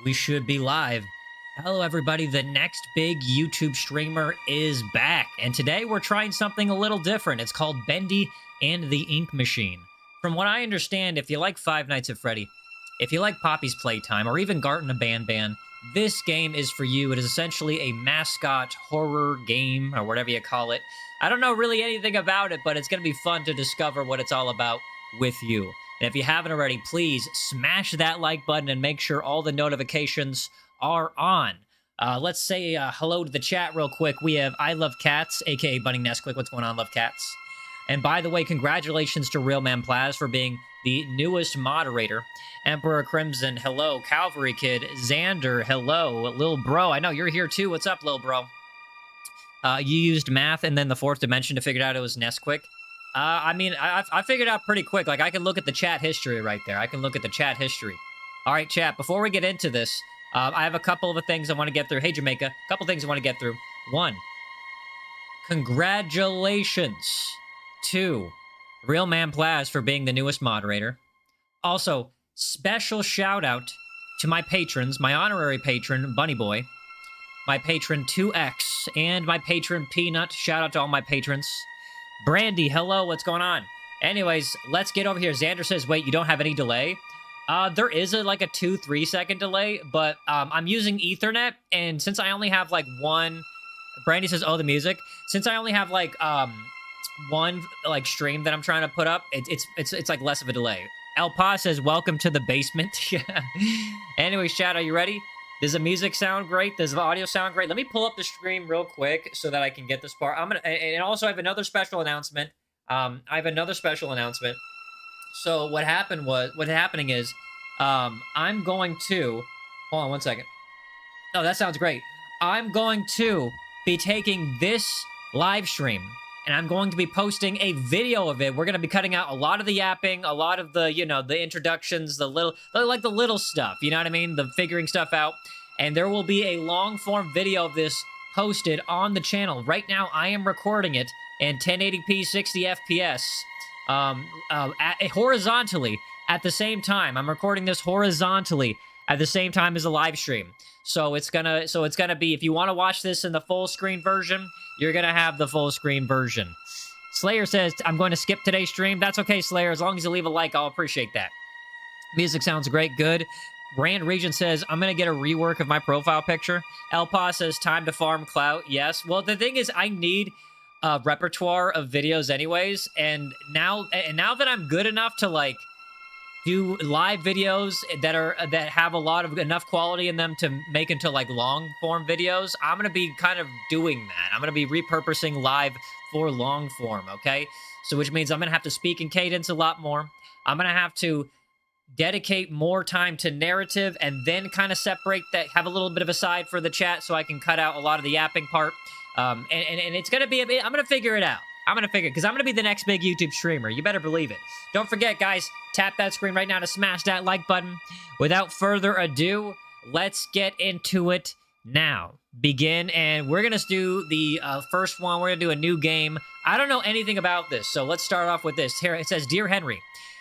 We should be live. Hello, everybody. The next big YouTube streamer is back. And today we're trying something a little different. It's called Bendy and the Ink Machine. From what I understand, if you like Five Nights at Freddy, if you like Poppy's Playtime, or even Garten of Banban, this game is for you. It is essentially a mascot horror game, or whatever you call it. I don't know really anything about it, but it's going to be fun to discover what it's all about with you. And if you haven't already, please smash that like button and make sure all the notifications are on. Let's say hello to the chat real quick. We have I Love Cats, aka Bunny Nesquik. What's going on, Love Cats? And by the way, congratulations to Real Man Plaz for being the newest moderator. Emperor Crimson, hello. Calvary Kid, Xander, hello. Lil Bro, I know you're here too. What's up, Lil Bro? You used math and then the fourth dimension to figure out it was Nesquik. I mean, I figured out pretty quick. Like, I can look at the chat history right there. I can look at the chat history. All right, chat, before we get into this, I have a couple of things I want to get through. Hey, Jamaica, a couple things I want to get through. One, congratulations to Real Man Plaz for being the newest moderator. Also, special shout out to my patrons, my honorary patron, Bunny Boy, my patron 2X, and my patron Peanut. Shout out to all my patrons. Brandy, hello, what's going on? Anyways, let's get over here. Xander says, wait, you don't have any delay? There is like a 2-3 second delay, but I'm using Ethernet, and since I only have like one... Brandy says, oh, the music. Since I only have like one like stream that I'm trying to put up, it's like less of a delay. El Pa says, welcome to the basement. Anyways, chat, are you ready? Does the music sound great? Does the audio sound great? Let me pull up the stream real quick so that I can get this part. And also I have another special announcement. So what's happening is, I'm going to, hold on one second. Oh, that sounds great. I'm going to be taking this live stream and I'm going to be posting a video of it. We're going to be cutting out a lot of the yapping, a lot of the, the introductions, the little stuff, you know what I mean? The figuring stuff out. And there will be a long form video of this posted on the channel. Right now, I am recording it in 1080p 60 FPS horizontally at the same time. I'm recording this horizontally at the same time as a live stream. So it's gonna be, if you want to watch this in the full screen version, you're gonna have the full screen version. Slayer says, I'm going to skip today's stream. That's okay, Slayer. As long as you leave a like, I'll appreciate that. Music sounds great. Good. Rand Regent says, I'm going to get a rework of my profile picture. El Pa says, time to farm clout. Yes. Well, the thing is, I need a repertoire of videos anyways. And now that I'm good enough to, like, do live videos that have a lot of enough quality in them to make into, like, long form videos, I'm going to be kind of doing that. I'm going to be repurposing live for long form, okay? So which means I'm going to have to speak in cadence a lot more. I'm going to have to dedicate more time to narrative and then kind of separate that, have a little bit of a side for the chat so I can cut out a lot of the yapping part. And it's going to be I'm going to figure it out. Because I'm going to be the next big YouTube streamer. You better believe it. Don't forget, guys, tap that screen right now to smash that like button. Without further ado, let's get into it now. Begin, and we're going to do the first one. We're going to do a new game. I don't know anything about this, so let's start off with this. Here, it says, Dear Henry,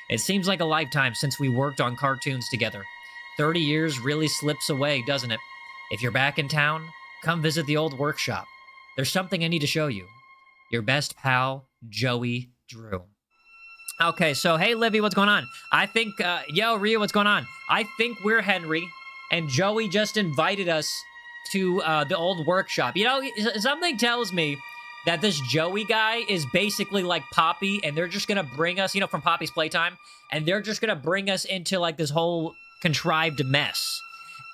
it seems like a lifetime since we worked on cartoons together. 30 years really slips away, doesn't it? If you're back in town, come visit the old workshop. There's something I need to show you. Your best pal, Joey Drew. Okay, so hey, Livy, what's going on? I think, yo, Rio, what's going on? I think we're Henry, and Joey just invited us to the old workshop. You know, something tells me that this Joey guy is basically like Poppy, and they're just gonna bring us, from Poppy's Playtime, and they're just gonna bring us into, like, this whole contrived mess.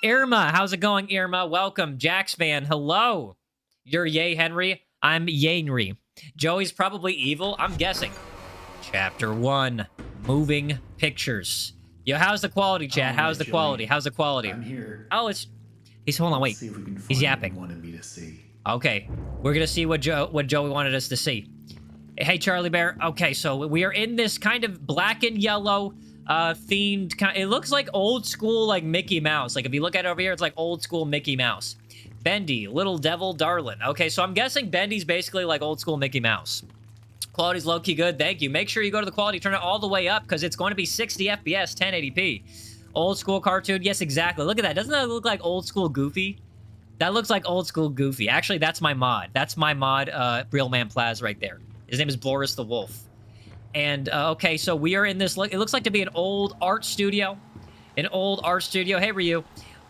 Irma, how's it going, Irma? Welcome. Jax fan, hello. You're Yay Henry. I'm Yaenry. Joey's probably evil, I'm guessing. Chapter 1, Moving Pictures. Yo, how's the quality, chat? How's the quality? How's the quality? I'm here. Oh, hold on, wait. See if we can find He's yapping. what he wanted me to see. Okay, we're gonna see what Joey wanted us to see. Hey, Charlie Bear. Okay, so we are in this kind of black and yellow themed it looks like old school, like Mickey Mouse. Like, if you look at it over here, it's like old school Mickey Mouse. Bendy, Little Devil Darlin. Okay, so I'm guessing Bendy's basically like old school Mickey Mouse. Quality's low-key good, thank you. Make sure you go to the quality, turn it all the way up, because it's going to be 60 FPS, 1080p. Old school cartoon. Yes, exactly. Look at that. Doesn't that look like old school Goofy? That looks like old school Goofy. Actually, that's my mod. That's my mod, Real Man Plaz right there. His name is Boris the Wolf. And, okay, so we are in this... It looks like to be an old art studio. An old art studio. Hey, Ryu.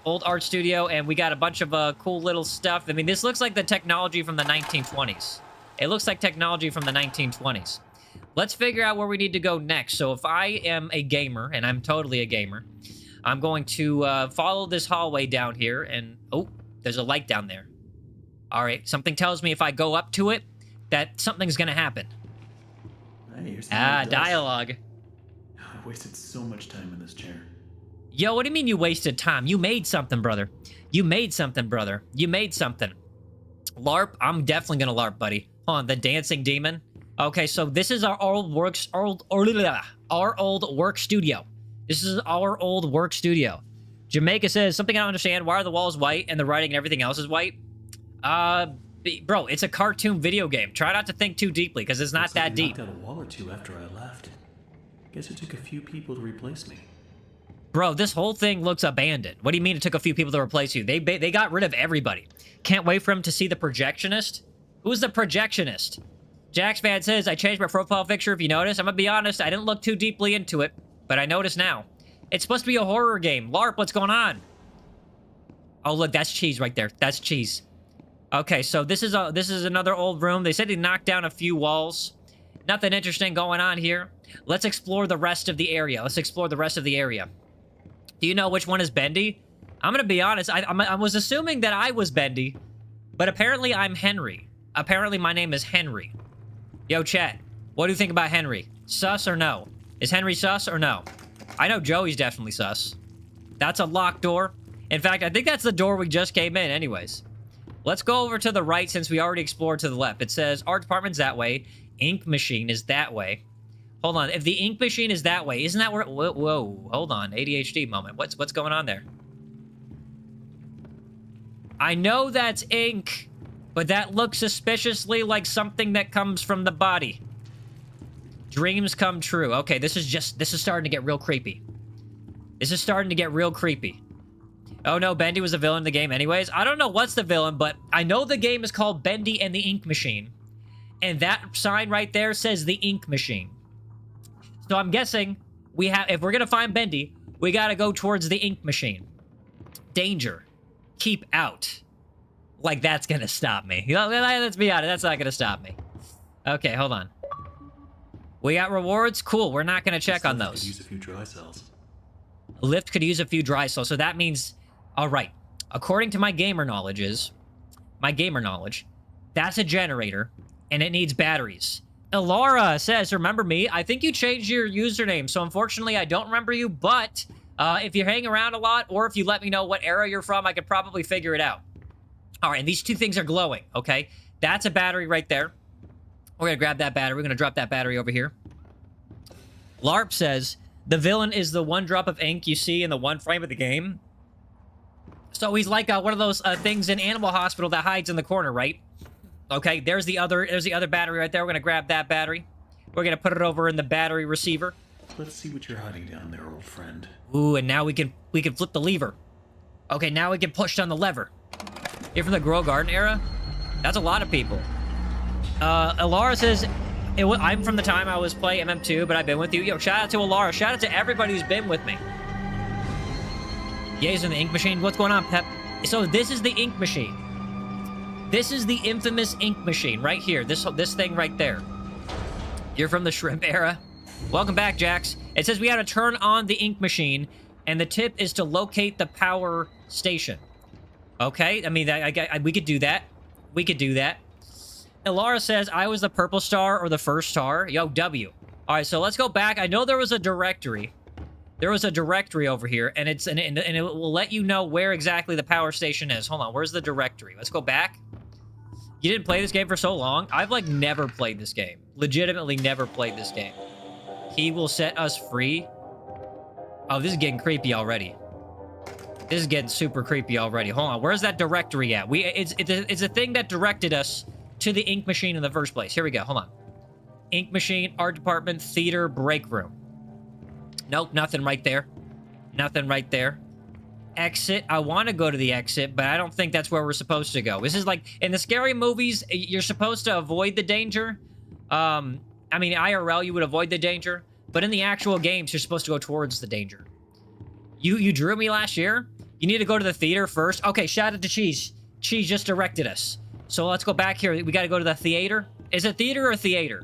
Old art studio, and we got a bunch of cool little stuff. I mean, this looks like the technology from the 1920s. It looks like technology from the 1920s. Let's figure out where we need to go next. So if I am a gamer, and I'm totally a gamer, I'm going to follow this hallway down here, and... Oh, there's a light down there. All right, something tells me if I go up to it, that something's gonna happen. Hey, dialogue. I wasted so much time in this chair. Yo, what do you mean you wasted time? You made something, brother. You made something, brother. You made something. LARP? I'm definitely gonna LARP, buddy. Hold on, the dancing demon. Okay, so this is our old work studio. This is our old work studio. Jamaica says, something I don't understand. Why are the walls white and the writing and everything else is white? Bro, it's a cartoon video game. Try not to think too deeply, because it's not that deep. I knocked out a wall or two after I left. Guess it took a few people to replace me. Bro, this whole thing looks abandoned. What do you mean it took a few people to replace you? They got rid of everybody. Can't wait for him to see the projectionist. Who's the projectionist? JaxFan says, I changed my profile picture if you notice. I'm gonna be honest, I didn't look too deeply into it, but I notice now. It's supposed to be a horror game. LARP, what's going on? Oh, look, that's cheese right there. That's cheese. Okay, so this is another old room. They said he knocked down a few walls. Nothing interesting going on here. Let's explore the rest of the area. Do you know which one is Bendy? I'm gonna be honest, I was assuming that I was Bendy, but apparently I'm Henry. Apparently my name is Henry. Yo, chat, what do you think about Henry? Sus or no? Is Henry sus or no? I know Joey's definitely sus. That's a locked door. In fact, I think that's the door we just came in anyways. Let's go over to the right since we already explored to the left. It says art department's that way. Ink machine is that way. Hold on. If the ink machine is that way, isn't that where... Whoa. Hold on. ADHD moment. What's going on there? I know that's ink, but that looks suspiciously like something that comes from the body. Dreams come true. Okay, this is starting to get real creepy. Oh no, Bendy was the villain in the game anyways. I don't know what's the villain, but I know the game is called Bendy and the Ink Machine. And that sign right there says the Ink Machine. So I'm guessing if we're gonna find Bendy, we gotta go towards the Ink Machine. Danger. Keep out. Like that's gonna stop me. Let's be honest, that's not gonna stop me. Okay, hold on. We got rewards? Cool, we're not gonna check on those. Could use a few dry cells. Lift could use a few dry cells, so that means... Alright, according to my gamer knowledge, that's a generator, and it needs batteries. Elara says, remember me? I think you changed your username, so unfortunately I don't remember you, but if you hang around a lot, or if you let me know what era you're from, I could probably figure it out. Alright, and these two things are glowing, okay? That's a battery right there. We're gonna grab that battery. We're gonna drop that battery over here. LARP says, the villain is the one drop of ink you see in the one frame of the game. So he's like one of those things in Animal Hospital that hides in the corner, right? Okay, there's the other battery right there. We're gonna grab that battery. We're gonna put it over in the battery receiver. Let's see what you're hiding down there, old friend. Ooh, and now we can flip the lever. Okay, now we can push down the lever. You're from the Grow Garden era? That's a lot of people. Elara says, I'm from the time I was playing MM2, but I've been with you. Yo, shout out to Elara. Shout out to everybody who's been with me. Yaezer in the ink machine. What's going on, Pep? So this is the ink machine. This is the infamous ink machine right here. This thing right there. You're from the shrimp era. Welcome back, Jax. It says we got to turn on the ink machine, and the tip is to locate the power station. Okay, I mean, we could do that. We could do that. Elara says, I was the purple star or the first star. Yo, W. All right, so let's go back. I know there was a directory. There was a directory over here, and it will let you know where exactly the power station is. Hold on, where's the directory? Let's go back. You didn't play this game for so long. I've, like, never played this game. Legitimately never played this game. He will set us free. Oh, this is getting creepy already. This is getting super creepy already. Hold on, where's that directory at? It's a thing that directed us to the ink machine in the first place. Here we go, hold on. Ink machine, art department, theater, break room. Nope, nothing right there. Nothing right there. Exit. I want to go to the exit, but I don't think that's where we're supposed to go. This is like, in the scary movies, you're supposed to avoid the danger. I mean, IRL, you would avoid the danger, but in the actual games, you're supposed to go towards the danger. You drew me last year? You need to go to the theater first? Okay, shout out to Cheese. Cheese just directed us. So let's go back here. We got to go to the theater. Is it theater or theater?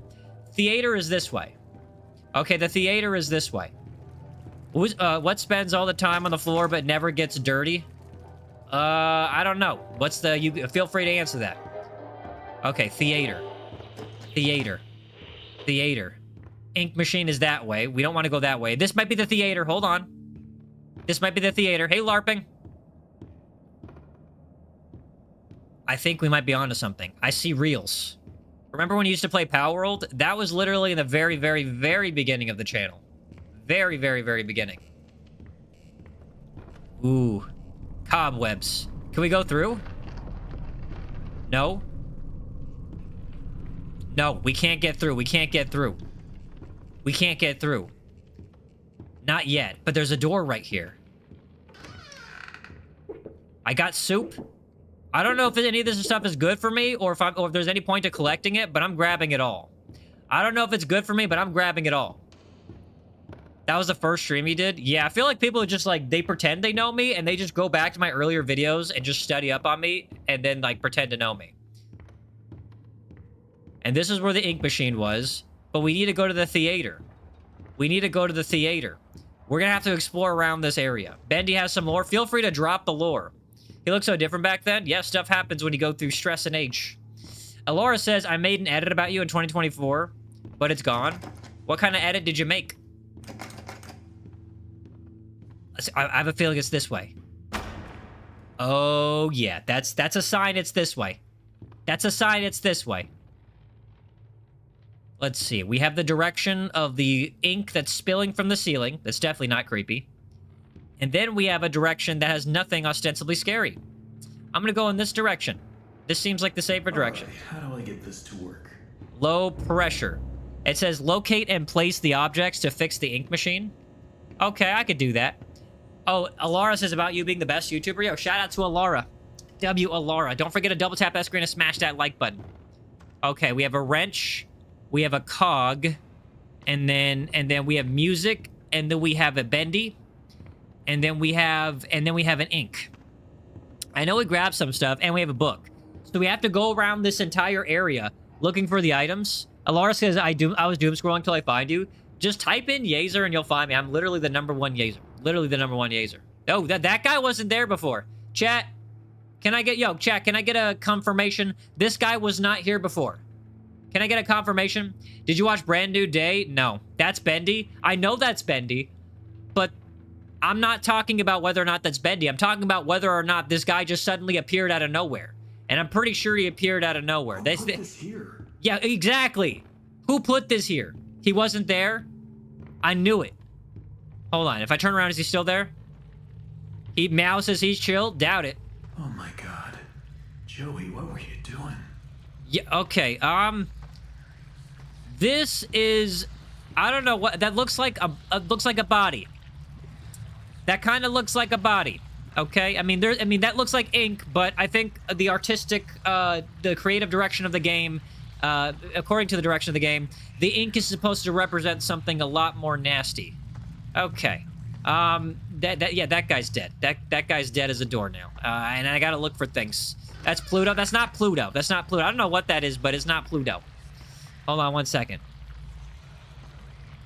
Theater is this way. Okay, the theater is this way. What spends all the time on the floor but never gets dirty? I don't know. What's the... You feel free to answer that. Okay, theater. Theater. Theater. Ink machine is that way. We don't want to go that way. This might be the theater. Hold on. This might be the theater. Hey, LARPing. I think we might be onto something. I see reels. Remember when you used to play Power World? That was literally in the very, very, very beginning of the channel. Very, very, very beginning. Ooh. Cobwebs. Can we go through? No? No, we can't get through. We can't get through. We can't get through. Not yet, but there's a door right here. I got soup. I don't know if any of this stuff is good for me or if there's any point to collecting it, but I'm grabbing it all. I don't know if it's good for me, but I'm grabbing it all. That was the first stream he did? Yeah, I feel like people are just like, they pretend they know me and they just go back to my earlier videos and just study up on me and then like pretend to know me. And this is where the ink machine was, but we need to go to the theater. We need to go to the theater. We're gonna have to explore around this area. Bendy has some lore. Feel free to drop the lore. He looked so different back then. Yeah, stuff happens when you go through stress and age. Alora says, I made an edit about you in 2024, but it's gone. What kind of edit did you make? I have a feeling it's this way. Oh, yeah. That's a sign it's this way. That's a sign it's this way. Let's see. We have the direction of the ink that's spilling from the ceiling. That's definitely not creepy. And then we have a direction that has nothing ostensibly scary. I'm going to go in this direction. This seems like the safer direction. Right, how do I get this to work? Low pressure. It says locate and place the objects to fix the ink machine. Okay, I could do that. Oh, Alara says about you being the best YouTuber. Yo, shout out to Alara. W Alara. Don't forget to double tap that screen and smash that like button. Okay, we have a wrench. We have a cog. And then we have music. And then we have a bendy. And then we have an ink. I know we grabbed some stuff, and we have a book. So we have to go around this entire area looking for the items. Alara says, I was doom scrolling until I find you. Just type in Yaezer and you'll find me. I'm literally the #1 Yaezer. Literally the #1 Yaezer. Oh, that guy wasn't there before. Chat, can I get a confirmation? This guy was not here before. Can I get a confirmation? Did you watch Brand New Day? No. That's Bendy. I know that's Bendy, but I'm not talking about whether or not that's Bendy. I'm talking about whether or not this guy just suddenly appeared out of nowhere. And I'm pretty sure he appeared out of nowhere. Who put this here? Yeah, exactly. Who put this here? He wasn't there? I knew it. Hold on. If I turn around, is he still there? Meow says he's chill. Doubt it. Oh my god. Joey, what were you doing? Yeah, okay. This is... I don't know what... That looks like a body. That kind of looks like a body. Okay? I mean, that looks like ink, but I think the artistic... the creative direction of the game... according to the direction of the game, the ink is supposed to represent something a lot more nasty. Okay. That guy's dead. That guy's dead as a doornail. And I gotta look for things. That's Pluto. That's not Pluto. That's not Pluto. I don't know what that is, but it's not Pluto. Hold on one second.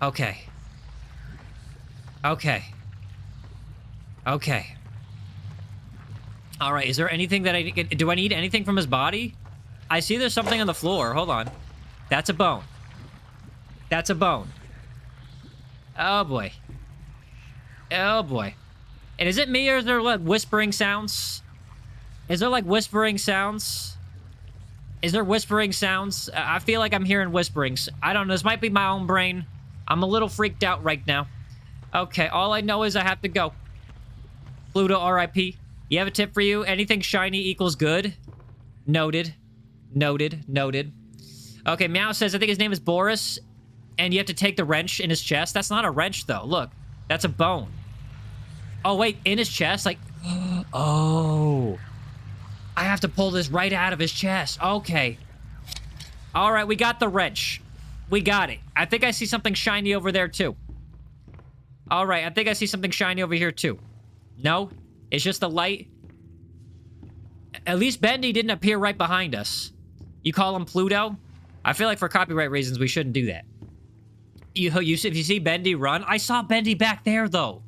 Okay. Okay. Okay. All right. Is there anything that do I need anything from his body? I see there's something on the floor. Hold on. That's a bone. That's a bone. Oh, boy. Oh, boy. And is it me or is there, like, whispering sounds? Is there, like, whispering sounds? Is there whispering sounds? I feel like I'm hearing whisperings. I don't know. This might be my own brain. I'm a little freaked out right now. Okay. All I know is I have to go. Pluto, R.I.P. You have a tip for you? Anything shiny equals good? Noted. Noted. Noted. Okay, Meow says, I think his name is Boris, and you have to take the wrench in his chest. That's not a wrench, though. Look, that's a bone. Oh, wait, in his chest? Like, oh. I have to pull this right out of his chest. Okay. All right, we got the wrench. We got it. I think I see something shiny over there, too. All right, I think I see something shiny over here, too. No? It's just the light. At least Bendy didn't appear right behind us. You call him Pluto? I feel like for copyright reasons, we shouldn't do that. If you see Bendy run, I saw Bendy back there, though.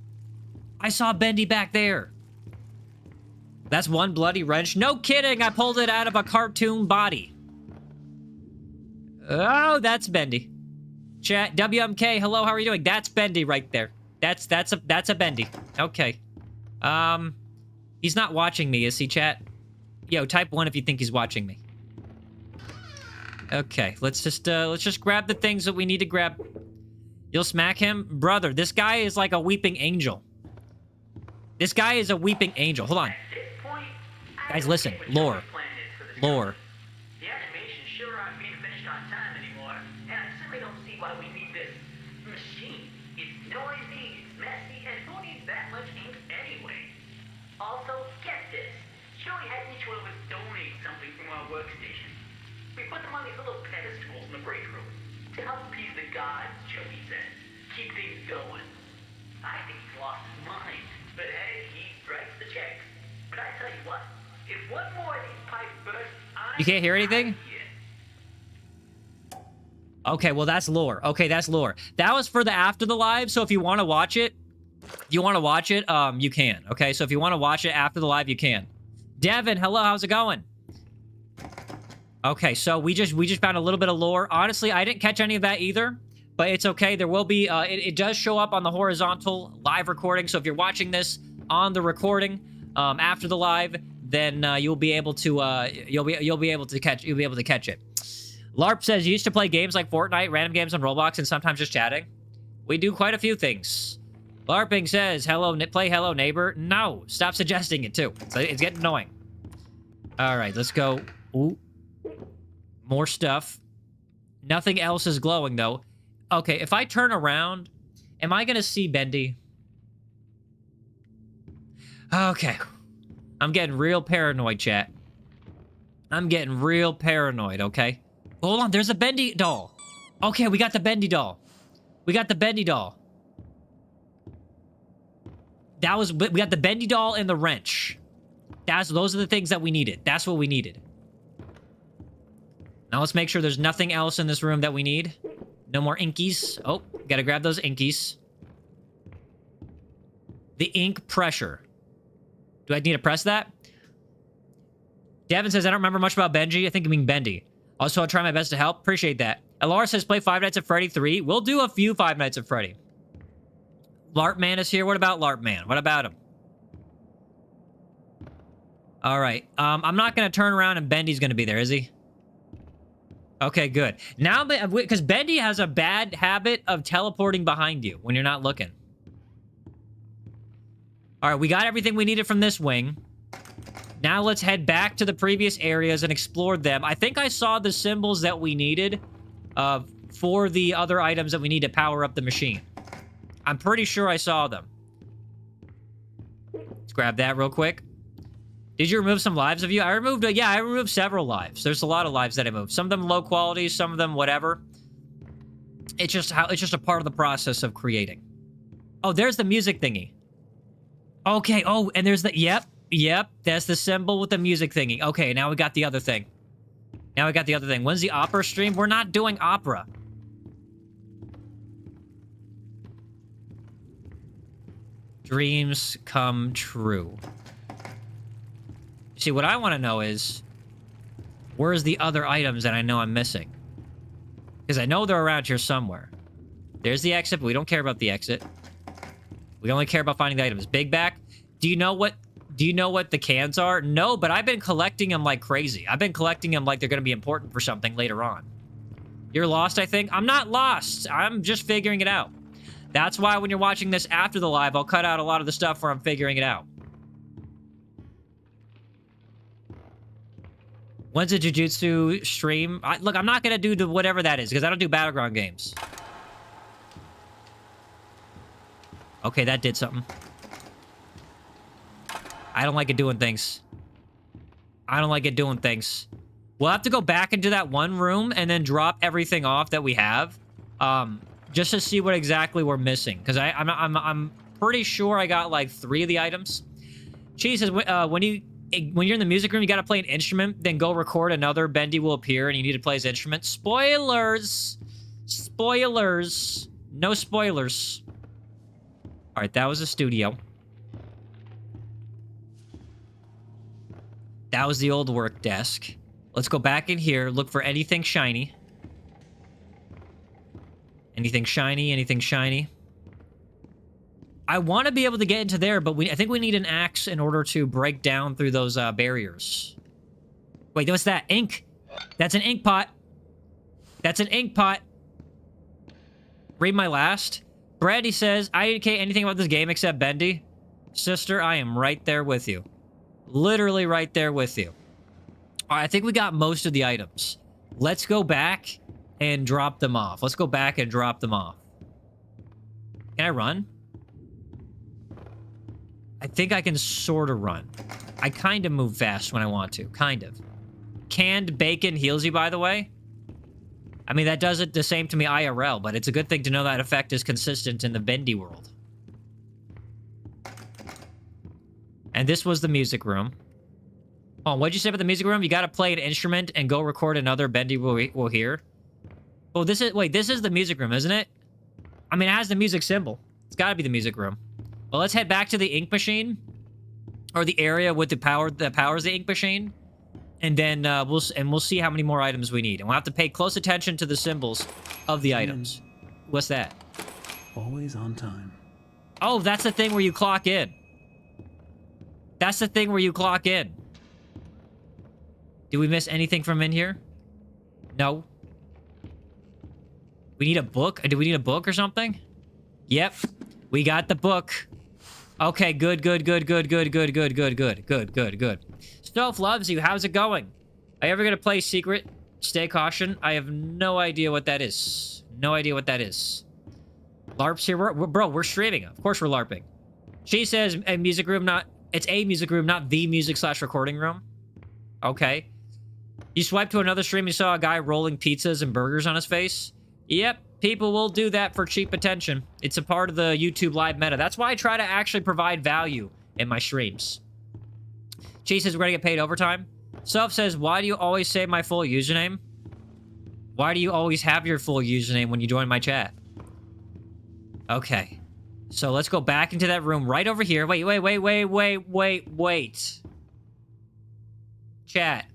I saw Bendy back there. That's one bloody wrench. No kidding, I pulled it out of a cartoon body. Oh, that's Bendy. Chat, WMK, hello, how are you doing? That's Bendy right there. That's a Bendy. Okay. He's not watching me, is he, chat? Yo, type 1 if you think he's watching me. Okay, let's just grab the things that we need to grab. You'll smack him? Brother, this guy is like a weeping angel. This guy is a weeping angel. Hold on. Guys, listen. Lore. Lore. The animations sure aren't being finished on time anymore, and I simply don't see why we need this machine. It's noisy, it's messy, and who needs that much ink anyway? Also, get this. Sure, we had each one of us donate something from our workstation. We put them on these little pedestals in the break room to help appease the gods, Joey says. Keep things going. I think he's lost his mind, but hey, he writes the checks. But I tell you what, if one more of these pipes burst, You can't hear anything? Okay, well, that's lore. Okay, that's lore. That was for the after the live, so if you want to watch it, you can. Okay, so if you want to watch it after the live, you can. Devin, hello, how's it going? Okay, so we just found a little bit of lore. Honestly, I didn't catch any of that either, but it's okay. There will be, it does show up on the horizontal live recording, so if you're watching this on the recording after the live, then you'll be able to catch it. LARP says, you used to play games like Fortnite, random games on Roblox, and sometimes just chatting. We do quite a few things. LARPing says, play Hello Neighbor. No, stop suggesting it too. It's getting annoying. All right, let's go. Ooh. More stuff. Nothing else is glowing, though. Okay, if I turn around, am I going to see Bendy? Okay. I'm getting real paranoid, chat. I'm getting real paranoid, okay? Hold on, there's a Bendy doll. Okay, we got the Bendy doll. We got the Bendy doll. We got the Bendy doll and the wrench. Those are the things that we needed. That's what we needed. Now let's make sure there's nothing else in this room that we need. No more inkies. Oh, gotta grab those inkies. The ink pressure. Do I need to press that? Devin says, I don't remember much about Benji. I think I mean Bendy. Also, I'll try my best to help. Appreciate that. Alara says, play Five Nights at Freddy 3. We'll do a few Five Nights at Freddy. LARP Man is here. What about LARP Man? What about him? All right. I'm not going to turn around and Bendy's going to be there, is he? Okay, good. Now, because Bendy has a bad habit of teleporting behind you when you're not looking. All right, we got everything we needed from this wing. Now let's head back to the previous areas and explore them. I think I saw the symbols that we needed for the other items that we need to power up the machine. I'm pretty sure I saw them. Let's grab that real quick. Did you remove some lives of you? I removed several lives. There's a lot of lives that I moved. Some of them low quality, some of them whatever. It's just a part of the process of creating. Oh, there's the music thingy. Okay, oh, and there's the, yep, that's the symbol with the music thingy. Okay, now we got the other thing. When's the opera stream? We're not doing opera. Dreams come true. See, what I want to know is, where's the other items that I know I'm missing? Because I know they're around here somewhere. There's the exit, but we don't care about the exit. We only care about finding the items. Big back. Do you know what the cans are? No, but I've been collecting them like crazy. I've been collecting them like they're going to be important for something later on. You're lost, I think? I'm not lost. I'm just figuring it out. That's why when you're watching this after the live, I'll cut out a lot of the stuff where I'm figuring it out. When's a Jujutsu stream? Look, I'm not going to do whatever that is, because I don't do Battleground games. Okay, that did something. I don't like it doing things. I don't like it doing things. We'll have to go back into that one room and then drop everything off that we have, just to see what exactly we're missing. Because I'm pretty sure I got like 3 of the items. She says when you're in the music room, you got to play an instrument, then go record another. Bendy will appear, and you need to play his instrument. Spoilers, spoilers, no spoilers. All right, that was the studio. That was the old work desk. Let's go back in here, look for anything shiny. Anything shiny, anything shiny. I want to be able to get into there, but I think we need an axe in order to break down through those barriers. Wait, what's that? Ink. That's an ink pot. That's an ink pot. Read my last. Brady says, I didn't care anything about this game except Bendy. Sister, I am right there with you. Literally right there with you. All right, I think we got most of the items. Let's go back and drop them off. Let's go back and drop them off. Can I run? I think I can sort of run. I kind of move fast when I want to. Kind of. Canned bacon heals you, by the way. I mean, that does it the same to me IRL, but it's a good thing to know that effect is consistent in the Bendy world. And this was the music room. Oh, what'd you say about the music room? You gotta play an instrument and go record another. Bendy will hear. Oh, this is... Wait, this is the music room, isn't it? I mean, it has the music symbol. It's gotta be the music room. Well, let's head back to the ink machine. Or the area with the power that powers the ink machine. And then we'll see how many more items we need. And we'll have to pay close attention to the symbols of the items. What's that? Always on time. Oh, that's the thing where you clock in. That's the thing where you clock in. Did we miss anything from in here? No. We need a book? Do we need a book or something? Yep. We got the book. Okay, good. Stove loves you. How's it going? Are you ever gonna play Secret? Stay caution. I have no idea what that is. No idea what that is. LARP's here. Bro, we're streaming. Of course we're LARPing. She says a music room, not... It's a music room, not the music/recording room. Okay. You swiped to another stream, you saw a guy rolling pizzas and burgers on his face? Yep, people will do that for cheap attention. It's a part of the YouTube live meta. That's why I try to actually provide value in my streams. She says we're gonna get paid overtime. Self says, why do you always say my full username? Why do you always have your full username when you join my chat? Okay. So let's go back into that room right over here. Wait. Chat.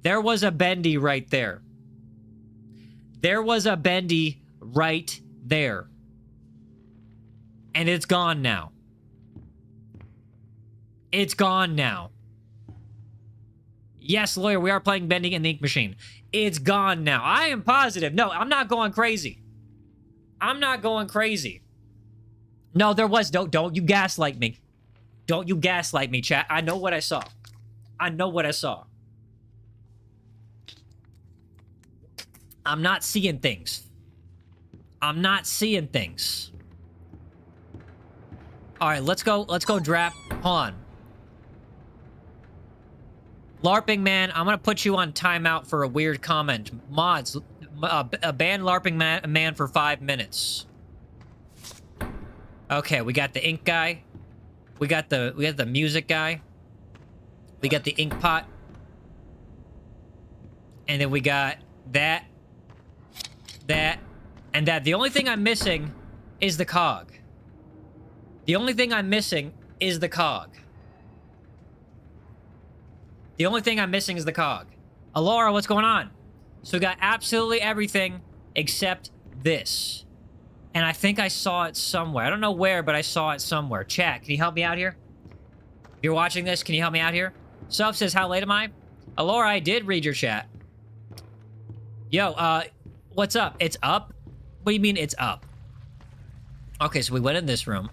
There was a Bendy right there. There was a Bendy right there. And it's gone now. It's gone now. Yes, lawyer, we are playing Bendy in the ink machine. It's gone now. I am positive. No, I'm not going crazy. I'm not going crazy. No, there was... Don't you gaslight me. Don't you gaslight me, chat. I know what I saw. I know what I saw. I'm not seeing things. I'm not seeing things. All right, let's go draft. Hold on. LARPing man, I'm gonna put you on timeout for a weird comment. Mods, ban LARPing man for 5 minutes. Okay, we got the ink guy. We got the music guy. We got the ink pot. And then we got that, and that. The only thing I'm missing is the cog. The only thing I'm missing is the cog. The only thing I'm missing is the cog. Alora, what's going on? So we got absolutely everything except this. And I think I saw it somewhere. I don't know where, but I saw it somewhere. Chat, can you help me out here? If you're watching this, can you help me out here? Self says, how late am I? Alora, I did read your chat. Yo, what's up? It's up? What do you mean it's up? Okay, so we went in this room.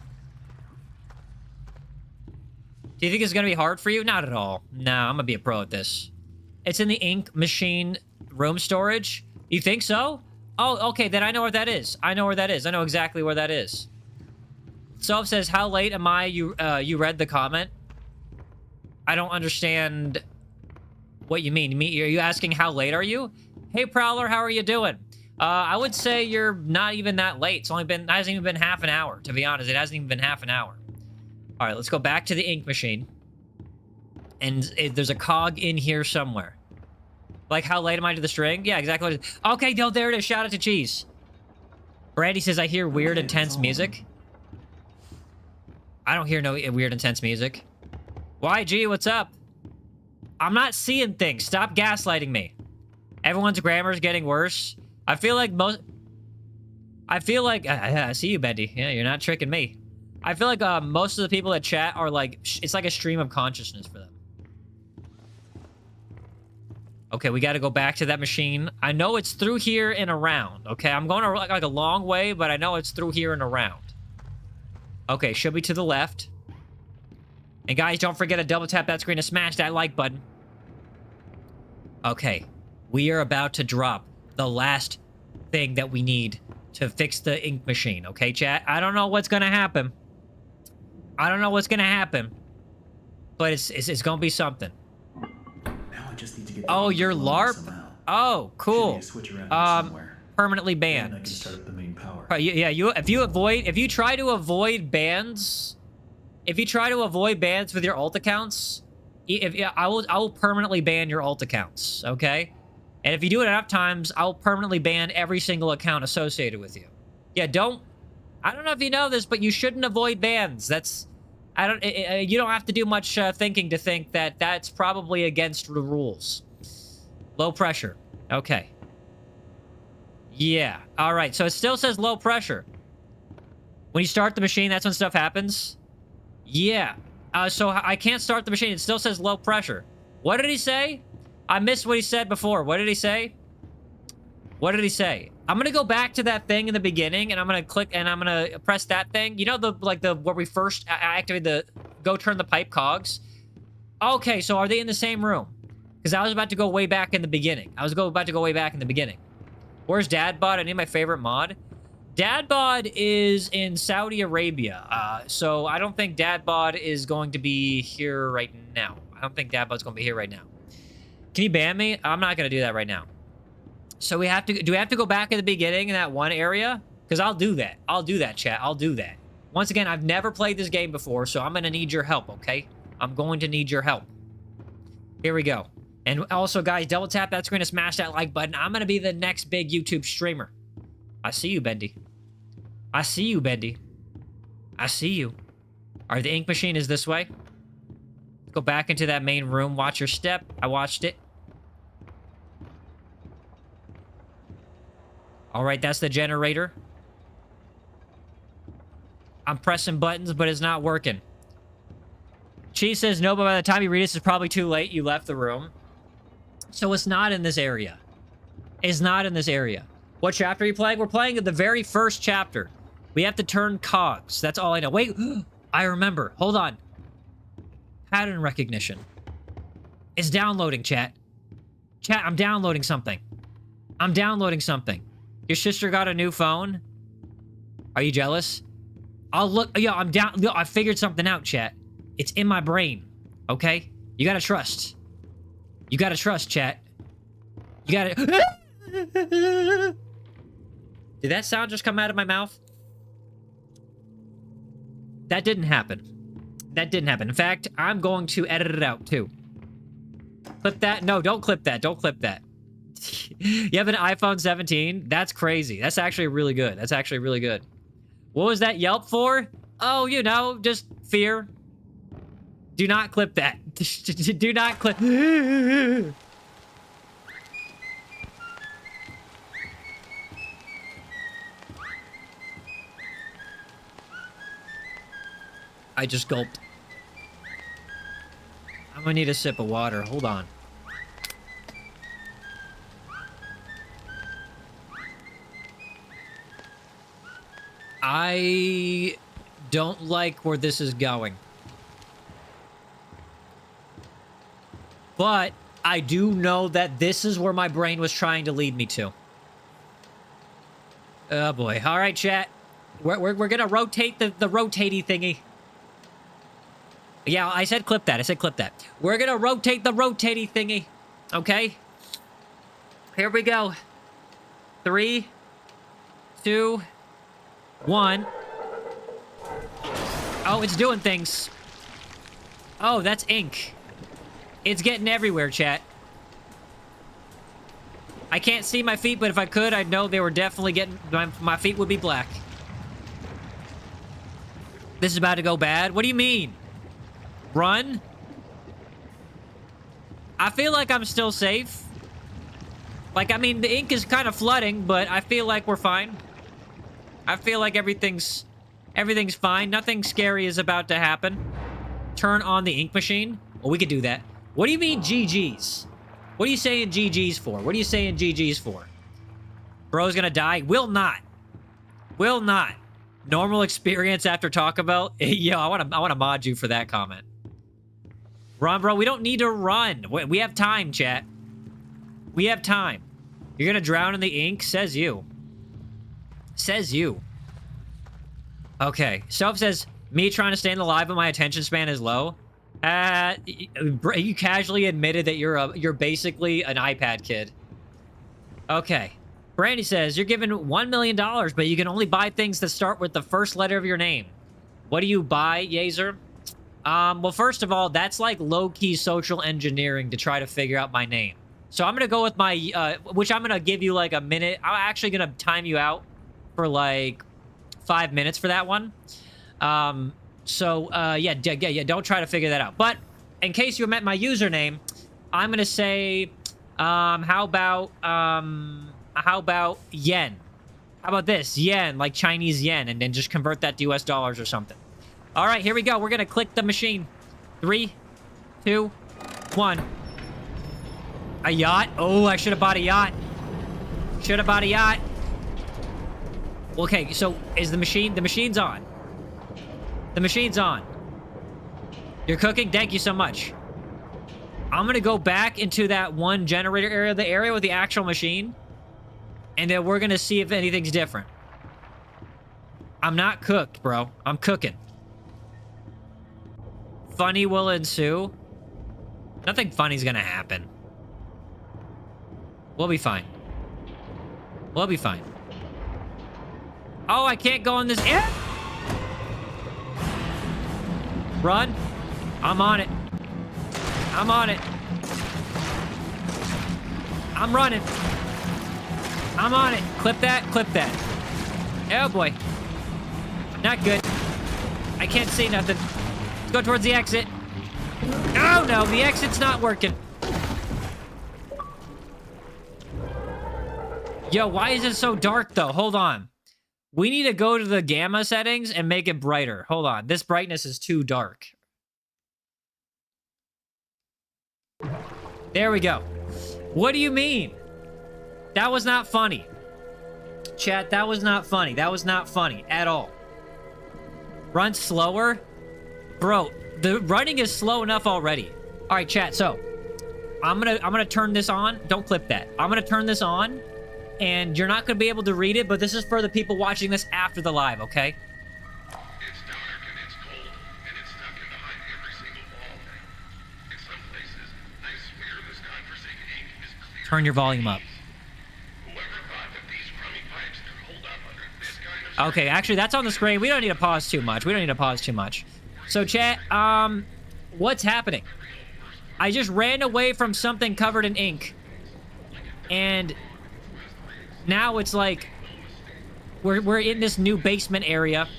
Do you think it's gonna be hard for you? Not at all. No, I'm gonna be a pro at this. It's in the ink machine room storage. You think so? Oh, okay, then I know where that is. I know where that is. I know exactly where that is. Soph says, how late am I? You read the comment? I don't understand what you mean. Are you asking how late are you? Hey, Prowler, how are you doing? I would say you're not even that late. It hasn't even been half an hour, to be honest. It hasn't even been half an hour. All right, let's go back to the ink machine. And there's a cog in here somewhere. Like, how late am I to the string? Yeah, exactly. Okay, no, there it is. Shout out to Cheese. Brandy says, I hear weird, intense music. I don't hear no weird, intense music. YG, what's up? I'm not seeing things. Stop gaslighting me. Everyone's grammar is getting worse. I feel like I see you, Bendy. Yeah, you're not tricking me. I feel like most of the people that chat are like, it's like a stream of consciousness for them. Okay, we got to go back to that machine. I know it's through here and around. Okay, I'm going like a long way, but I know it's through here and around. Okay, should be to the left. And guys, don't forget to double tap that screen and smash that like button. Okay, we are about to drop the last thing that we need to fix the ink machine. Okay, chat? I don't know what's gonna happen. I don't know what's gonna happen. But it's gonna be something. Now I just need to get Oh, you're LARP? somehow. Oh, cool. Switch around somewhere. Permanently Then banned. I can start up the main power. Yeah, if you try to avoid bans, with your alt accounts, I will permanently ban your alt accounts, okay? And if you do it enough times, I'll permanently ban every single account associated with you. Yeah, I don't know if you know this, but you shouldn't avoid bans. You don't have to do much thinking to think that that's probably against the rules. Low pressure. Okay. Yeah. All right. So it still says low pressure. When you start the machine, that's when stuff happens? Yeah. So I can't start the machine. It still says low pressure. What did he say? I missed what he said before. What did he say? What did he say? I'm going to go back to that thing in the beginning, and I'm going to click, and I'm going to press that thing. You know, where we first activated the go turn the pipe cogs? Okay, so are they in the same room? Because I was about to go way back in the beginning. Where's Dadbod? I need my favorite mod. Dadbod is in Saudi Arabia. So I don't think Dadbod is going to be here right now. Can you ban me? I'm not going to do that right now. So do we have to go back in the beginning in that one area? Because I'll do that. I'll do that, chat. I'll do that. Once again, I've never played this game before, so I'm going to need your help, okay? I'm going to need your help. Here we go. And also, guys, double tap that screen to smash that like button. I'm going to be the next big YouTube streamer. I see you, Bendy. I see you, Bendy. I see you. All right, the ink machine is this way. Go back into that main room. Watch your step. I watched it. All right, that's the generator. I'm pressing buttons, but it's not working. Cheese says no, but by the time you read this, it's probably too late. You left the room. So it's not in this area. It's not in this area. What chapter are you playing? We're playing the very first chapter. We have to turn cogs. That's all I know. Wait, I remember. Hold on. Pattern recognition. It's downloading, chat. Chat, I'm downloading something. Your sister got a new phone? Are you jealous? I'll look. Yo, I figured something out, chat. It's in my brain. Okay? You gotta trust. Chat. You gotta... Did that sound just come out of my mouth? That didn't happen. In fact, I'm going to edit it out, too. Clip that? No, don't clip that. You have an iPhone 17? That's crazy. That's actually really good. What was that Yelp for? Oh, you know, just fear. Do not clip that. Do not clip. I just gulped. I'm gonna need a sip of water. Hold on. I don't like where this is going. But I do know that this is where my brain was trying to lead me to. Oh boy. All right, chat. We're gonna rotate the rotatey thingy. Yeah, I said clip that. I said clip that. We're gonna rotate the rotatey thingy. Okay? Here we go. 3, 2, 1. Oh, it's doing things. Oh, that's ink. It's getting everywhere, chat. I can't see my feet, but if I could, I'd know they were definitely getting... My feet would be black. This is about to go bad? What do you mean? Run? I feel like I'm still safe. Like, I mean, the ink is kind of flooding, but I feel like we're fine. I feel like everything's fine. Nothing scary is about to happen. Turn on the ink machine. Well, we could do that. What do you mean GG's? What are you saying GG's for? What are you saying GG's for? Bro's gonna die? Will not. Will not. Normal experience after Taco Bell? Yo, I wanna mod you for that comment. Run, bro. We don't need to run. We have time, chat. We have time. You're gonna drown in the ink? Says you. Says you. Okay. Soph says, me trying to stay alive, but my attention span is low. You casually admitted that you're basically an iPad kid. Okay. Brandy says, you're given $1 million, but you can only buy things that start with the first letter of your name. What do you buy, Yaezer? Well, first of all, that's like low-key social engineering to try to figure out my name. So I'm going to go with my, which I'm going to give you like a minute. I'm actually going to time you out for like 5 minutes for that one. Yeah, don't try to figure that out. But in case you meant my username, I'm going to say, how about yen? How about this? Yen, like Chinese yen, and then just convert that to US dollars or something. All right, here we go. We're going to click the machine. 3, 2, 1. A yacht? Oh, I should have bought a yacht. Should have bought a yacht. Okay, so is the machine's on. The machine's on. You're cooking? Thank you so much. I'm going to go back into that one generator area, the area with the actual machine. And then we're going to see if anything's different. I'm not cooked, bro. I'm cooking. Funny will ensue. Nothing funny's going to happen. We'll be fine. We'll be fine. Oh, I can't go on this. Yeah! Run. I'm on it. I'm on it. I'm running. I'm on it. Clip that. Clip that. Oh, boy. Not good. I can't see nothing. Let's go towards the exit. Oh, no. The exit's not working. Yo, why is it so dark, though? Hold on. We need to go to the gamma settings and make it brighter. Hold on. This brightness is too dark. There we go. What do you mean? That was not funny. Chat, that was not funny. That was not funny at all. Run slower? Bro, the running is slow enough already. All right, chat, so I'm gonna turn this on. Don't clip that. I'm gonna turn this on. And you're not going to be able to read it, but this is for the people watching this after the live, okay? It's dark and it's cold, and it's stuck in behind every single wall. In some places, I swear this godforsaken ink is clear. Turn your volume up. Whoever thought that these crummy pipes could hold up under this kind of... Okay, actually, that's on the screen. We don't need to pause too much. We don't need to pause too much. So, chat, what's happening? I just ran away from something covered in ink. And... now it's like we're in this new basement area.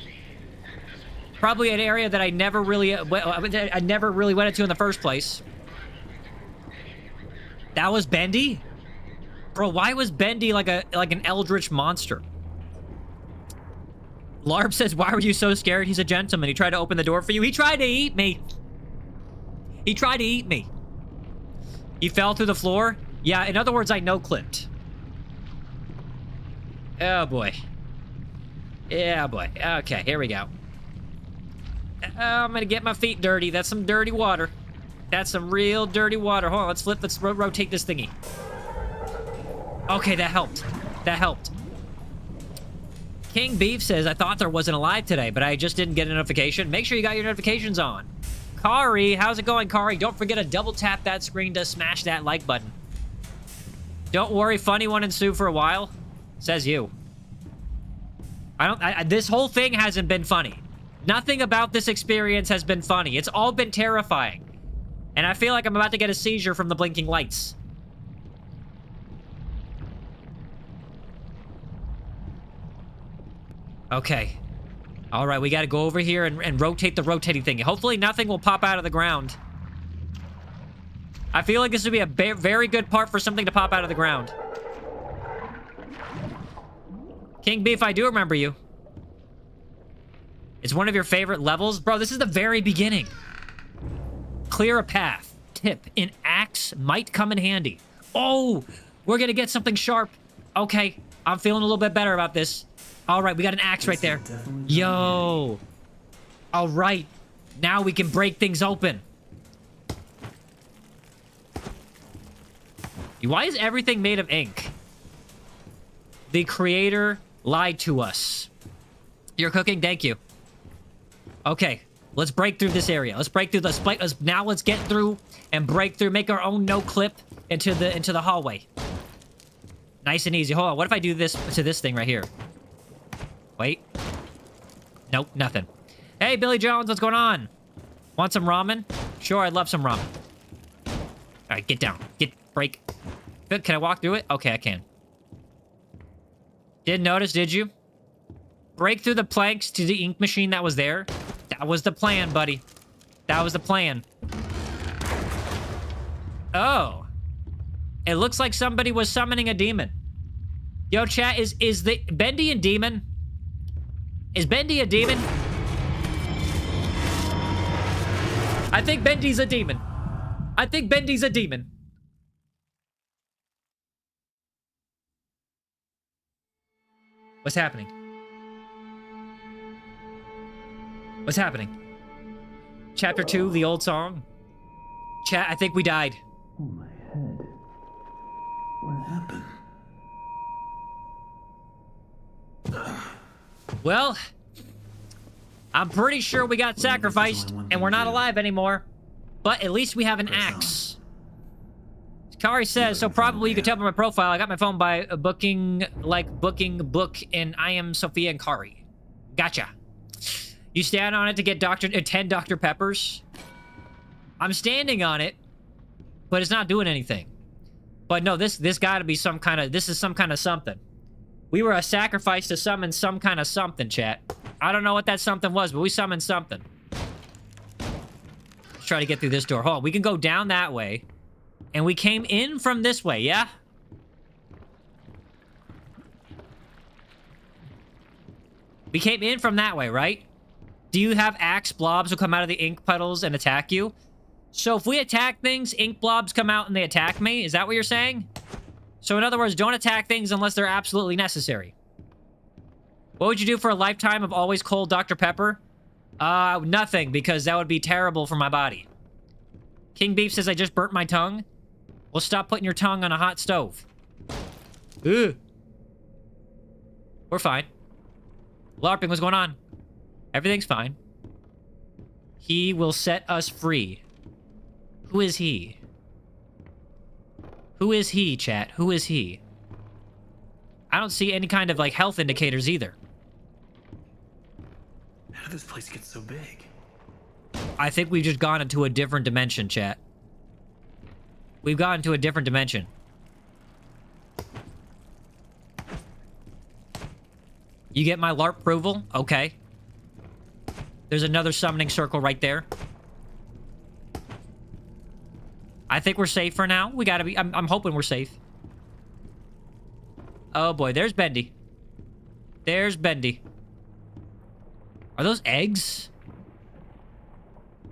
Probably an area that I never really went into in the first place. That was Bendy? Bro, why was Bendy like an eldritch monster? Larb says, why were you so scared? He's a gentleman. He tried to open the door for you. He tried to eat me. He tried to eat me. He fell through the floor? Yeah, in other words, I no-clipped. Oh, boy. Yeah, boy. Okay, here we go. I'm gonna get my feet dirty. That's some dirty water. That's some real dirty water. Hold on, let's rotate this thingy. Okay, that helped. That helped. King Beef says, I thought there wasn't a live today, but I just didn't get a notification. Make sure you got your notifications on. Kari, how's it going, Kari? Don't forget to double tap that screen to smash that like button. Don't worry, funny one ensue for a while. Says you. This whole thing hasn't been funny. Nothing about this experience has been funny. It's all been terrifying. And I feel like I'm about to get a seizure from the blinking lights. Okay. Alright, we gotta go over here and rotate the rotating thing. Hopefully nothing will pop out of the ground. I feel like this would be a very good part for something to pop out of the ground. King Beef, I do remember you. It's one of your favorite levels? Bro, this is the very beginning. Clear a path. Tip, an axe might come in handy. Oh, we're gonna get something sharp. Okay, I'm feeling a little bit better about this. All right, we got an axe right there. Yo. All right, now we can break things open. Why is everything made of ink? The creator lied to us. You're cooking? Thank you. Okay, let's break through this area. Let's break through the now let's get through and break through, make our own no clip into the hallway. Nice and easy. Hold on, what if I do this to this thing right here? Wait. Nope, nothing. Hey, Billy Jones, what's going on? Want some ramen? Sure, I'd love some ramen. All right, get down. Break. Good, can I walk through it? Okay, I can. Didn't notice, did you? Break through the planks to the ink machine that was there. That was the plan, buddy. That was the plan. Oh. It looks like somebody was summoning a demon. Yo, chat, is the Bendy a demon? Is Bendy a demon? I think Bendy's a demon. I think Bendy's a demon. What's happening? What's happening? Chapter 2, the old song. Chat, I think we died. Oh, my head. What happened? Well, I'm pretty sure we got sacrificed, and we're not alive anymore. But at least we have an axe. Kari says, so probably you could tell by my profile, I got my phone by booking book, and I am Sophia and Kari. Gotcha. You stand on it to get 10 Dr. Peppers? I'm standing on it, but it's not doing anything. But no, this gotta be some kind of, this is some kind of something. We were a sacrifice to summon some kind of something, chat. I don't know what that something was, but we summoned something. Let's try to get through this door. Hold on, we can go down that way. And we came in from this way, yeah? We came in from that way, right? Do you have axe blobs who come out of the ink puddles and attack you? So if we attack things, ink blobs come out and they attack me? Is that what you're saying? So in other words, don't attack things unless they're absolutely necessary. What would you do for a lifetime of always cold Dr. Pepper? Nothing, because that would be terrible for my body. King Beef says I just burnt my tongue. Well, stop putting your tongue on a hot stove. Ugh. We're fine. LARPing, what's going on? Everything's fine. He will set us free. Who is he? Who is he, chat? Who is he? I don't see any kind of, like, health indicators either. How did this place get so big? I think we've just gone into a different dimension, chat. We've gone into a different dimension. You get my LARP approval? Okay. There's another summoning circle right there. I think we're safe for now. We gotta be... I'm hoping we're safe. Oh boy, there's Bendy. There's Bendy. Are those eggs?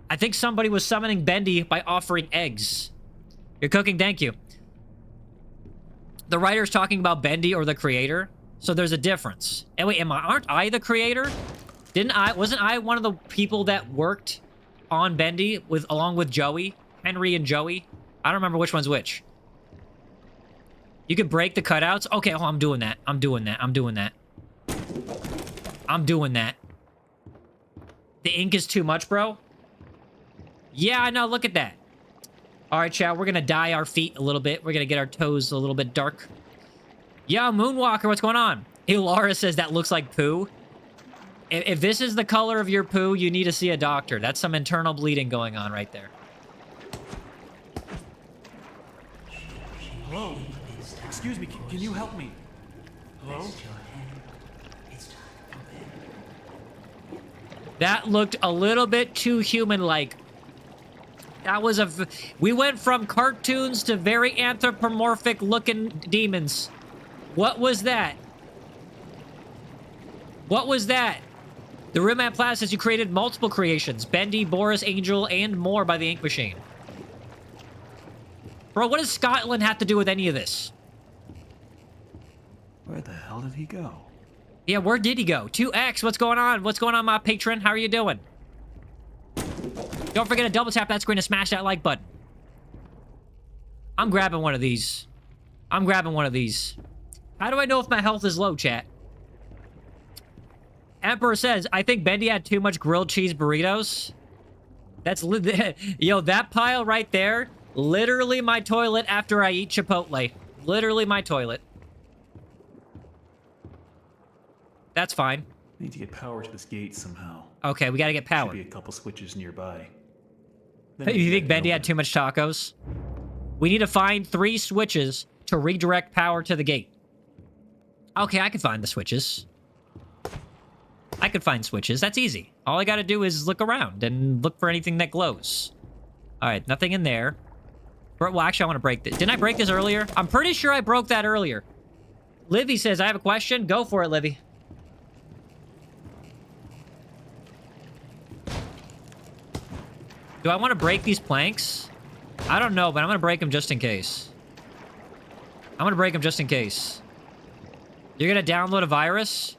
I think somebody was summoning Bendy by offering eggs. You're cooking, thank you. The writer's talking about Bendy or the creator, so there's a difference. And wait, aren't I the creator? Wasn't I one of the people that worked on Bendy along with Joey? Henry and Joey? I don't remember which one's which. You could break the cutouts? Okay, oh, I'm doing that. I'm doing that. I'm doing that. The ink is too much, bro. Yeah, I know. Look at that. All right, chat. We're going to dye our feet a little bit. We're going to get our toes a little bit dark. Yo, Moonwalker, what's going on? Laura says that looks like poo. If this is the color of your poo, you need to see a doctor. That's some internal bleeding going on right there. Hello? Excuse me, can you help me? Hello? That looked a little bit too human-like. That was we went from cartoons to very anthropomorphic-looking demons. What was that? What was that? The Room at Platt says you created multiple creations. Bendy, Boris, Angel, and more by the Ink Machine. Bro, what does Scotland have to do with any of this? Where the hell did he go? Yeah, where did he go? 2X, what's going on? What's going on, my patron? How are you doing? Don't forget to double tap that screen and smash that like button. I'm grabbing one of these. I'm grabbing one of these. How do I know if my health is low, chat? Emperor says, I think Bendy had too much grilled cheese burritos. That's... Yo, that pile right there, literally my toilet after I eat Chipotle. Literally my toilet. That's fine. Need to get power to this gate somehow. Okay, we gotta get power. Should be a couple switches nearby. You think Bendy had too much tacos? We need to find 3 switches to redirect power to the gate. Okay, I can find the switches. I can find switches. That's easy. All I gotta do is look around and look for anything that glows. Alright, nothing in there. Well, actually, I want to break this. Didn't I break this earlier? I'm pretty sure I broke that earlier. Livy says, I have a question. Go for it, Livy. Do I want to break these planks? I don't know, but I'm going to break them just in case. I'm going to break them just in case. You're going to download a virus?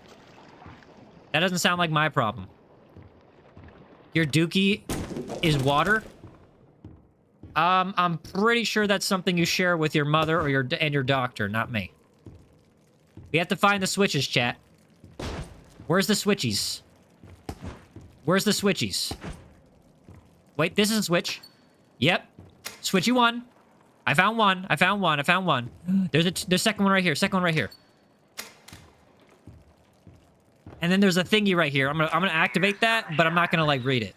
That doesn't sound like my problem. Your dookie is water? I'm pretty sure that's something you share with your mother or your doctor, not me. We have to find the switches, chat. Where's the switchies? Where's the switchies? Wait, this is a switch. Yep. Switchy 1. I found one. I found one. I found one. There's the second one right here. Second one right here. And then there's a thingy right here. I'm gonna activate that, but I'm not gonna like read it.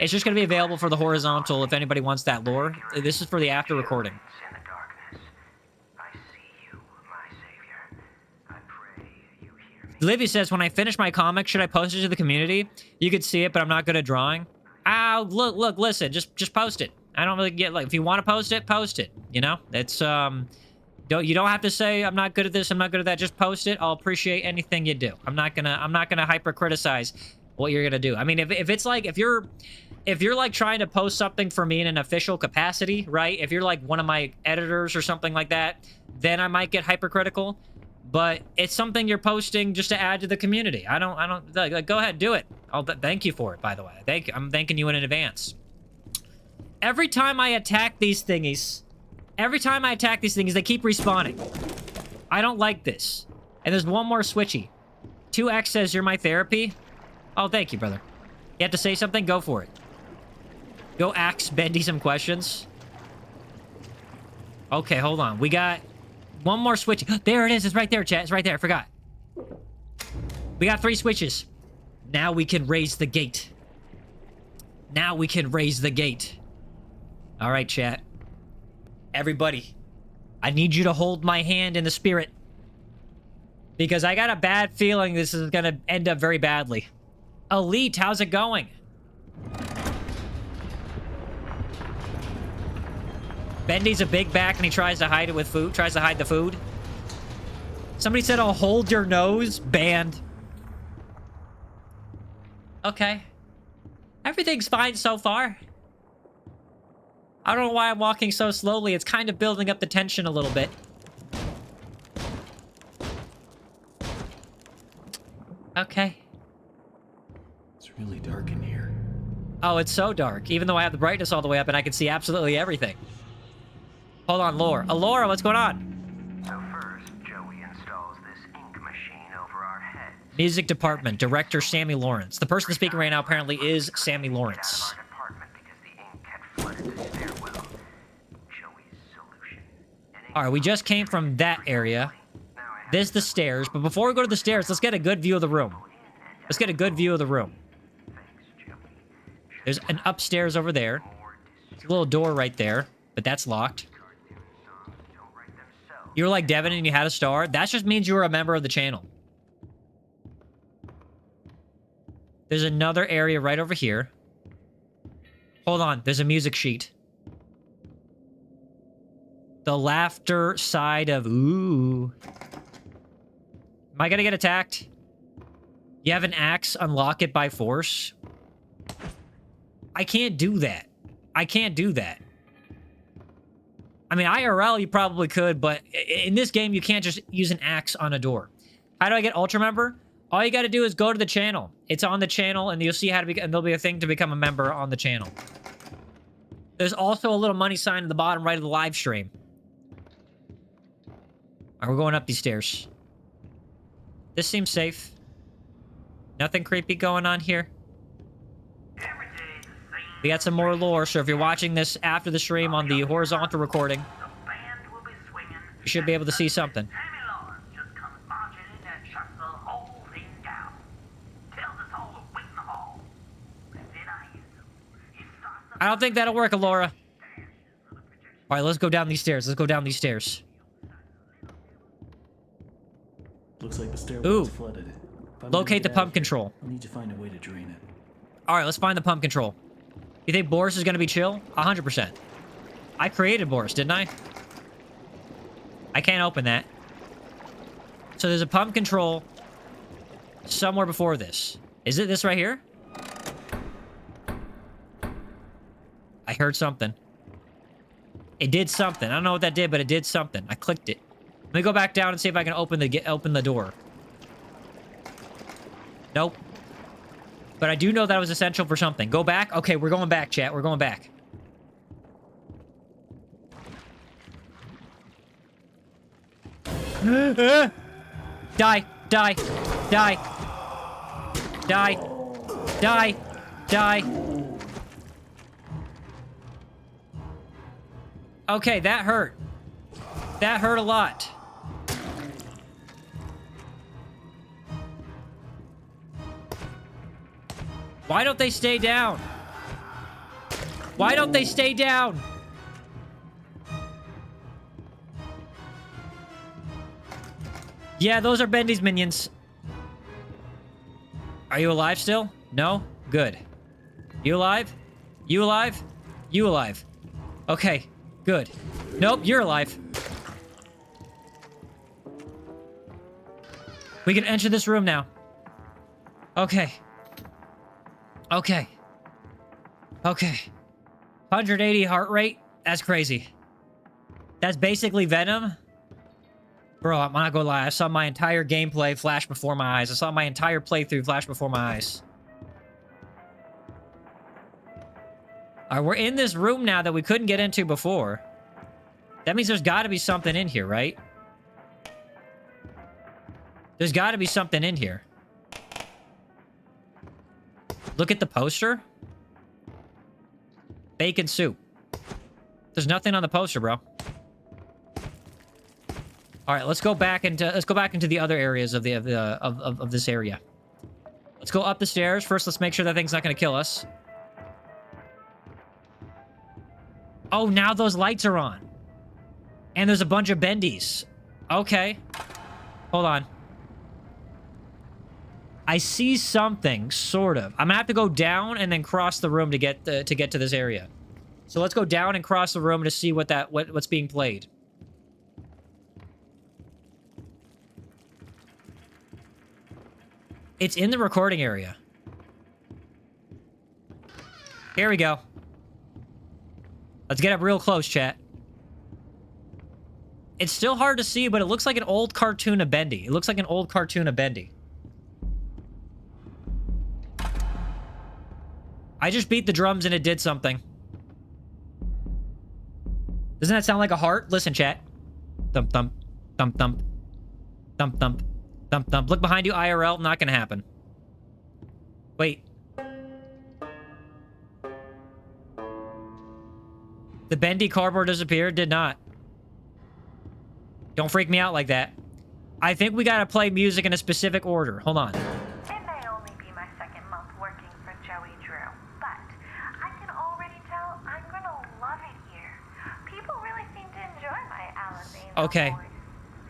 It's just gonna be available for the horizontal if anybody wants that lore. This is for the after recording. Livy says, when I finish my comic, should I post it to the community? You could see it, but I'm not good at drawing. Ah, look, listen, just post it. I don't really get, like, if you want to post it, you know? It's, you don't have to say, I'm not good at this, I'm not good at that, just post it. I'll appreciate anything you do. I'm not gonna hyper criticize what you're gonna do. I mean, if it's like, if you're like trying to post something for me in an official capacity, right? If you're like one of my editors or something like that, then I might get hypercritical. But it's something you're posting just to add to the community. I don't like, go ahead, do it. Thank you for it, by the way. I'm thanking you in advance. Every time I attack these thingies, they keep respawning. I don't like this. And there's one more switchy. 2X says you're my therapy. Oh, thank you, brother. You have to say something? Go for it. Go ask Bendy some questions. Okay, hold on. We got one more switch. There it is. It's right there, chat. It's right there. I forgot. We got 3 switches. Now we can raise the gate. Now we can raise the gate. All right, chat. Everybody, I need you to hold my hand in the spirit. Because I got a bad feeling this is going to end up very badly. Elite, how's it going? Bendy's a big back and he tries to hide it with food. Tries to hide the food. Somebody said, "I'll hold your nose." Banned. Okay. Everything's fine so far. I don't know why I'm walking so slowly. It's kind of building up the tension a little bit. Okay. It's really dark in here. Oh, it's so dark. Even though I have the brightness all the way up and I can see absolutely everything. Hold on, Laura. Laura, what's going on? So first, Joey installs this ink machine over our heads. Music department, director Sammy Lawrence. The person speaking right now apparently is Sammy Lawrence. Alright, we just came from that area. This the stairs, but before we go to the stairs, let's get a good view of the room. Let's get a good view of the room. There's an upstairs over there. There's a little door right there, but that's locked. You were like Devin and you had a star? That just means you were a member of the channel. There's another area right over here. Hold on, there's a music sheet. The laughter side of ooh. Am I gonna get attacked? You have an axe, unlock it by force. I can't do that. I can't do that. I mean, IRL, you probably could, but in this game, you can't just use an axe on a door. How do I get Ultra Member? All you gotta do is go to the channel. It's on the channel, and you'll see how to be, and there'll be a thing to become a member on the channel. There's also a little money sign at the bottom right of the live stream. Alright, we're going up these stairs. This seems safe. Nothing creepy going on here. We got some more lore, so if you're watching this after the stream on the horizontal recording, you should be able to see something. I don't think that'll work, Alora. Alright, let's go down these stairs. Let's go down these stairs. Looks like the stairwell is flooded. If I'm gonna Locate the get out pump of here, control. I'll need to find a way to drain it. Alright, let's find the pump control. You think Boris is gonna be chill? 100%. I created Boris, didn't I? I can't open that. So there's a pump control somewhere before this. Is it this right here? I heard something. It did something. I don't know what that did, but it did something. I clicked it. Let me go back down and see if I can open the door. Nope. But I do know that was essential for something. Go back? Okay, we're going back, chat. We're going back. Die. Die. Die. Die. Die. Die. Okay, that hurt. That hurt a lot. Why don't they stay down? Why don't they stay down? Yeah, those are Bendy's minions. Are you alive still? No? Good. You alive? You alive? You alive? Okay, good. Nope, you're alive. We can enter this room now. Okay. Okay. Okay. 180 heart rate? That's crazy. That's basically Venom? Bro, I'm not gonna lie. I saw my entire gameplay flash before my eyes. I saw my entire playthrough flash before my eyes. Alright, we're in this room now that we couldn't get into before. That means there's gotta be something in here, right? There's gotta be something in here. Look at the poster. Bacon soup. There's nothing on the poster, bro. All right, let's go back into the other areas of this area. Let's go up the stairs first. Let's make sure that thing's not going to kill us. Oh, now those lights are on, and there's a bunch of Bendys. Okay, hold on. I see something, sort of. I'm gonna have to go down and then cross the room to get to this area. So let's go down and cross the room to see what's being played. It's in the recording area. Here we go. Let's get up real close, chat. It's still hard to see, but it looks like an old cartoon of Bendy. It looks like an old cartoon of Bendy. I just beat the drums and it did something. Doesn't that sound like a heart? Listen, chat. Thump, thump. Thump, thump. Thump, thump. Thump, thump. Look behind you, IRL. Not gonna happen. Wait. The Bendy cardboard disappeared? Did not. Don't freak me out like that. I think we gotta play music in a specific order. Hold on. It may only be my second month working for Joey Drew, but I can already tell I'm gonna love it here. People really seem to enjoy my Alabama Okay. voice.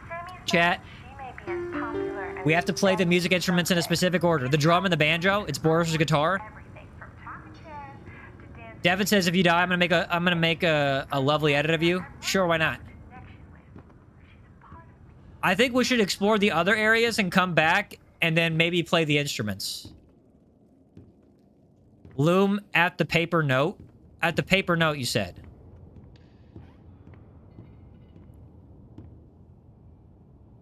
Sammy Chat. says she may be as popular as We have to play the music instruments in a specific order. The drum and the banjo. It's Boris's guitar. everything from talking chairs to dancing Devin says if you die, I'm gonna make a lovely edit of you. Sure, why not? connection with. She's a part of me. I think we should explore the other areas and come back and then maybe play the instruments. Loom at the paper note. At the paper note, you said.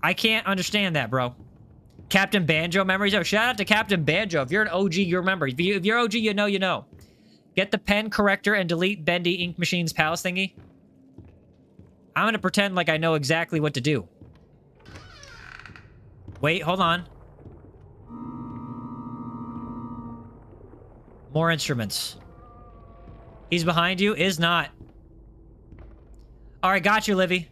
I can't understand that, bro. Captain Banjo memories. Oh, shout out to Captain Banjo. If you're an OG, you remember. If you're OG, you know you know. Get the pen corrector and delete Bendy Ink Machine's palace thingy. I'm going to pretend like I know exactly what to do. Wait, hold on. More instruments. He's behind you? Is not. Alright, got you, Livy.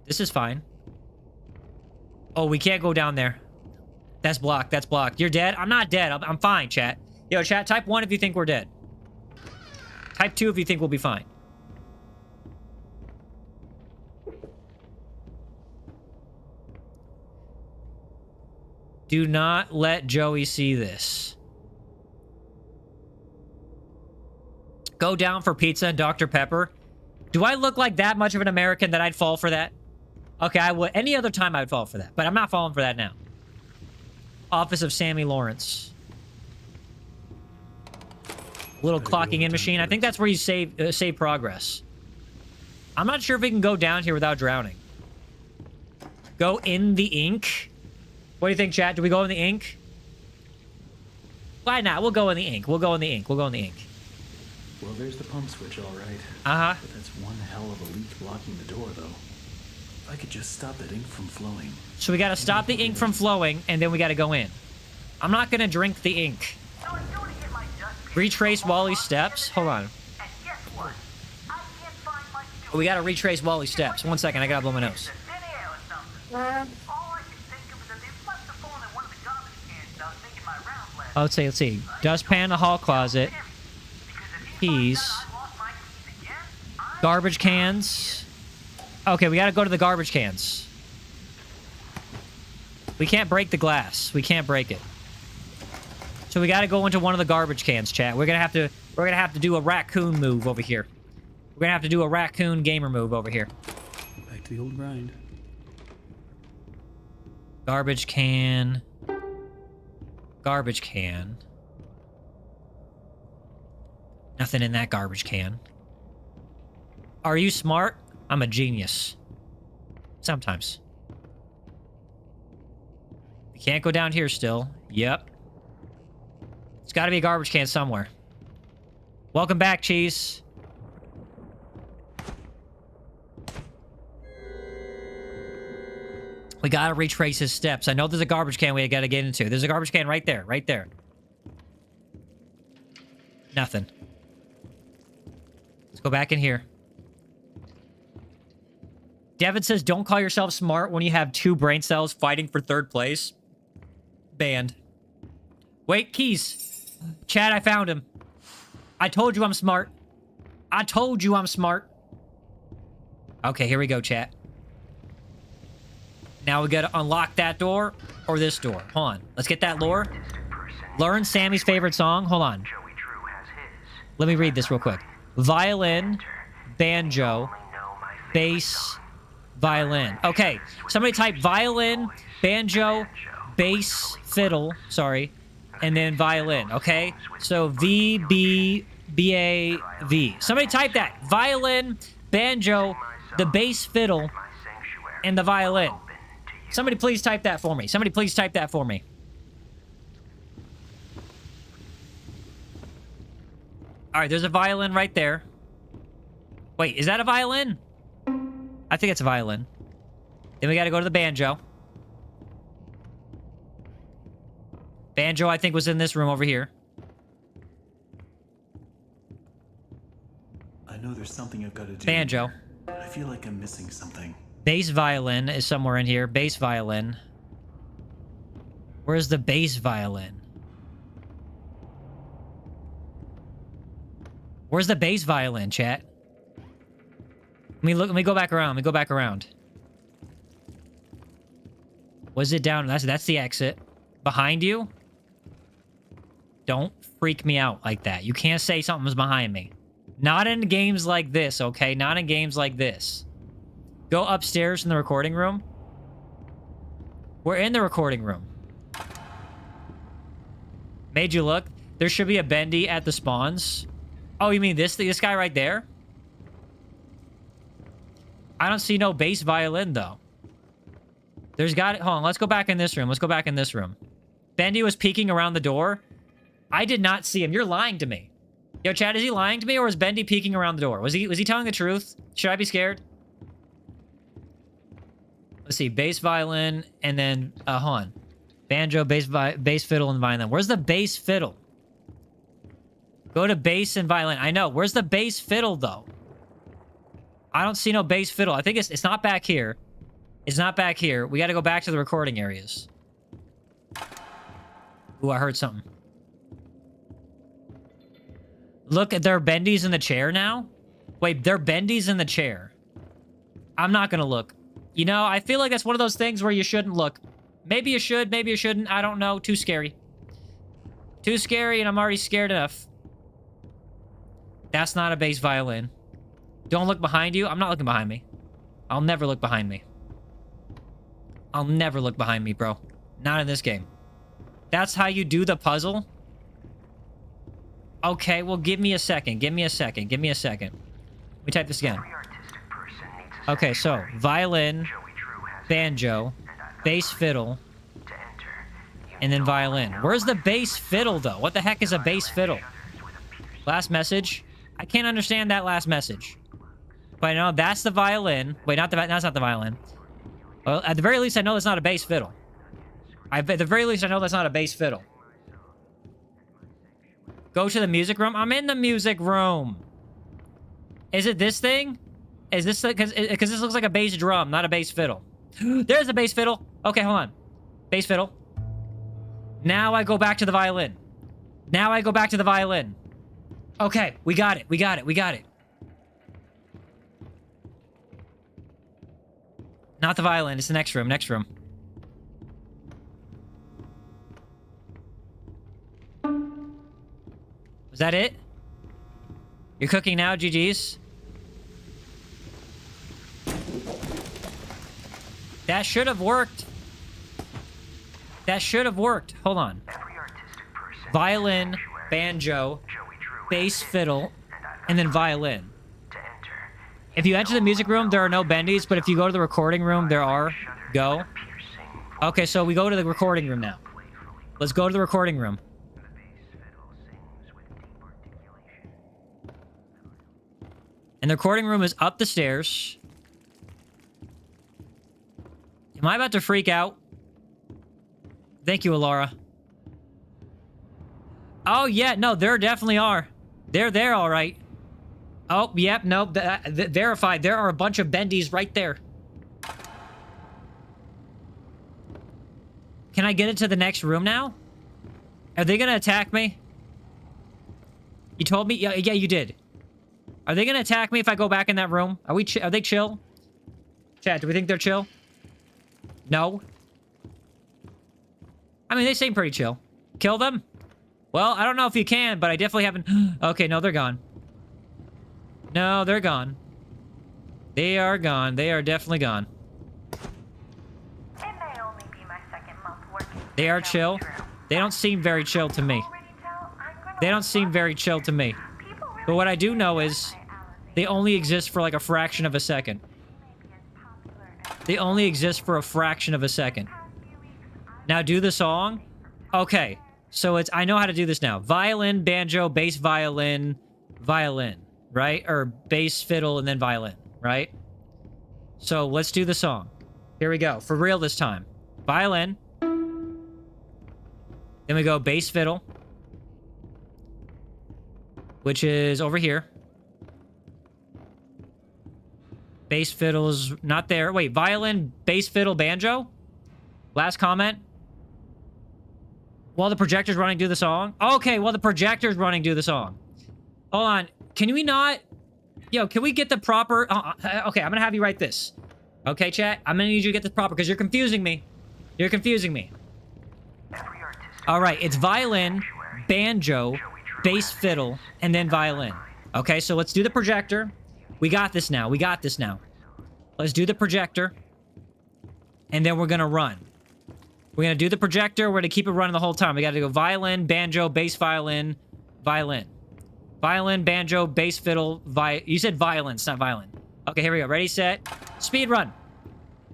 This is fine. Oh, we can't go down there. That's blocked. That's blocked. You're dead? I'm not dead. I'm fine, chat. Yo, chat, type 1 if you think we're dead. Type 2 if you think we'll be fine. Do not let Joey see this. Go down for pizza and Dr. Pepper. Do I look like that much of an American that I'd fall for that? Okay, I would. Any other time I'd fall for that, but I'm not falling for that now. Office of Sammy Lawrence. Little clocking in machine. I think that's where you save progress. I'm not sure if we can go down here without drowning. Go in the ink. What do you think, chat? Do we go in the ink? Why not? We'll go in the ink. We'll go in the ink. We'll go in the ink. Well, there's the pump switch, all right. Uh-huh. But that's one hell of a leak blocking the door, though. If I could just stop that ink from flowing. So we gotta stop the ink from flowing, and then we gotta go in. I'm not gonna drink the ink. So I'm going to get my dust pan Retrace from all Wally's across steps. the Hold on. internet, and guess what? I can't find much to We gotta retrace Wally's steps. 1 second, I gotta blow my nose. thin air or something. All I can think of is that they left the phone in one of the garbage cans when I was making my rounds last Oh, let's see. Dustpan, the hall closet. Because if Keys. I lost my keys again, I'm Garbage cans. Okay, we gotta go to the garbage cans. We can't break the glass. We can't break it. So we gotta go into one of the garbage cans, chat. We're gonna have to do a raccoon move over here. We're gonna have to do a raccoon gamer move over here. Back to the old grind. Garbage can. Garbage can. Nothing in that garbage can. Are you smart? I'm a genius. Sometimes. We can't go down here still. Yep. It's got to be a garbage can somewhere. Welcome back, Cheese. We got to retrace his steps. I know there's a garbage can we got to get into. There's a garbage can right there. Right there. Nothing. Let's go back in here. Devin says, don't call yourself smart when you have 2 brain cells fighting for 3rd place. Banned. Wait, keys. Chad, I found him. I told you I'm smart. I told you I'm smart. Okay, here we go, chat. Now we gotta unlock that door or this door. Hold on. Let's get that lore. Learn Sammy's favorite song. Hold on. Joey Drew has his. Let me read this real quick. Violin, banjo, Only know my favorite bass, song. violin. Okay, somebody type violin, banjo, bass, fiddle, sorry, and then violin, okay? So V-B-B-A-V. Somebody type that. Violin, banjo, the bass fiddle, My sanctuary and the violin. open to you. Somebody please type that for me. Somebody please type that for me. All right, there's a violin right there. Wait, is that a violin? I think it's a violin. Then we got to go to the banjo. Banjo, I think, was in this room over here. I know there's something I've got to do. Banjo. But I feel like I'm missing something. Bass violin is somewhere in here. Bass violin. Where's the bass violin? Where's the bass violin, chat? Let me go back around. Let me go back around. Was it down? That's the exit. Behind you? Don't freak me out like that. You can't say something's behind me. Not in games like this, okay? Not in games like this. Go upstairs in the recording room. We're in the recording room. Made you look. There should be a Bendy at the spawns. Oh, you mean this guy right there? I don't see no bass violin, though. There's got it. Hold on. Let's go back in this room. Let's go back in this room. Bendy was peeking around the door. I did not see him. You're lying to me. Yo, Chad, is he lying to me, or is Bendy peeking around the door? Was he telling the truth? Should I be scared? Let's see. Bass violin, and then, hold on. Banjo, bass fiddle, and violin. Where's the bass fiddle? Go to bass and violin. I know. Where's the bass fiddle, though? I don't see no bass fiddle. I think it's not back here. It's not back here. We got to go back to the recording areas. Ooh, I heard something. Look, there are bendies in the chair now? Wait, there are bendies in the chair. I'm not going to look. You know, I feel like that's one of those things where you shouldn't look. Maybe you should, maybe you shouldn't. I don't know. Too scary. Too scary, and I'm already scared enough. That's not a bass violin. Don't look behind you. I'm not looking behind me. I'll never look behind me. I'll never look behind me, bro. Not in this game. That's how you do the puzzle? Okay, well, give me a second. Give me a second. Give me a second. Let me type this again. Okay, so violin, banjo, bass fiddle, and then violin. Where's the bass fiddle, though? What the heck is a bass fiddle? Last message? I can't understand that last message. But no, that's the violin. Wait, that's not the violin. Well, at the very least, I know that's not a bass fiddle. At the very least, I know that's not a bass fiddle. Go to the music room. I'm in the music room. Is it this thing? Is this because this looks like a bass drum, not a bass fiddle? There's a bass fiddle. Okay, hold on. Bass fiddle. Now I go back to the violin. Now I go back to the violin. Okay, we got it. We got it. We got it. Not the violin. It's the next room. Next room. Was that it? You're cooking now, GG's? That should have worked. That should have worked. Hold on. Violin, banjo, bass fiddle, and then violin. If you enter the music room, there are no bendies, but if you go to the recording room, there are. Go. Okay, so we go to the recording room now. Let's go to the recording room. And the recording room is up the stairs. Am I about to freak out? Thank you, Alara. Oh, yeah. No, there definitely are. They're there, all right. Oh, yep. No, verified. There are a bunch of bendies right there. Can I get into the next room now? Are they going to attack me? You told me? Yeah, you did. Are they going to attack me if I go back in that room? Are they chill? Chat, do we think they're chill? No. I mean, they seem pretty chill. Kill them? Well, I don't know if you can, but I definitely haven't... Okay, no, they're gone. No, they're gone. They are gone. They are definitely gone. It may only be my second month working. They are chill. They don't seem very chill to me. They don't seem very chill to me. But what I do know is they only exist for like a fraction of a second. They only exist for a fraction of a second. Now do the song. Okay. So it's, I know how to do this now. Violin, banjo, bass violin, violin, right? Or bass fiddle and then violin, right? So let's do the song. Here we go. For real this time. Violin. Then we go bass fiddle. Which is over here. Bass fiddle's not there. Wait, violin, bass fiddle, banjo? Last comment. While the projector's running, do the song. Okay, while the projector's running, do the song. Hold on. Can we not... Yo, can we get the proper... okay, I'm gonna have you write this. Okay, chat? I'm gonna need you to get this proper, because you're confusing me. You're confusing me. Alright, it's violin, banjo, bass fiddle, and then violin. Okay, so let's do the projector. We got this now. We got this now. Let's do the projector. And then we're gonna run. We're gonna do the projector. We're gonna keep it running the whole time. We gotta go violin, banjo, bass violin, violin. Violin, banjo, bass fiddle, you said violence, not violin. Okay, here we go. Ready, set, speed run.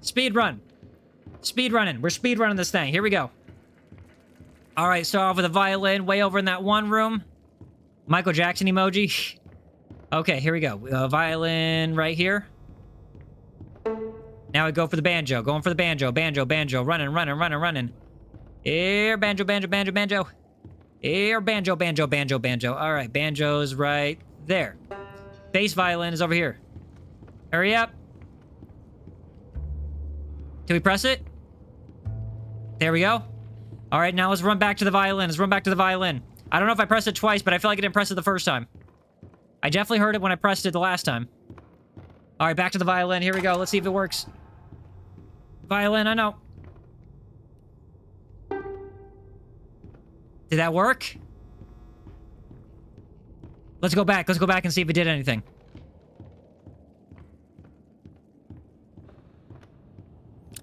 Speed run. Speed running. We're speed running this thing. Here we go. Alright, start off with a violin way over in that one room. Michael Jackson emoji. Okay, here we go. Violin right here. Now we go for the banjo. Going for the banjo. Banjo, banjo. Running, running, running, running. Here, banjo, banjo, banjo, banjo. Here, banjo, banjo, banjo, banjo. Alright, banjo's right there. Bass violin is over here. Hurry up. Can we press it? There we go. Alright, now let's run back to the violin. Let's run back to the violin. I don't know if I pressed it twice, but I feel like I didn't press it the first time. I definitely heard it when I pressed it the last time. Alright, back to the violin. Here we go. Let's see if it works. Violin, I know. Did that work? Let's go back. Let's go back and see if it did anything.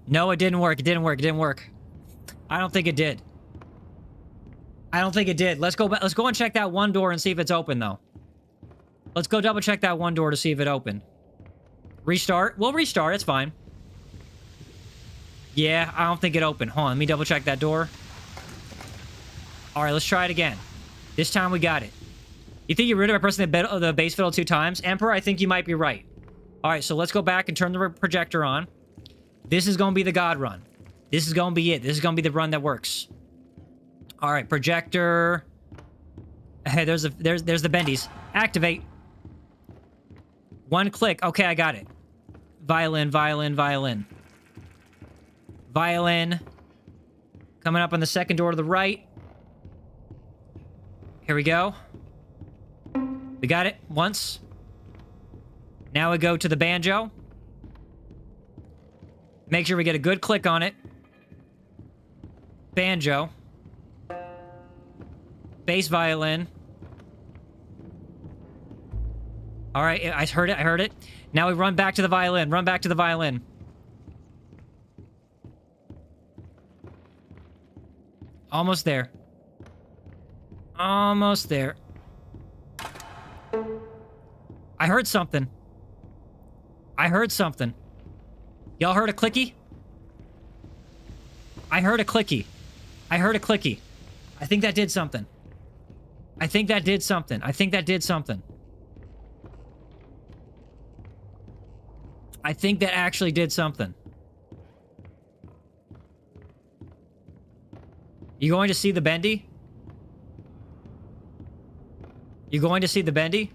No, it didn't work. It didn't work. It didn't work. I don't think it did. I don't think it did. Let's go back. Let's go and check that one door and see if it's open, though. Let's go double check that one door to see if it opened. Restart. We'll restart. It's fine. Yeah, I don't think it opened. Hold on. Let me double check that door. Alright, let's try it again. This time we got it. You think you're rude by pressing the bass fiddle 2 times? Emperor, I think you might be right. Alright, so let's go back and turn the projector on. This is going to be the God run. This is going to be it. This is going to be the run that works. Alright, projector. Hey, there's the bendies. Activate. One click. Okay, I got it. Violin, violin, violin. Violin. Coming up on the second door to the right. Here we go. We got it once. Now we go to the banjo. Make sure we get a good click on it. Banjo. Bass violin. Alright, I heard it, I heard it. Now we run back to the violin. Run back to the violin. Almost there. Almost there. I heard something. I heard something. Y'all heard a clicky? I heard a clicky. I heard a clicky. I think that did something. I think that did something. I think that did something. I think that actually did something. You going to see the bendy? You going to see the bendy?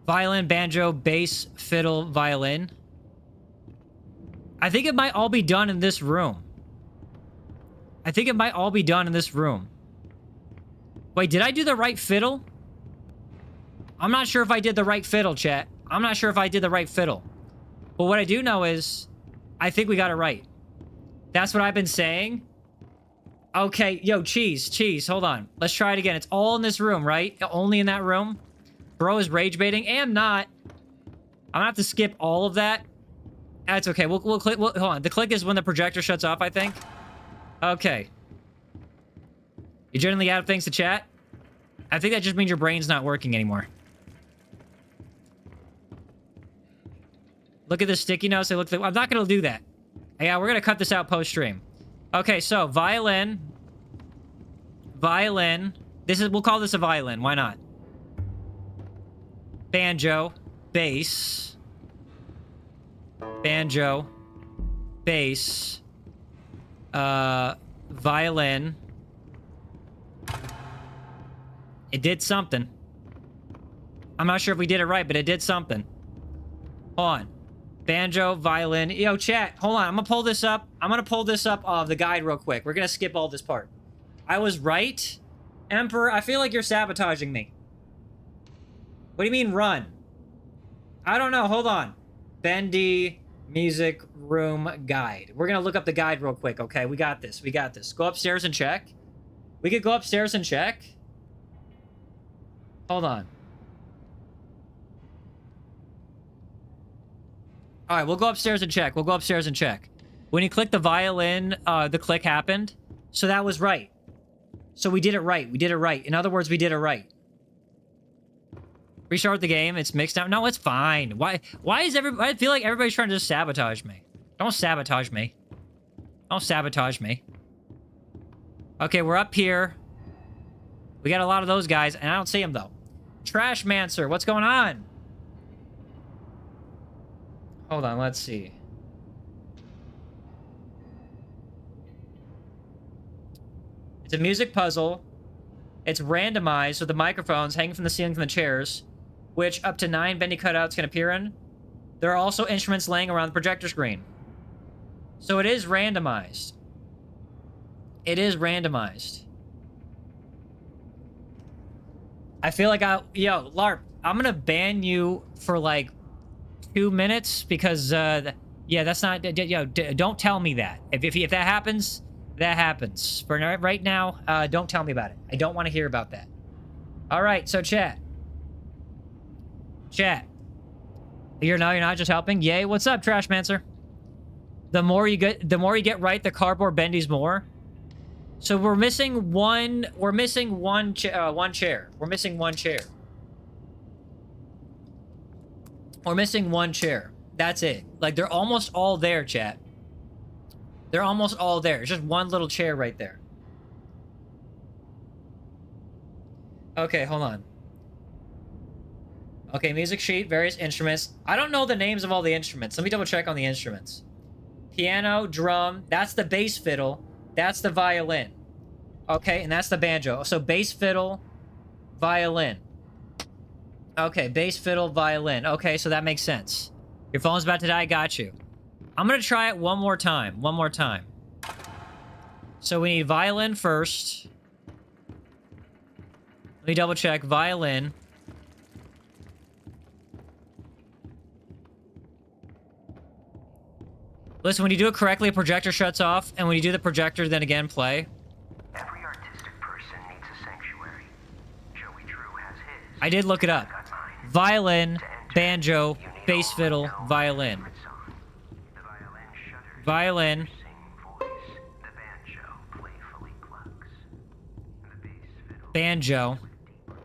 Violin, banjo, bass, fiddle, violin. I think it might all be done in this room. I think it might all be done in this room. Wait, did I do the right fiddle? I'm not sure if I did the right fiddle, chat. I'm not sure if I did the right fiddle. But what I do know is, I think we got it right. That's what I've been saying. Okay, yo, cheese, hold on. Let's try it again. It's all in this room, right? Only in that room? Bro is rage baiting. And not. I'm gonna have to skip all of that. That's okay. We'll click. Hold on. The click is when the projector shuts off, I think. Okay. You generally add things to chat? I think that just means your brain's not working anymore. Look at the sticky notes. They look like, I'm not gonna do that. Yeah, we're gonna cut this out post-stream. Okay, so violin. Violin. We'll call this a violin. Why not? Banjo. Bass. banjo, bass, violin. It did something. I'm not sure if we did it right, but it did something. Hold on. Banjo, violin. Yo, chat, hold on. I'm gonna pull this up. I'm gonna pull this up of the guide real quick. We're gonna skip all this part. I was right. Emperor, I feel like you're sabotaging me. What do you mean, run? I don't know. Hold on. Bendy music room guide. We're gonna look up the guide real quick, okay? We got this. We got this. Go upstairs and check. We could go upstairs and check. Hold on. All right, we'll go upstairs and check. We'll go upstairs and check. When you click the violin, the click happened. So that was right. So we did it right. We did it right. In other words, we did it right. Restart the game. It's mixed out. No, it's fine. Why is everybody... I feel like everybody's trying to just sabotage me. Don't sabotage me. Don't sabotage me. Okay, we're up here. We got a lot of those guys, and I don't see them, though. Trashmancer, what's going on? Hold on, let's see. It's a music puzzle. It's randomized with the microphones hanging from the ceiling from the chairs, which up to 9 bendy cutouts can appear in. There are also instruments laying around the projector screen. So it is randomized. It is randomized. I feel like yo, LARP, I'm gonna ban you for like 2 minutes because, yeah, that's not, yo, don't tell me that. If that happens, that happens. For right now, don't tell me about it. I don't want to hear about that. All right, so chat. Chat. You're not just helping? Yay, what's up, Trashmancer? The more you get right, the cardboard bendies more. So we're missing one chair. We're missing one chair. We're missing one chair. That's it. Like, they're almost all there, chat. They're almost all there. It's just one little chair right there. Okay, hold on. Okay, music sheet, various instruments. I don't know the names of all the instruments. Let me double check on the instruments. Piano, drum, that's the bass fiddle. That's the violin. Okay, and that's the banjo. So bass fiddle, violin. Okay, bass fiddle, violin. Okay, so that makes sense. Your phone's about to die, got you. I'm gonna try it one more time. One more time. So we need violin first. Let me double check. Violin. Listen, when you do it correctly, a projector shuts off, and when you do the projector, then again, play. Every artistic person needs a sanctuary. Joey Drew has his. I did look it up. Violin, banjo, bass fiddle, violin. The violin shudders. Violin. Sing voice. The banjo playfully clucks. The bass fiddle. Banjo. Deep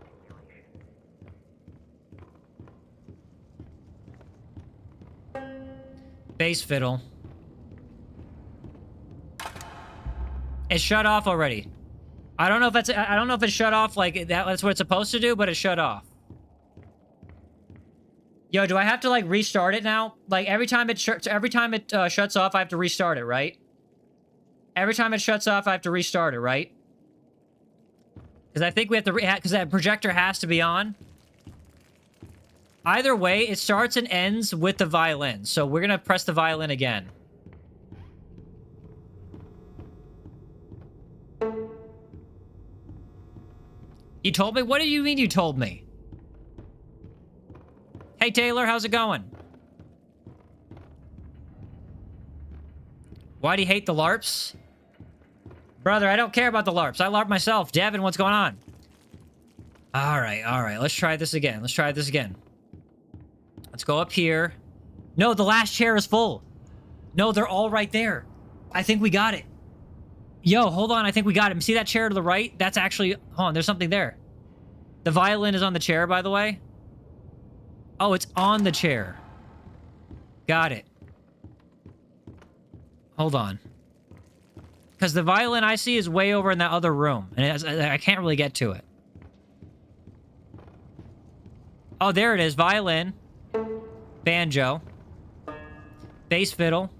articulation. Bass fiddle. It's shut off already. I don't know if it's shut off like that. That's what it's supposed to do, but it's shut off. Yo, do I have to like restart it now? Like every time it shuts off, I have to restart it, right? Every time it shuts off, I have to restart it, right? Because I think we have to because that projector has to be on. Either way, it starts and ends with the violin. So we're gonna press the violin again. You told me? What do you mean you told me? Hey, Taylor, how's it going? Why do you hate the LARPs? Brother, I don't care about the LARPs. I LARP myself. Devin, what's going on? All right. Let's try this again. Let's go up here. No, the last chair is full. No, they're all right there. I think we got it. Yo, hold on. I think we got him. See that chair to the right? That's actually... Hold on, there's something there. The violin is on the chair, by the way. Oh, it's on the chair. Got it. Hold on. Because the violin I see is way over in that other room. And I can't really get to it. Oh, there it is. Violin. Banjo. Bass fiddle.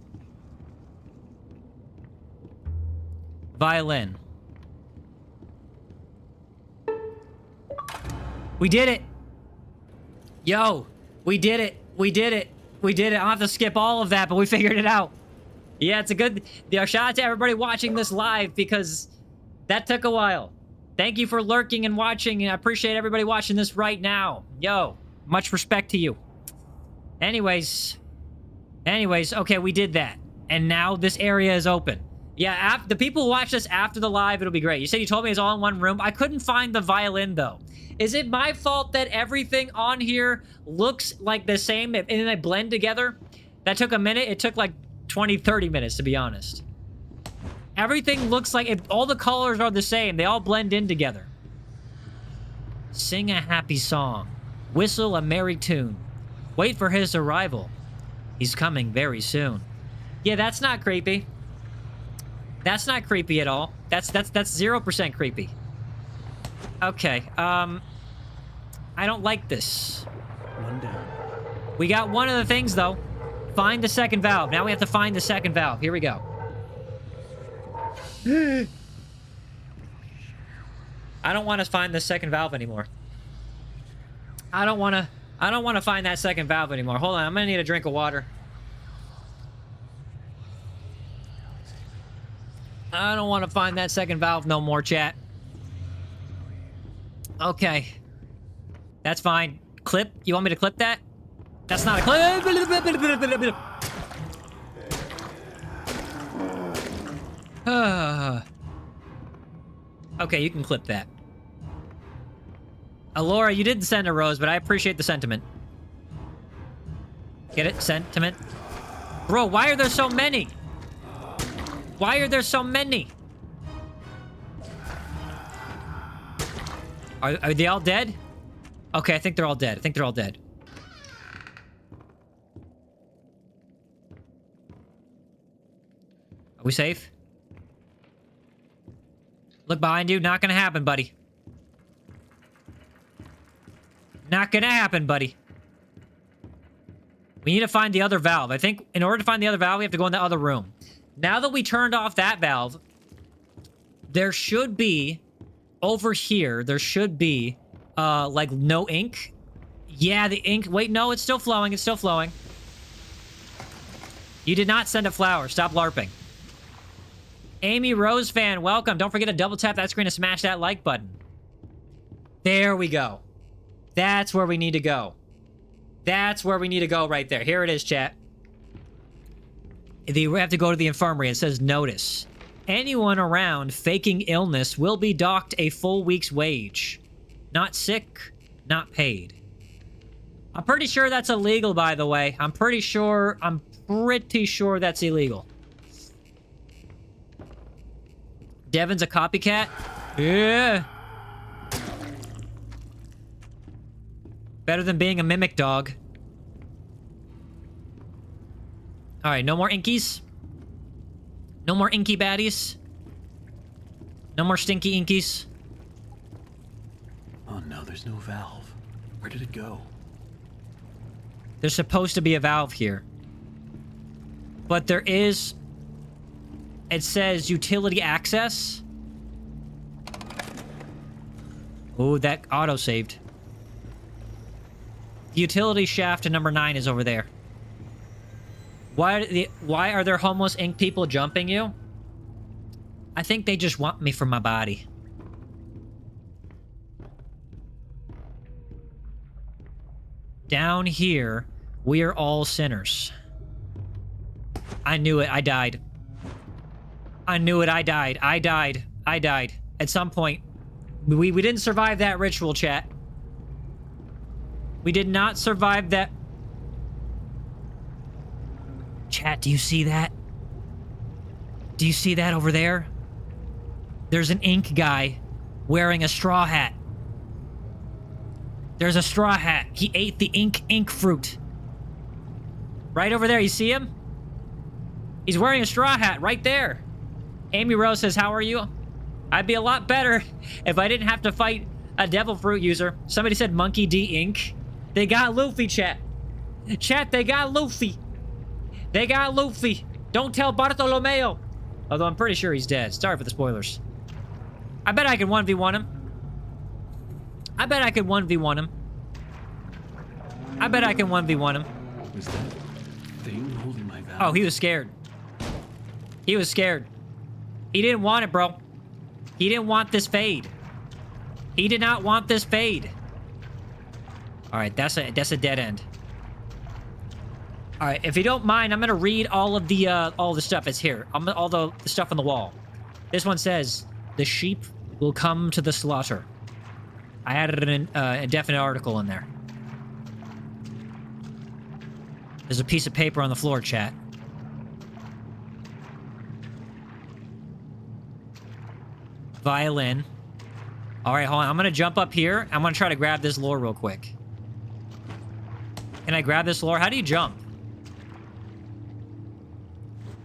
Violin. We did it! Yo! We did it! We did it! We did it! I'll have to skip all of that, but we figured it out. Yeah, it's a good... shout out to everybody watching this live, because that took a while. Thank you for lurking and watching, and I appreciate everybody watching this right now. Yo, much respect to you. Anyways, okay, we did that. And now this area is open. Yeah, the people who watch this after the live, it'll be great. You said you told me it's all in one room. I couldn't find the violin, though. Is it my fault that everything on here looks like the same and then they blend together? That took a minute. It took like 20, 30 minutes, to be honest. Everything looks like... if all the colors are the same, they all blend in together. Sing a happy song. Whistle a merry tune. Wait for his arrival. He's coming very soon. Yeah, that's not creepy. That's not creepy at all. That's 0% creepy. Okay, I don't like this. One down. We got one of the things, though. Find the second valve. Now we have to find the second valve. Here we go. I don't want to find the second valve anymore. I don't want to find that second valve anymore. Hold on, I'm gonna need a drink of water. I don't want to find that second valve no more, chat. Okay. That's fine. Clip? You want me to clip that? That's not a clip. Okay, you can clip that. Alora, you didn't send a rose, but I appreciate the sentiment. Get it? Sentiment? Bro, why are there so many? Why are there so many? Are they all dead? Okay, I think they're all dead. I think they're all dead. Are we safe? Look behind you. Not gonna happen, buddy. Not gonna happen, buddy. We need to find the other valve. I think in order to find the other valve, we have to go in the other room. Now that we turned off that valve, there should be, over here, there should be, like, no ink. Yeah, the ink... wait, no, it's still flowing. It's still flowing. You did not send a flower. Stop LARPing. Amy Rose fan, welcome. Don't forget to double tap that screen and smash that like button. There we go. That's where we need to go. That's where we need to go right there. Here it is, chat. We have to go to the infirmary. It says notice. Anyone around faking illness will be docked a full week's wage. Not sick, not paid. I'm pretty sure that's illegal, by the way. I'm pretty sure that's illegal. Devin's a copycat? Yeah. Better than being a mimic dog. Alright, no more inkies. No more inky baddies. No more stinky inkies. Oh no, there's no valve. Where did it go? There's supposed to be a valve here. But there is... it says utility access. Oh, that auto-saved. The utility shaft to number 9 is over there. Why are there homeless ink people jumping you? I think they just want me for my body. Down here, we are all sinners. I knew it. I died. I knew it. I died. I died. I died. At some point. We didn't survive that ritual, chat. We did not survive that. Chat, do you see that? Do you see that over there? There's an ink guy wearing a straw hat. There's a straw hat. He ate the ink fruit. Right over there, you see him? He's wearing a straw hat right there. Amy Rose says, how are you? I'd be a lot better if I didn't have to fight a devil fruit user. Somebody said Monkey D Ink. They got Luffy, chat. Chat, they got Luffy. They got Luffy. Don't tell Bartolomeo. Although I'm pretty sure he's dead. Sorry for the spoilers. I bet I could 1v1 him. I bet I could 1v1 him. I bet I can 1v1 him. Was that thing holding my valve? Oh, he was scared. He was scared. He didn't want it, bro. He didn't want this fade. He did not want this fade. All right, that's a dead end. All right, if you don't mind, I'm gonna read all the stuff that's here. All the stuff on the wall. This one says, "The sheep will come to the slaughter." I added an indefinite article in there. There's a piece of paper on the floor, chat. Violin. All right, hold on. I'm gonna jump up here. I'm gonna try to grab this lore real quick. Can I grab this lore? How do you jump?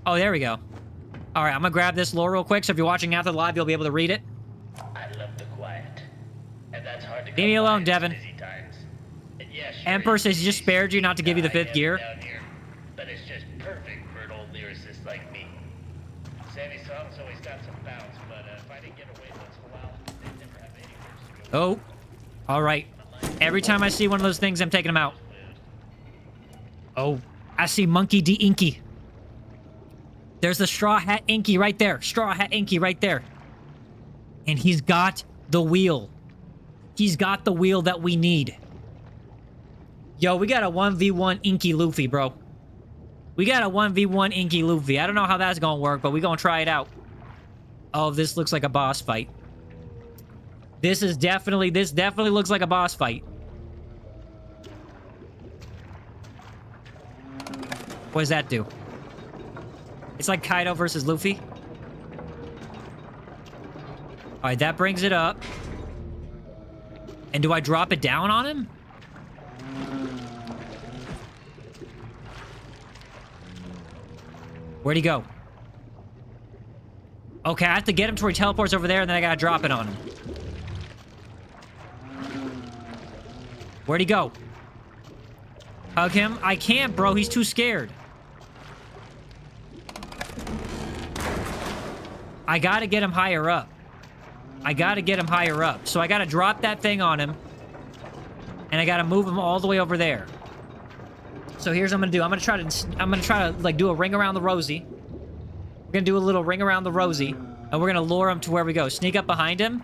Oh, there we go. All right, I'm gonna grab this lore real quick. So if you're watching after the live, you'll be able to read it. I love the quiet. And that's hard to Leave me come alone, by in Devin. busy times. And yeah, sure, Emperor it's says he just busy. spared you not to give you the I fifth am gear. down here, but it's just perfect for an old lyricist like me. Sammy songs always got some bounce, but if I didn't get away once in a while, they'd never have any words to go. Oh, all right. Every time I see one of those things, I'm taking them out. Oh, I see Monkey D. Inky. There's the Straw Hat Inky right there. Straw Hat Inky right there. And he's got the wheel. He's got the wheel that we need. Yo, we got a 1v1 Inky Luffy, bro. We got a 1v1 Inky Luffy. I don't know how that's gonna work, but we gonna try it out. Oh, this looks like a boss fight. This definitely looks like a boss fight. What does that do? It's like Kaido versus Luffy. All right, that brings it up. And do I drop it down on him? Where'd he go? Okay, I have to get him to where he teleports over there, and then I gotta drop it on him. Where'd he go? Hug him? I can't, bro. He's too scared. I gotta get him higher up. I gotta get him higher up. So I gotta drop that thing on him. And I gotta move him all the way over there. So here's what I'm gonna do. I'm gonna try to like do a ring around the rosy. We're gonna do a little ring around the rosy. And we're gonna lure him to where we go. Sneak up behind him.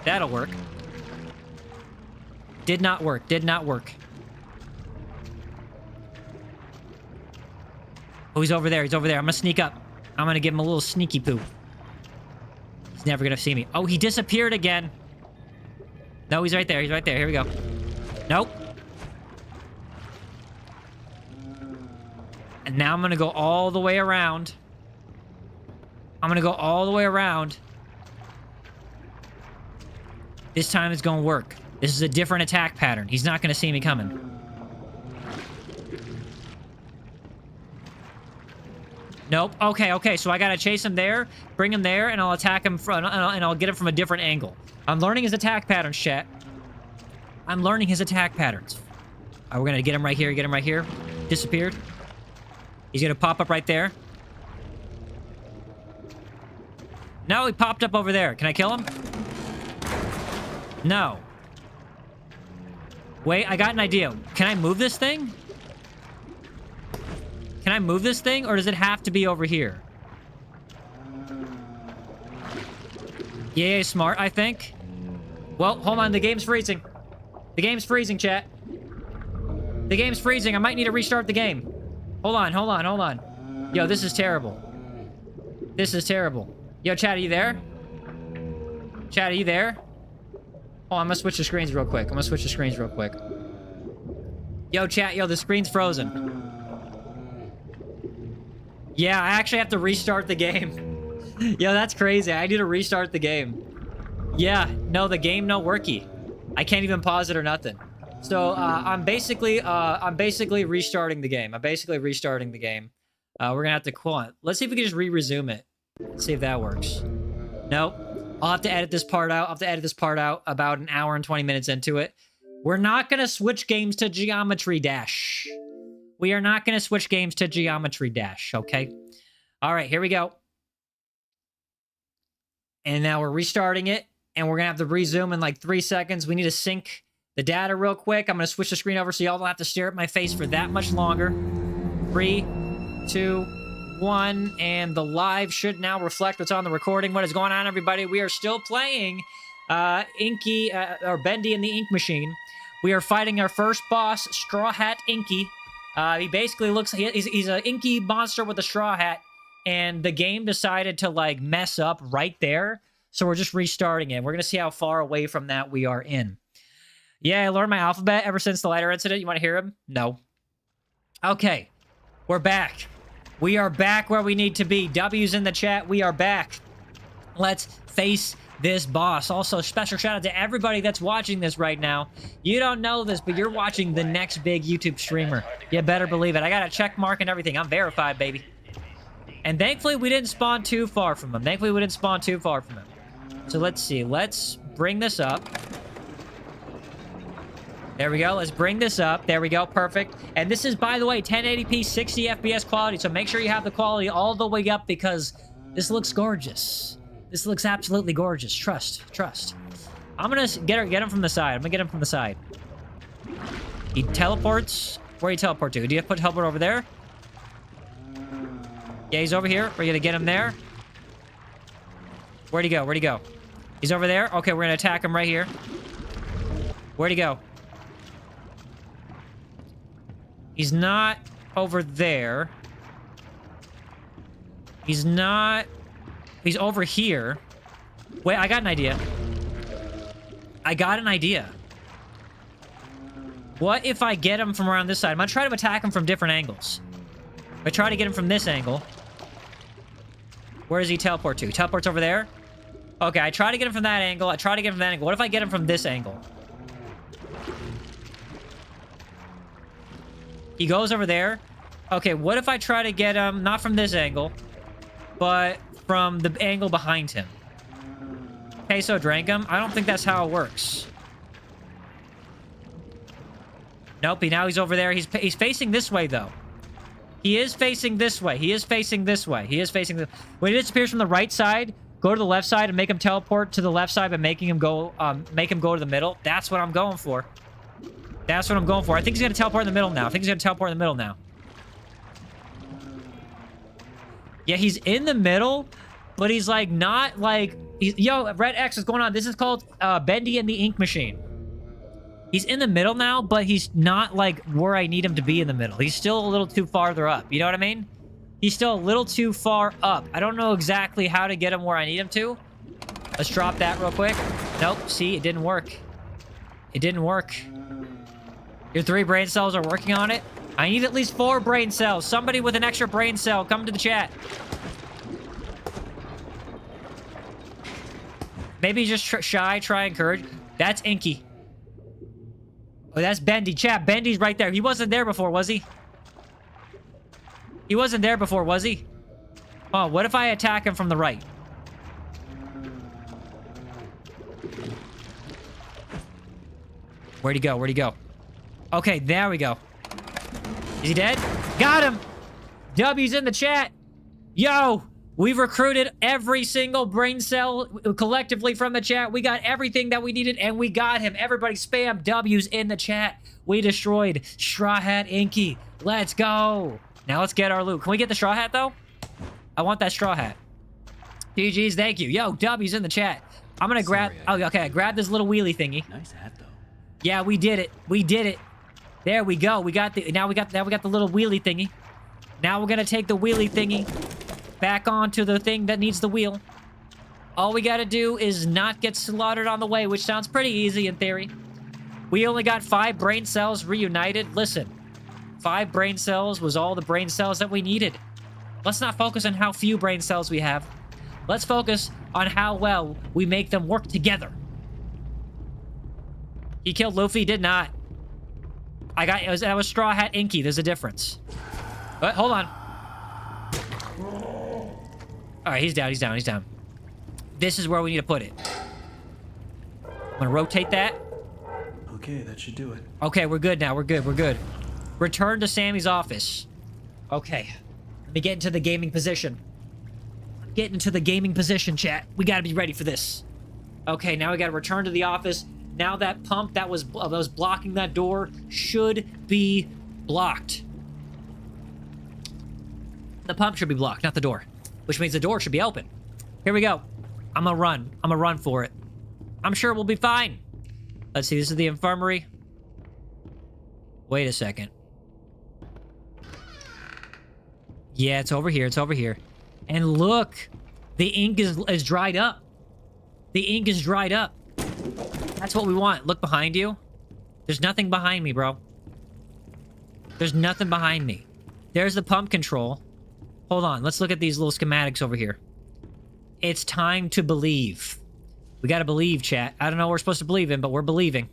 That'll work. Did not work. Did not work. Oh, he's over there. He's over there. I'm gonna sneak up. I'm gonna give him a little sneaky poo. He's never gonna see me. Oh, he disappeared again. No, he's right there. He's right there. Here we go. Nope. And now I'm gonna go all the way around. I'm gonna go all the way around. This time it's gonna work. This is a different attack pattern. He's not gonna see me coming. Nope. Okay. So I gotta chase him there, bring him there, and I'll attack him from, and I'll get him from a different angle. I'm learning his attack patterns, chat. I'm learning his attack patterns. All right, we're gonna get him right here. Get him right here. Disappeared. He's gonna pop up right there. No, he popped up over there. Can I kill him? No. Wait, I got an idea. Can I move this thing? Can I move this thing, or does it have to be over here? Yeah, smart, I think. Well, hold on. The game's freezing. The game's freezing, chat. The game's freezing. I might need to restart the game. Hold on. Yo, this is terrible. This is terrible. Yo, chat, are you there? Chat, are you there? Oh, I'm gonna switch the screens real quick. Yo, chat, the screen's frozen. Yeah, I actually have to restart the game. Yo, that's crazy. I need to restart the game. Yeah, no, the game no worky. I can't even pause it or nothing. So, I'm basically restarting the game. We're gonna have to quiet. Let's see if we can just re-resume it. Let's see if that works. Nope. I'll have to edit this part out. About an hour and 20 minutes into it. We're not gonna switch games to Geometry Dash. We are not going to switch games to Geometry Dash, okay? All right, here we go. And now we're restarting it, and we're going to have to resume in like 3 seconds. We need to sync the data real quick. I'm going to switch the screen over so y'all don't have to stare at my face for that much longer. 3, 2, 1, and the live should now reflect what's on the recording. What is going on, everybody? We are still playing Inky, or Bendy and the Ink Machine. We are fighting our first boss, Straw Hat Inky. He basically looks, he's an inky monster with a straw hat, and the game decided to, like, mess up right there, so we're just restarting it. We're going to see how far away from that we are in. Yeah, I learned my alphabet ever since the lighter incident. You want to hear him? No. Okay, we're back. We are back where we need to be. W's in the chat. We are back. Let's face this boss. Also, special shout out to everybody that's watching this right now. You don't know this, but you're watching the next big YouTube streamer. You better believe it. I got a check mark and everything. I'm verified, baby. And thankfully, we didn't spawn too far from him. So let's see. Let's bring this up. There we go. Let's bring this up. There we go. Perfect. And this is, by the way, 1080p 60 FPS quality. So make sure you have the quality all the way up because this looks gorgeous. This looks absolutely gorgeous. Trust. I'm going to get him from the side. He teleports. Where do you teleport to? Do you put teleport over there? Yeah, he's over here. We're going to get him there. Where'd he go? He's over there. Okay, we're going to attack him right here. Where'd he go? He's not over there. He's over here. Wait, I got an idea. What if I get him from around this side? I'm going to try to attack him from different angles. If I try to get him from this angle. Where does he teleport to? He teleports over there? Okay, I try to get him from that angle. What if I get him from this angle? He goes over there. Okay, what if I try to get him, not from this angle, but from the angle behind him? Queso drank him? I don't think that's how it works. Nope, now he's over there. He's facing this way, though. He is facing this way. When he disappears from the right side, go to the left side and make him teleport to the left side by making him go to the middle. That's what I'm going for. I think he's going to teleport in the middle now. Yeah, he's in the middle, but he's, like, not, like... Yo, Red X, what's going on? This is called Bendy and the Ink Machine. He's in the middle now, but he's not, like, where I need him to be in the middle. He's still a little too farther up. You know what I mean? He's still a little too far up. I don't know exactly how to get him where I need him to. Let's drop that real quick. Nope, see, it didn't work. Your 3 brain cells are working on it? I need at least 4 brain cells. Somebody with an extra brain cell, come to the chat. Maybe just shy, try, encourage. That's Inky. Oh, that's Bendy. Chat, Bendy's right there. He wasn't there before, was he? Oh, what if I attack him from the right? Where'd he go? Okay, there we go. Is he dead? Got him! W's in the chat. Yo, we've recruited every single brain cell collectively from the chat. We got everything that we needed, and we got him. Everybody spam W's in the chat. We destroyed Straw Hat Inky. Let's go. Now let's get our loot. Can we get the straw hat, though? I want that straw hat. GG's, thank you. Yo, W's in the chat. I'm gonna grab... Oh, okay, I grabbed this little wheelie thingy. Nice hat, though. Yeah, we did it. There we go. Now we got the little wheelie thingy. Now we're gonna take the wheelie thingy back onto the thing that needs the wheel. All we gotta do is not get slaughtered on the way, which sounds pretty easy in theory. We only got 5 brain cells reunited. Listen, 5 brain cells was all the brain cells that we needed. Let's not focus on how few brain cells we have. Let's focus on how well we make them work together. He killed Luffy, did not. That was Straw Hat Inky. There's a difference. But hold on. All right, he's down. This is where we need to put it. I'm gonna rotate that. Okay, that should do it. Okay, we're good now. We're good. Return to Sammy's office. Okay. Let me get into the gaming position. Get into the gaming position, chat. We gotta be ready for this. Okay, now we gotta return to the office. Now that pump that was blocking that door should be blocked. The pump should be blocked, not the door. Which means the door should be open. Here we go. I'm gonna run. I'm gonna run for it. I'm sure we'll be fine. Let's see, this is the infirmary. Wait a second. Yeah, it's over here. It's over here. And look, the ink is dried up. The ink is dried up. That's what we want. Look behind you. There's nothing behind me, bro. There's nothing behind me. There's the pump control. Hold on. Let's look at these little schematics over here. It's time to believe. We gotta believe, chat. I don't know what we're supposed to believe in, but we're believing.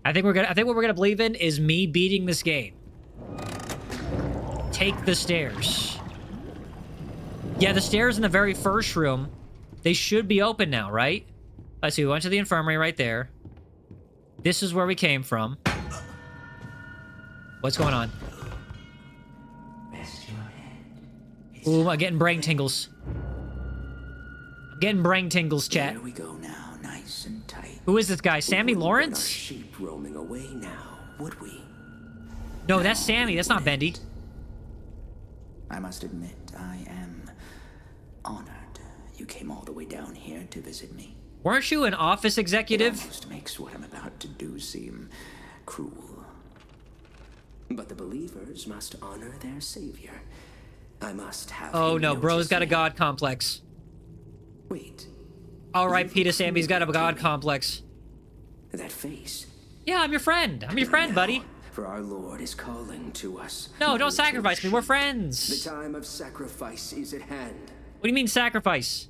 I think what we're gonna believe in is me beating this game. Take the stairs. Yeah, the stairs in the very first room, they should be open now, right? Let's see, we went to the infirmary right there. This is where we came from. What's going on? Ooh, I'm getting brain tingles. I'm getting brain tingles, chat. There we go now, nice and tight. Who is this guy? Sammy We wouldn't want our Lawrence? sheep roaming away now, would we? No, that's Sammy. That's not Bendy. I must admit, I am honored you came all the way down here to visit me. Weren't you an office It executive? almost makes what I'm about to do seem cruel. But the believers must honor their savior. I must have. Oh him no, bro's notice got a me. god complex. Wait, R.I.P. to Sammy's got a god complex. that face. Yeah, I'm your friend. I'm your friend, Now, buddy. For our Lord is calling to us. No, don't To sacrifice me. We're The friends. time of sacrifice is at hand. What do you mean sacrifice?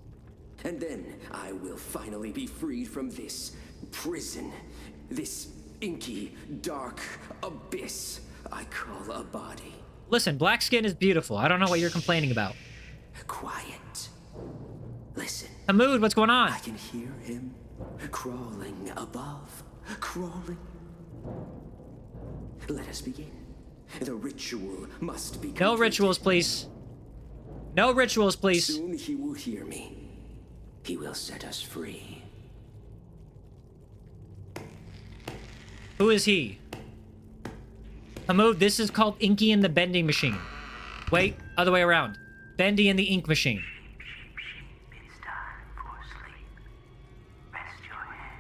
And then I will finally be freed from this prison, this inky, dark abyss I call a body. Listen, black skin is beautiful. I don't know what you're complaining about. Quiet. Listen, Hamoud, what's going on? I can hear him crawling above, crawling. Let us begin. The ritual must be No completed. rituals, please. No rituals, please. Soon he will hear me. He will set us free. Who is he? Hamoud, this is called Inky and the Bending Machine. Wait, other way around. Bendy and the Ink Machine. It's time for sleep. Rest your head.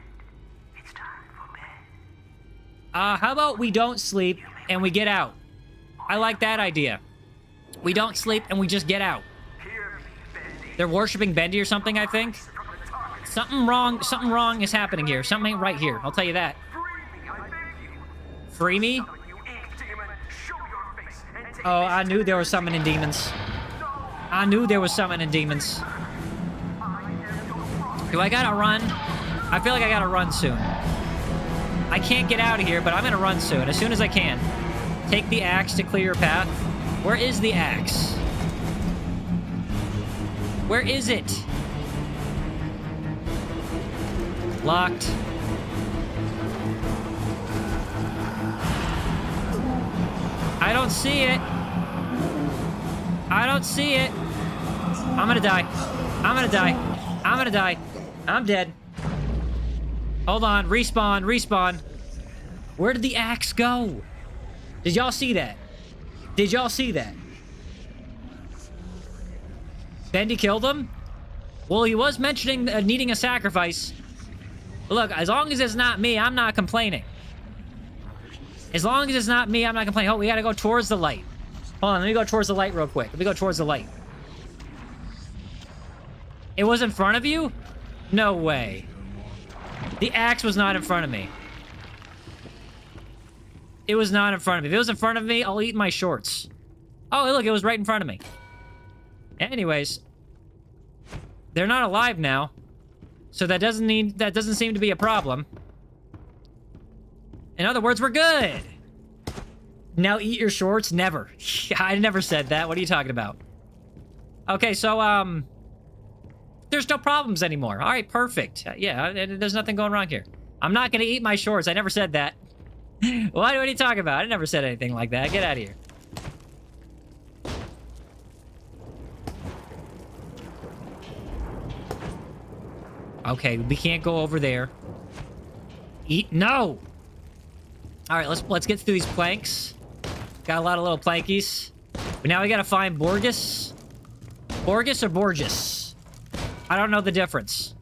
It's time for bed. How about we don't sleep and we get out? I like that idea. We don't sleep and we just get out. Hear me, Bendy. They're worshiping Bendy or something, I think. From the target. Something wrong is happening here. Something ain't right here. I'll tell you that. Free me, I beg you. Free me? Summon you ink demon. Show your face and take Oh, this I knew there were summoning demons. No, I knew there was summoning demons. I am your father. Do I gotta run? I feel like I gotta run soon. I can't get out of here, but I'm gonna run soon, as I can. Take the axe to clear your path. Where is the axe? Where is it? Locked. I don't see it. I don't see it. I'm gonna die. I'm gonna die. I'm gonna die. I'm dead. Hold on. Respawn. Respawn. Where did the axe go? Did y'all see that? Did y'all see that? Bendy killed him? Well, he was mentioning needing a sacrifice. Look, as long as it's not me, I'm not complaining. As long as it's not me, I'm not complaining. Oh, we gotta go towards the light. Hold on, let me go towards the light real quick. Let me go towards the light. It was in front of you? No way. The axe was not in front of me. It was not in front of me. If it was in front of me, I'll eat my shorts. Oh, look, it was right in front of me. Anyways. They're not alive now. So that doesn't seem to be a problem. In other words, we're good. Now eat your shorts? Never. I never said that. What are you talking about? Okay, so, there's no problems anymore. All right, perfect. Yeah, there's nothing going wrong here. I'm not gonna eat my shorts. I never said that. What are you talking about? I never said anything like that. Get out of here. Okay, we can't go over there. Eat no. All right, let's get through these planks. Got a lot of little plankies. But now we gotta find Borges. Borges or Borges? I don't know the difference.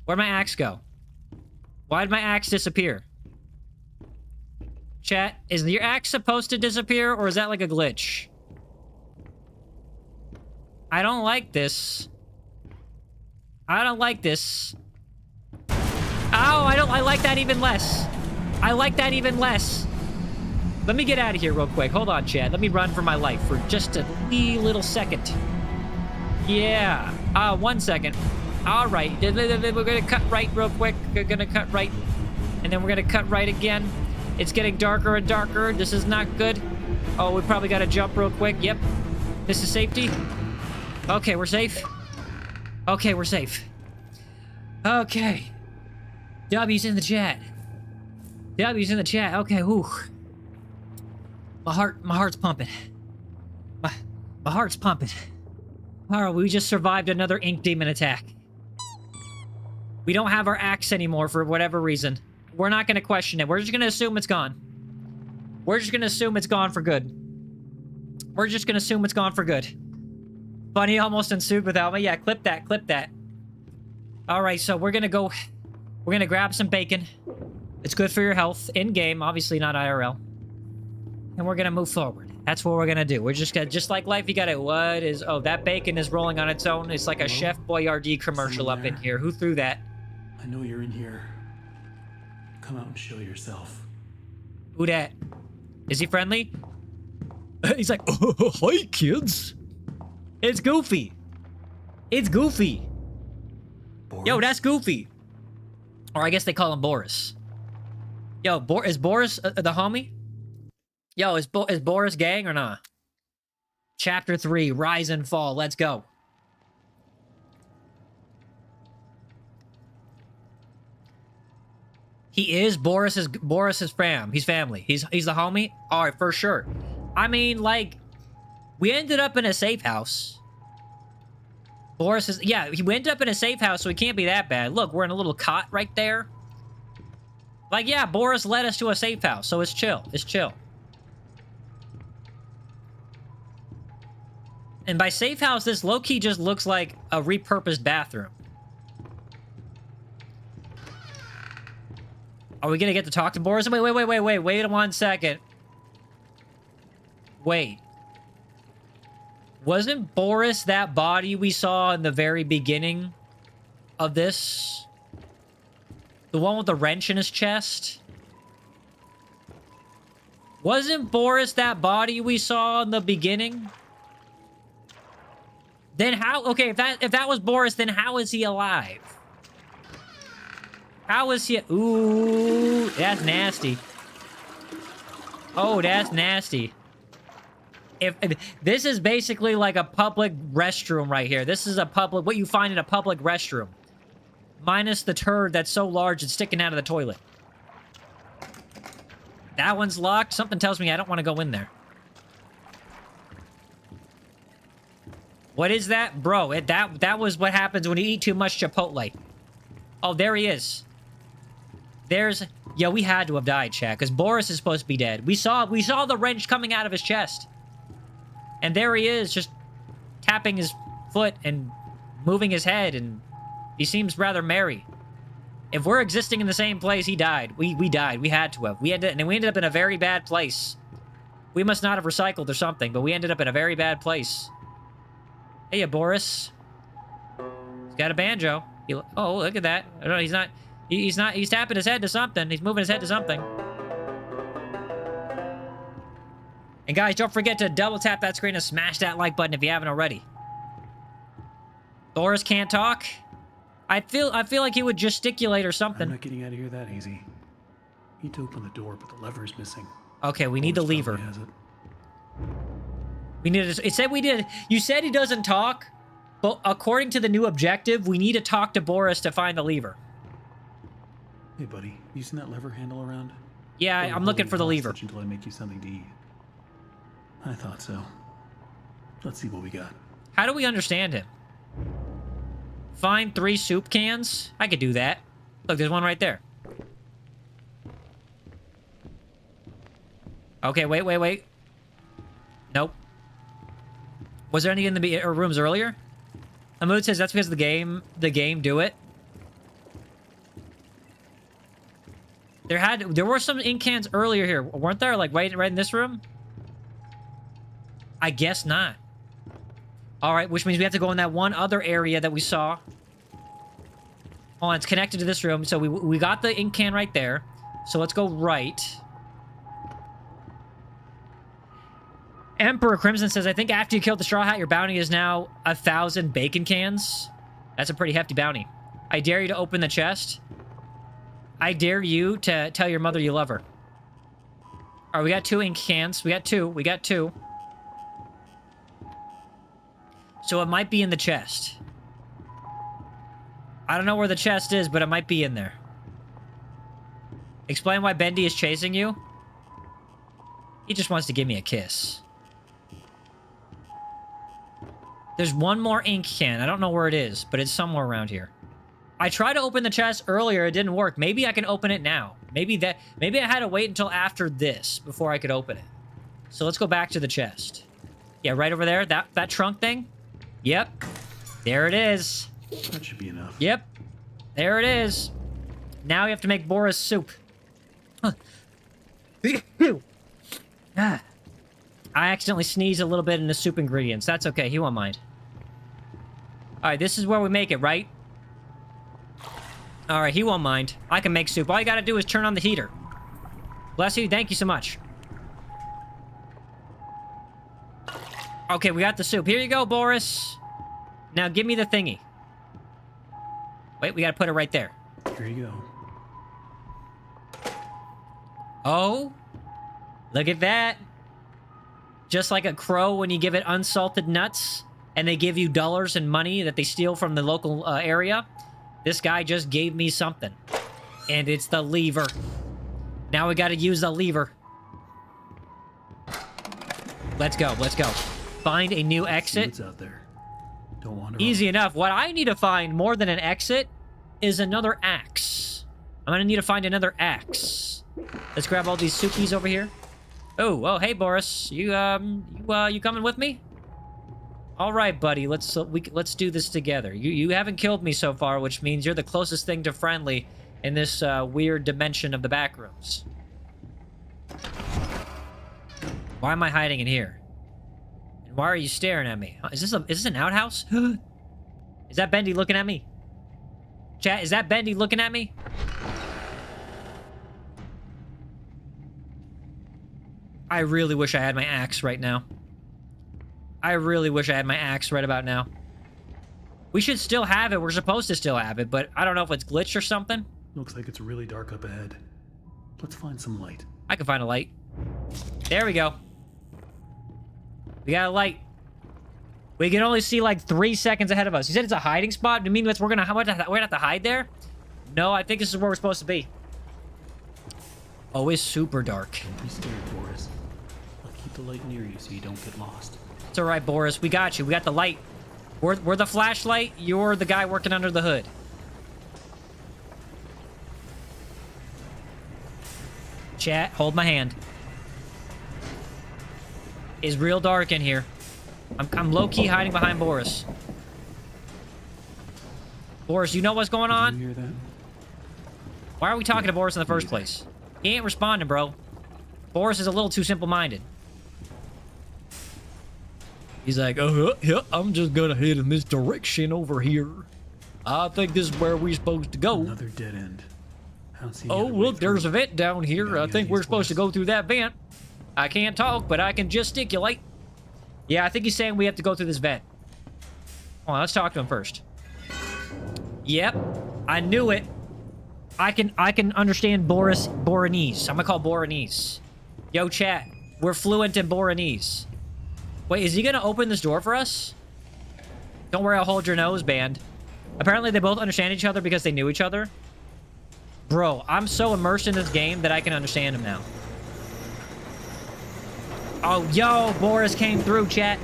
Where'd my axe go? Why did my axe disappear? Chat, is your axe supposed to disappear, or is that like a glitch? I don't like this. I don't like this. Oh, I like that even less. I like that even less. Let me get out of here real quick. Hold on, chat. Let me run for my life for just a wee little second. Yeah. 1 second. All right. We're going to cut right real quick. We're going to cut right. And then we're going to cut right again. It's getting darker and darker. This is not good. Oh, we probably got to jump real quick. Yep. This is safety. Okay, we're safe. Okay, we're safe. Okay. W's in the chat. W's in the chat. Okay, whew. My heart's pumping. My heart's pumping. Alright, we just survived another ink demon attack. We don't have our axe anymore for whatever reason. We're not gonna question it. We're just gonna assume it's gone. We're just gonna assume it's gone for good. We're just gonna assume it's gone for good. Bunny almost ensued without me. Yeah, clip that, clip that. Alright, so we're gonna go... We're gonna grab some bacon. It's good for your health. In-game, obviously not IRL. And we're gonna move forward. That's what we're gonna do. We're just gonna... Just like life, you gotta... What is... Oh, that bacon is rolling on its own. It's like a Chef Boyardee commercial up in here. Who threw that? I know you're in here. Come out and show yourself. Who dat? Is he friendly? He's like, oh, hi, kids. It's Goofy. It's Goofy. Boris? Yo, that's Goofy. Or I guess they call him Boris. Yo, is Boris the homie? Yo, is Boris gang or not? Chapter 3, Rise and Fall. Let's go. He is Boris's fam. He's family. He's the homie. All right, for sure. I mean, like, we ended up in a safe house. Boris is... Yeah, we ended up in a safe house, so he can't be that bad. Look, we're in a little cot right there. Like, yeah, Boris led us to a safe house, so it's chill. It's chill. And by safe house, this low-key just looks like a repurposed bathroom. Are we gonna get to talk to Boris? Wait 1 second. Wait. Wasn't Boris that body we saw in the very beginning of this? The one with the wrench in his chest? Wasn't Boris that body we saw in the beginning? Then how... Okay, if that was Boris, then how is he alive? How is he... Ooh, that's nasty. Oh, that's nasty. If this is basically like a public restroom right here. This is a public... What you find in a public restroom. Minus the turd that's so large it's sticking out of the toilet. That one's locked. Something tells me I don't want to go in there. What is that? Bro, that was what happens when you eat too much Chipotle. Oh, there he is. There's... Yeah, we had to have died, chat, because Boris is supposed to be dead. We saw the wrench coming out of his chest. And there he is, just tapping his foot and moving his head, and he seems rather merry. If we're existing in the same place, he died. We died. We had to have. And we ended up in a very bad place. We must not have recycled or something, but we ended up in a very bad place. Hey, Boris. He's got a banjo. Oh, look at that. I don't know, he's not... He's tapping his head to something. He's moving his head to something. And guys, don't forget to double tap that screen and smash that like button if you haven't already. Boris can't talk? I feel like he would gesticulate or something. I'm not getting out of here that easy. Need to open the door, but the lever's missing. Okay, we need the Boris lever. probably has it. We need to... It said we did... You said he doesn't talk, but according to the new objective, we need to talk to Boris to find the lever. Hey, buddy, you seen that lever handle around? Yeah, Or I'm looking for the holding lever. hostage until I make you something to eat. I thought so. Let's see what we got. How do we understand him? Find 3 soup cans? I could do that. Look, there's one right there. Okay, wait. Nope. Was there any in the rooms earlier? Amud says that's because the game do it. There were some ink cans earlier here, weren't there? Like right in this room? I guess not. All right, which means we have to go in that one other area that we saw. Oh, it's connected to this room. So we got the ink can right there. So let's go right. Emperor Crimson says, I think after you killed the Straw Hat, your bounty is now 1,000 bacon cans. That's a pretty hefty bounty. I dare you to open the chest. I dare you to tell your mother you love her. All right, we got 2 ink cans. We got two. So it might be in the chest. I don't know where the chest is, but it might be in there. Explain why Bendy is chasing you. He just wants to give me a kiss. There's one more ink can. I don't know where it is, but it's somewhere around here. I tried to open the chest earlier. It didn't work. Maybe I can open it now. Maybe I had to wait until after this before I could open it. So let's go back to the chest. Yeah, right over there. That trunk thing. Yep. There it is. That should be enough. Yep. There it is. Now you have to make Boris soup. Huh. Ah. I accidentally sneezed a little bit in the soup ingredients. That's okay. He won't mind. All right, this is where we make it, right? All right, he won't mind. I can make soup. All you gotta do is turn on the heater. Bless you. Thank you so much. Okay, we got the soup. Here you go, Boris. Now give me the thingy. Wait, we gotta put it right there. Here you go. Oh, look at that. Just like a crow when you give it unsalted nuts and they give you dollars and money that they steal from the local area. This guy just gave me something. And it's the lever. Now we gotta use the lever. Let's go. Find a new exit. See what's out there. Don't wander Easy off. enough. What I need to find more than an exit is another axe. I'm gonna need to find another axe. Let's grab all these soupies over here. Oh, hey Boris, you coming with me? All right, buddy. Let's do this together. You haven't killed me so far, which means you're the closest thing to friendly in this weird dimension of the backrooms. Why am I hiding in here? And why are you staring at me? Is this an outhouse? Is that Bendy looking at me? Chat, is that Bendy looking at me? I really wish I had my axe right now. I really wish I had my axe right about now. We should still have it. We're supposed to still have it, but I don't know if it's glitched or something. Looks like it's really dark up ahead. Let's find some light. I can find a light. There we go. We got a light. We can only see like 3 seconds ahead of us. You said it's a hiding spot? Do you mean we're gonna have to hide there? No, I think this is where we're supposed to be. Oh, it's super dark. Don't be scared, Boris. I'll keep the light near you so you don't get lost. It's all right, Boris. We got you. We got the light. We're the flashlight. You're the guy working under the hood. Chat, hold my hand. It's real dark in here. I'm low-key hiding behind Boris. Boris, you know what's going Did on? you hear that? Why are we talking to Boris in the first place? He ain't responding, bro. Boris is a little too simple-minded. He's like, yeah, I'm just gonna head in this direction over here. I think this is where we're supposed to go. Another dead end. I don't see any Oh, other way look, there's a through. vent down here. Gotta I get think we're these supposed to quests. go through that vent. I can't talk, but I can gesticulate. Yeah, I think he's saying we have to go through this vent. Hold on, let's talk to him first. Yep, I knew it. I can understand Boranese. I'm gonna call Boranese. Yo, chat, we're fluent in Boranese. Wait, is he gonna open this door for us? Don't worry, I'll hold your nose, band. Apparently, they both understand each other because they knew each other. Bro, I'm so immersed in this game that I can understand him now. Oh, yo, Boris came through, chat.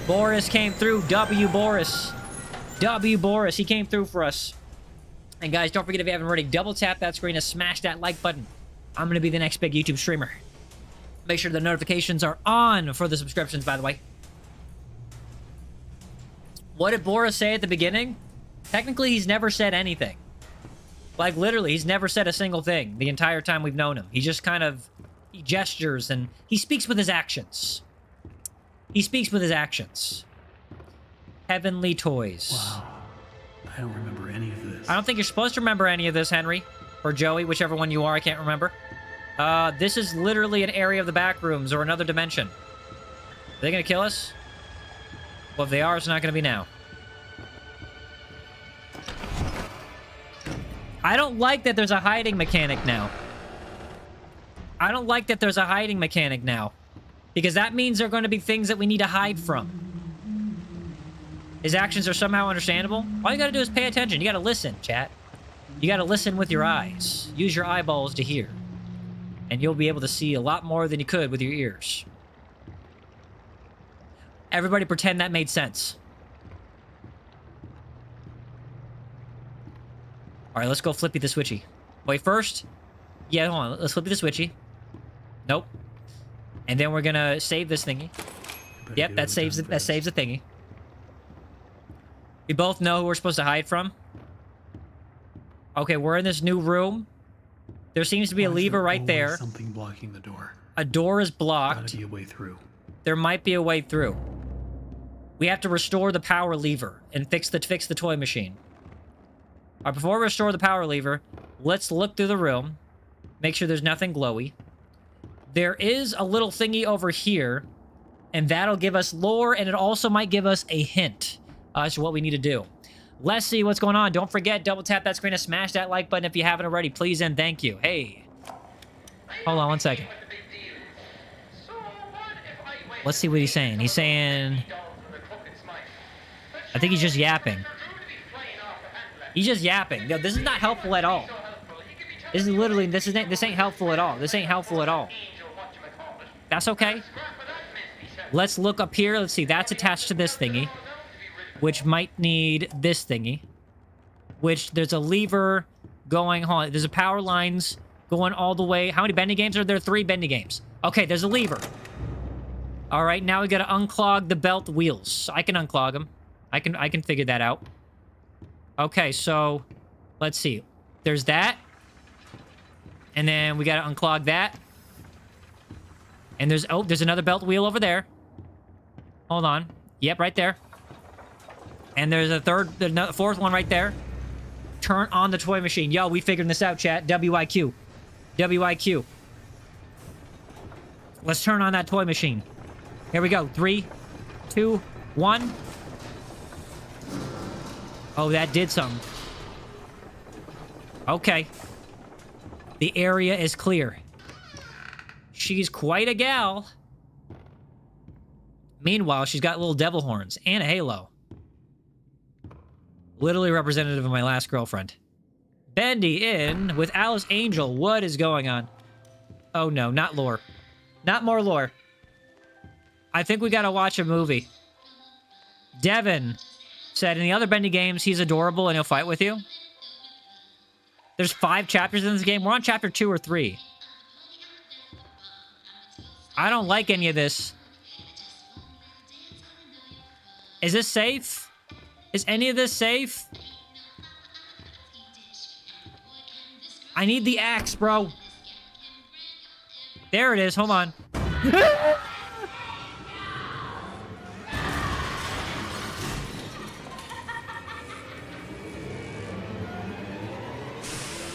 Boris came through. W Boris. W Boris. He came through for us. And guys, don't forget, if you haven't already, double tap that screen and smash that like button. I'm going to be the next big YouTube streamer. Make sure the notifications are on for the subscriptions, by the way. What did Boris say at the beginning? Technically, he's never said anything. Like, literally, he's never said a single thing the entire time we've known him. He just kind of... He gestures and he speaks with his actions. He speaks with his actions. Heavenly toys. Wow. I don't remember any of this. I don't think you're supposed to remember any of this, Henry. Or Joey, whichever one you are, I can't remember. This is literally an area of the back rooms or another dimension. Are they gonna kill us? Well, if they are, it's not gonna be now. I don't like that there's a hiding mechanic now. I don't like that there's a hiding mechanic now. Because that means there are going to be things that we need to hide from. His actions are somehow understandable. All you gotta do is pay attention. You gotta listen, chat. You gotta listen with your eyes. Use your eyeballs to hear. And you'll be able to see a lot more than you could with your ears. Everybody pretend that made sense. Alright, let's go flippy the switchy. Wait, first... Yeah, hold on. Let's flippy the switchy. Nope. And then we're gonna save this thingy. Yep, that saves it. That saves the thingy. We both know who we're supposed to hide from. Okay, we're in this new room. There seems to be a lever right there. Something blocking the door. A door is blocked. Gotta be a way through. There might be a way through. We have to restore the power lever and fix the toy machine. All right, before we restore the power lever, let's look through the room. Make sure there's nothing glowy. There is a little thingy over here, and that'll give us lore, and it also might give us a hint as to what we need to do. Let's see what's going on. Don't forget, double tap that screen and smash that like button if you haven't already, please and thank you. Hey. Hold on one second. Let's see what he's saying. He's saying... I think he's just yapping. He's just yapping. No, this is not helpful at all. This is literally... This ain't helpful at all. This ain't helpful at all. That's okay. Let's look up here. Let's see. That's attached to this thingy. Which might need this thingy. Which there's a lever going on. There's a power lines going all the way. How many Bendy games are there? 3 Bendy games. Okay, there's a lever. All right, now we got to unclog the belt wheels. I can unclog them. I can figure that out. Okay, so let's see. There's that. And then we got to unclog that. And there's another belt wheel over there. Hold on. Yep, right there. And there's a fourth one right there. Turn on the toy machine. Yo, we figured this out, chat. WIQ. WIQ. Let's turn on that toy machine. Here we go. 3, 2, 1. Oh, that did something. Okay. The area is clear. She's quite a gal. Meanwhile, she's got little devil horns and a halo. Literally representative of my last girlfriend. Bendy in with Alice Angel. What is going on? Oh no, not lore. Not more lore. I think we gotta watch a movie. Devin said in the other Bendy games, he's adorable and he'll fight with you. There's 5 chapters in this game. We're on chapter 2 or 3. I don't like any of this. Is this safe? Is any of this safe? I need the axe, bro. There it is. Hold on.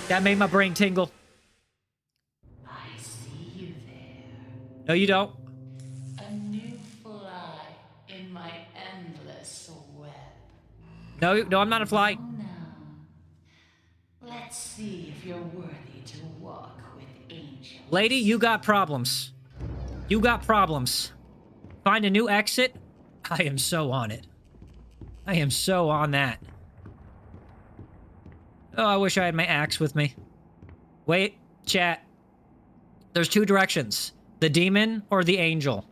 That made my brain tingle. I see you there. No, you don't. A new fly in my endless web. No, I'm not a fly. Oh, no. Let's see if you're worthy to walk with angels. Lady, you got problems. You got problems. Find a new exit? I am so on it. I am so on that. Oh, I wish I had my axe with me. Wait, chat. There's two directions. The demon or the angel.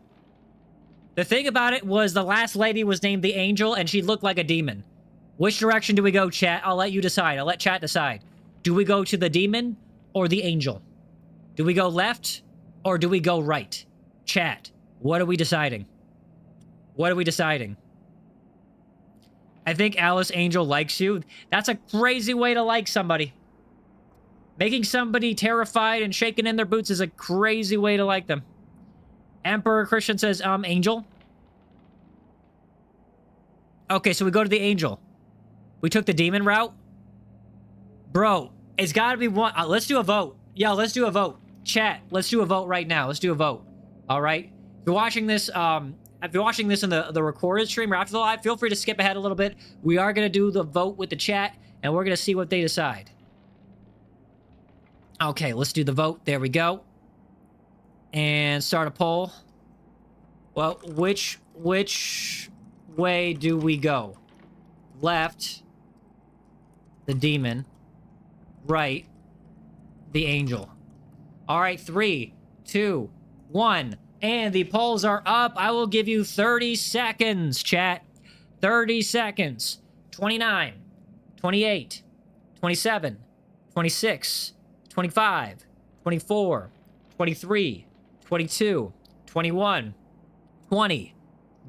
The thing about it was the last lady was named the angel and she looked like a demon. Which direction do we go, chat? I'll let you decide. I'll let chat decide. Do we go to the demon or the angel? Do we go left or do we go right? Chat, what are we deciding? What are we deciding? I think Alice Angel likes you. That's a crazy way to like somebody. Making somebody terrified and shaking in their boots is a crazy way to like them. Emperor Christian says, Angel. Okay, so we go to the angel. We took the demon route. Bro, it's gotta be one. Let's do a vote. Yo, let's do a vote. Chat, let's do a vote right now. Let's do a vote. All right? If you're watching this, in the recorded stream or after the live, feel free to skip ahead a little bit. We are gonna do the vote with the chat, and we're gonna see what they decide. Okay, let's do the vote. There we go. And start a poll. Well, which way do we go? Left, the demon. Right, the angel. All right, 3, 2, 1. And the polls are up. I will give you 30 seconds, chat. 30 seconds. 29, 28, 27, 26, 25, 24, 23, 22, 21, 20,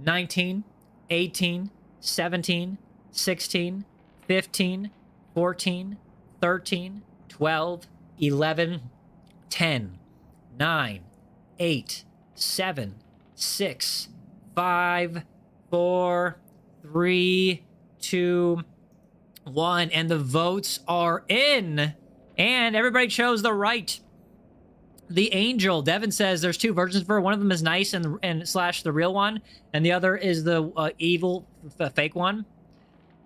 19, 18, 17, 16, 15, 14, 13, 12, 11, 10, 9, 8, 7, 6, 5, 4, 3, 2, 1. And the votes are in. And everybody chose the right. The angel. Devin says there's two versions of her. One of them is nice and slash the real one. And the other is the evil, fake one.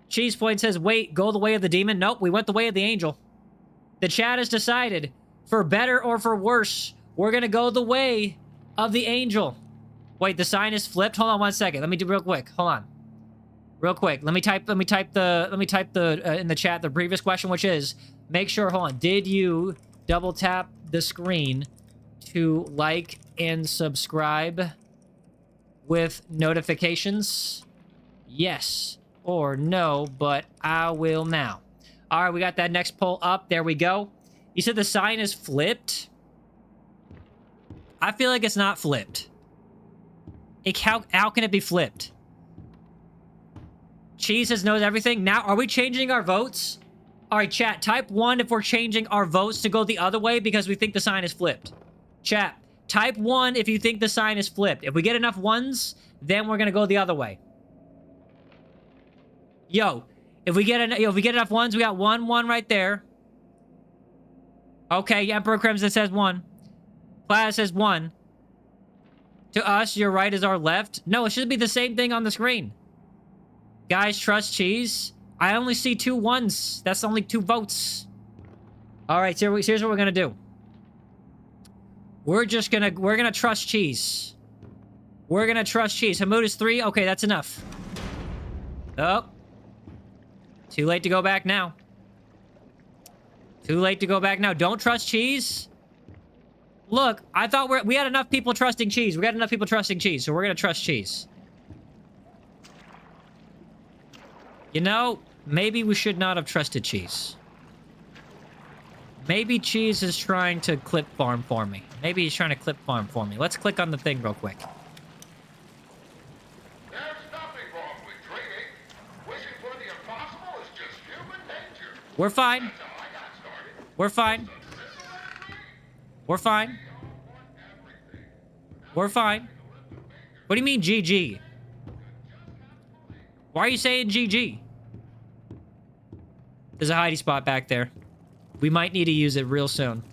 Cheese Point says, wait, go the way of the demon? Nope, we went the way of the angel. The chat has decided, for better or for worse, we're going to go the way of the angel. Wait, the sign is flipped? Hold on 1 second. Let me do real quick. Hold on. Real quick. Let me type in the chat the previous question, which is, make sure, hold on. Did you double tap the screen to like and subscribe with notifications? Yes or no, but I will now. All right, we got that next poll up. There we go. You said the sign is flipped? I feel like it's not flipped. How can it be flipped? Cheese says knows everything. Now, are we changing our votes? All right, chat, type 1 if we're changing our votes to go the other way because we think the sign is flipped. Chat, type 1 if you think the sign is flipped. If we get enough ones, then we're going to go the other way. Yo, if we get enough ones, we got 1 right there. Okay, Emperor Crimson says 1. Class says 1. To us, your right is our left. No, it should be the same thing on the screen. Guys, trust Cheese. I only see 2 1s. That's only 2 votes. All right, so here's what we're gonna do. We're gonna trust Cheese. We're gonna trust Cheese. Hamoud is 3. Okay, that's enough. Oh. Too late to go back now. Too late to go back now. Don't trust Cheese. Look, I thought we had enough people trusting Cheese. We got enough people trusting Cheese, so we're gonna trust Cheese. You know, maybe we should not have trusted Cheese. Maybe Cheese is trying to clip farm for me. Maybe he's trying to clip farm for me. Let's click on the thing real quick. There's nothing wrong with dreaming. Wishing for the impossible is just human nature. We're fine. That's how I got started. We're fine. We're fine. We're fine. What do you mean, GG? Why are you saying GG? There's a hidey spot back there. We might need to use it real soon.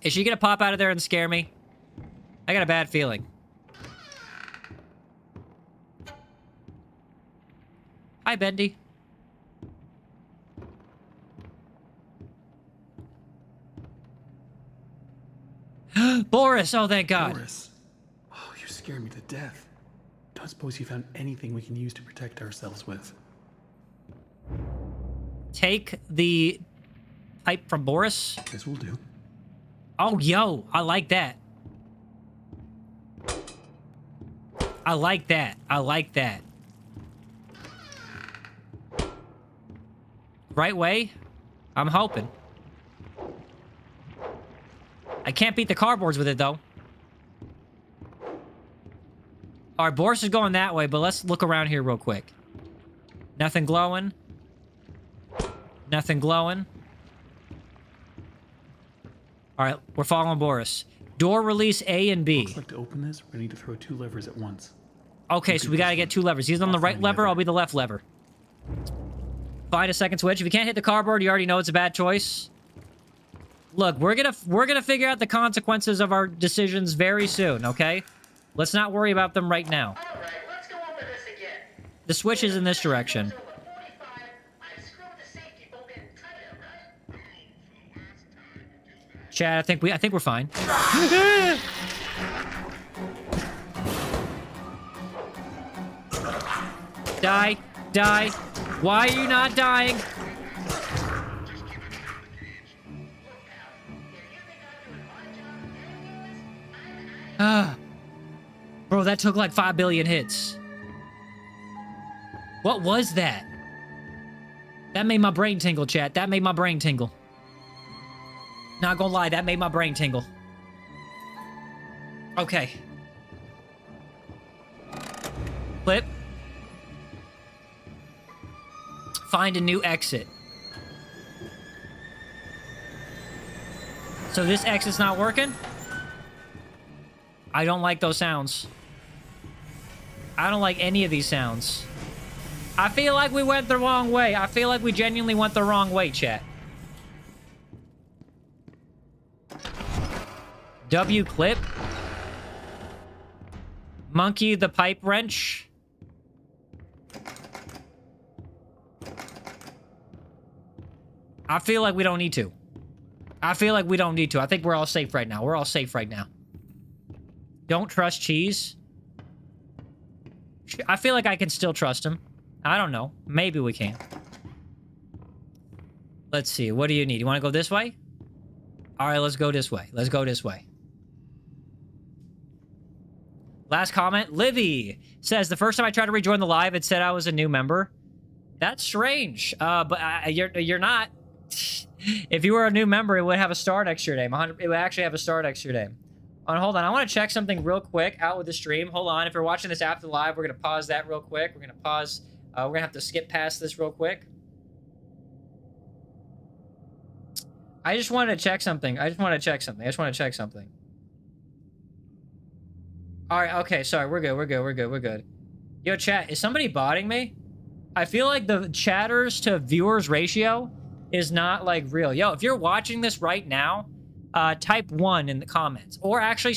Is she gonna pop out of there and scare me? I got a bad feeling. Hi, Bendy. Boris! Oh, thank God. Boris. Oh, you scared me to death. Don't suppose you found anything we can use to protect ourselves with. Take the pipe from Boris. This will do. Oh, yo, I like that. I like that. I like that. Right way? I'm hoping. I can't beat the cardboards with it, though. All right, Boris is going that way, but let's look around here real quick. Nothing glowing. Nothing glowing. All right, we're following Boris. Door release A and B. Looks like to open this, we're gonna need to throw 2 levers at once. Okay, so we gotta get 2 levers. He's on the right lever, I'll be the left lever. Find a second switch. If you can't hit the cardboard, you already know it's a bad choice. Look, we're gonna figure out the consequences of our decisions very soon, okay? Let's not worry about them right now. All right, let's go over this again. The switch is in this direction. Over 45, I screwed the safety bolt and cut it, right? Chad, I think we're fine. Die. Die. Why are you not dying? Bro, that took like 5 billion hits. What was that? That made my brain tingle, chat. That made my brain tingle. Not gonna lie, that made my brain tingle. Okay. Flip. Find a new exit. So this exit's not working? I don't like those sounds. I don't like any of these sounds. I feel like we went the wrong way. I feel like we genuinely went the wrong way, chat. W clip. Monkey the pipe wrench. I feel like we don't need to. I feel like we don't need to. I think we're all safe right now. We're all safe right now. Don't trust Cheese. I feel like I can still trust him. I don't know. Maybe we can. Let's see. What do you need? You want to go this way? All right, let's go this way. Let's go this way. Last comment. Livy says, the first time I tried to rejoin the live, it said I was a new member. That's strange. But you're not. If you were a new member, it would have a star next to your name. It would actually have a star next to your name. Hold on. I want to check something real quick out with the stream. Hold on. If you're watching this after the live, we're going to pause that real quick. We're going to pause. We're going to have to skip past this real quick. I just wanted to check something. All right. Okay. Sorry. We're good. Yo, chat. Is somebody botting me? I feel like the chatters to viewers ratio is not, like, real. Yo, if you're watching this right now, type 1 in the comments. Or actually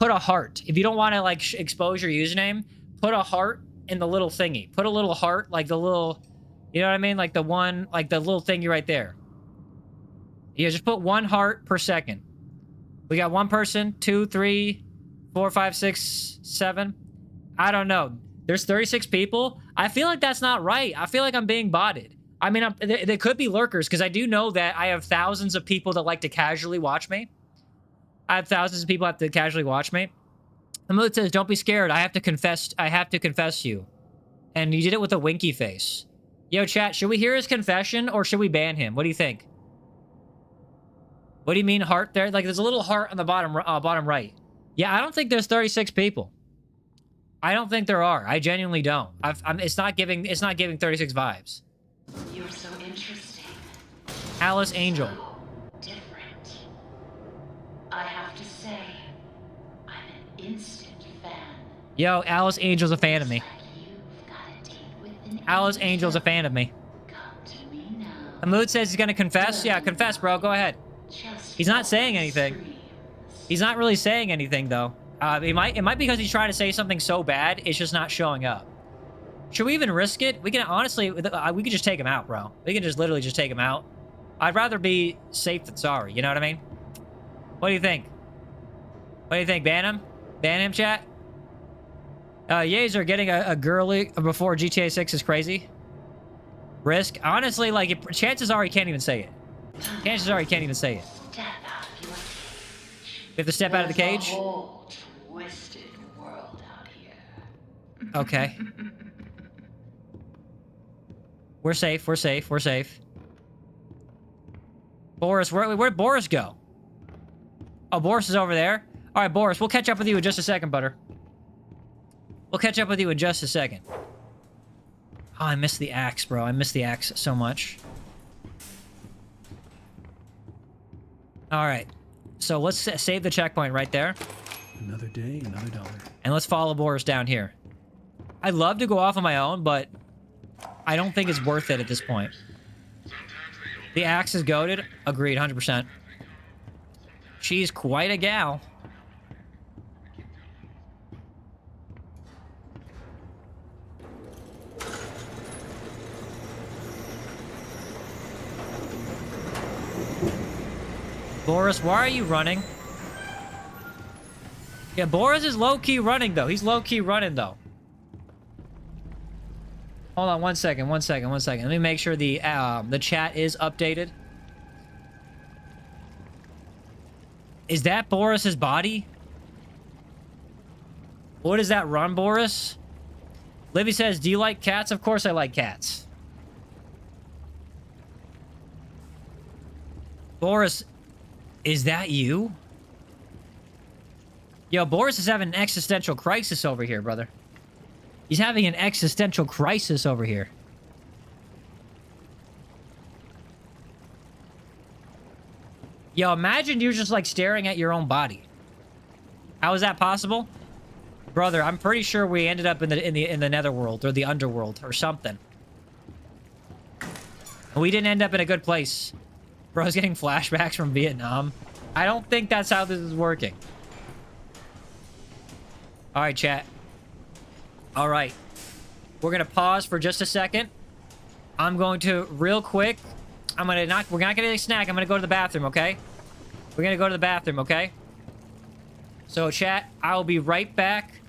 put a heart. If you don't want to, like, expose your username, put a heart in the little thingy. Put a little heart, like the little, you know what I mean? Like the one, like the little thingy right there. Yeah, just put 1 heart per second. We got 1 person, 2, 3, 4, 5, 6, 7. I don't know. There's 36 people. I feel like that's not right. I feel like I'm being botted. I mean, they could be lurkers, because I do know that I have thousands of people that like to casually watch me. I have thousands of people that have to casually watch me. The mood says, don't be scared. I have to confess you. And you did it with a winky face. Yo, chat, should we hear his confession, or should we ban him? What do you think? What do you mean heart there? Like, there's a little heart on the bottom right. Yeah, I don't think there's 36 people. I don't think there are. I genuinely don't. It's not giving 36 vibes. You're so interesting. Alice Angel. Different. I have to say, I'm an instant fan. Yo, Alice Angel's a fan of me. Like you've got a date with an Alice angel. Angel's a fan of me. Come to me now. The mood says he's gonna confess. Yeah, confess, bro. Go ahead. Just He's not saying follow anything. streams. He's not really saying anything, though. It might be because he's trying to say something so bad, it's just not showing up. Should we even risk it? We can honestly, we could just take him out, bro. We can just literally just take him out. I'd rather be safe than sorry, you know what I mean? What do you think? What do you think? Ban him? Ban him, chat? Yaezer getting a girly before GTA 6 is crazy. Risk? Honestly, like, chances are he can't even say it. Chances are he can't even say it. Step out of your cage. We have to step out of the There's cage? a whole twisted world out here. Okay. We're safe, we're safe, we're safe. Boris, where'd Boris go? Oh, Boris is over there. All right, Boris, we'll catch up with you in just a second, butter. We'll catch up with you in just a second. Oh, I miss the axe, bro. I miss the axe so much. All right. So let's save the checkpoint right there. Another day, another dollar. And let's follow Boris down here. I'd love to go off on my own, but I don't think it's worth it at this point. The axe is goated. Agreed, 100%. She's quite a gal. Boris, why are you running? Yeah, Boris is low-key running, though. He's low-key running, though. Hold on, one second. Let me make sure the chat is updated. Is that Boris's body? What is that run, Boris? Livy says, do you like cats? Of course I like cats. Boris, is that you? Yo, Boris is having an existential crisis over here, brother. He's having an existential crisis over here. Yo, imagine you're just like staring at your own body. How is that possible? Brother, I'm pretty sure we ended up in the netherworld or the underworld or something. We didn't end up in a good place. Bro's getting flashbacks from Vietnam. I don't think that's how this is working. All right, chat. All right. We're going to pause for just a second. I'm going to, real quick, we're not going to get a snack. I'm going to go to the bathroom, okay? We're going to go to the bathroom, okay? So, chat, I'll be right back.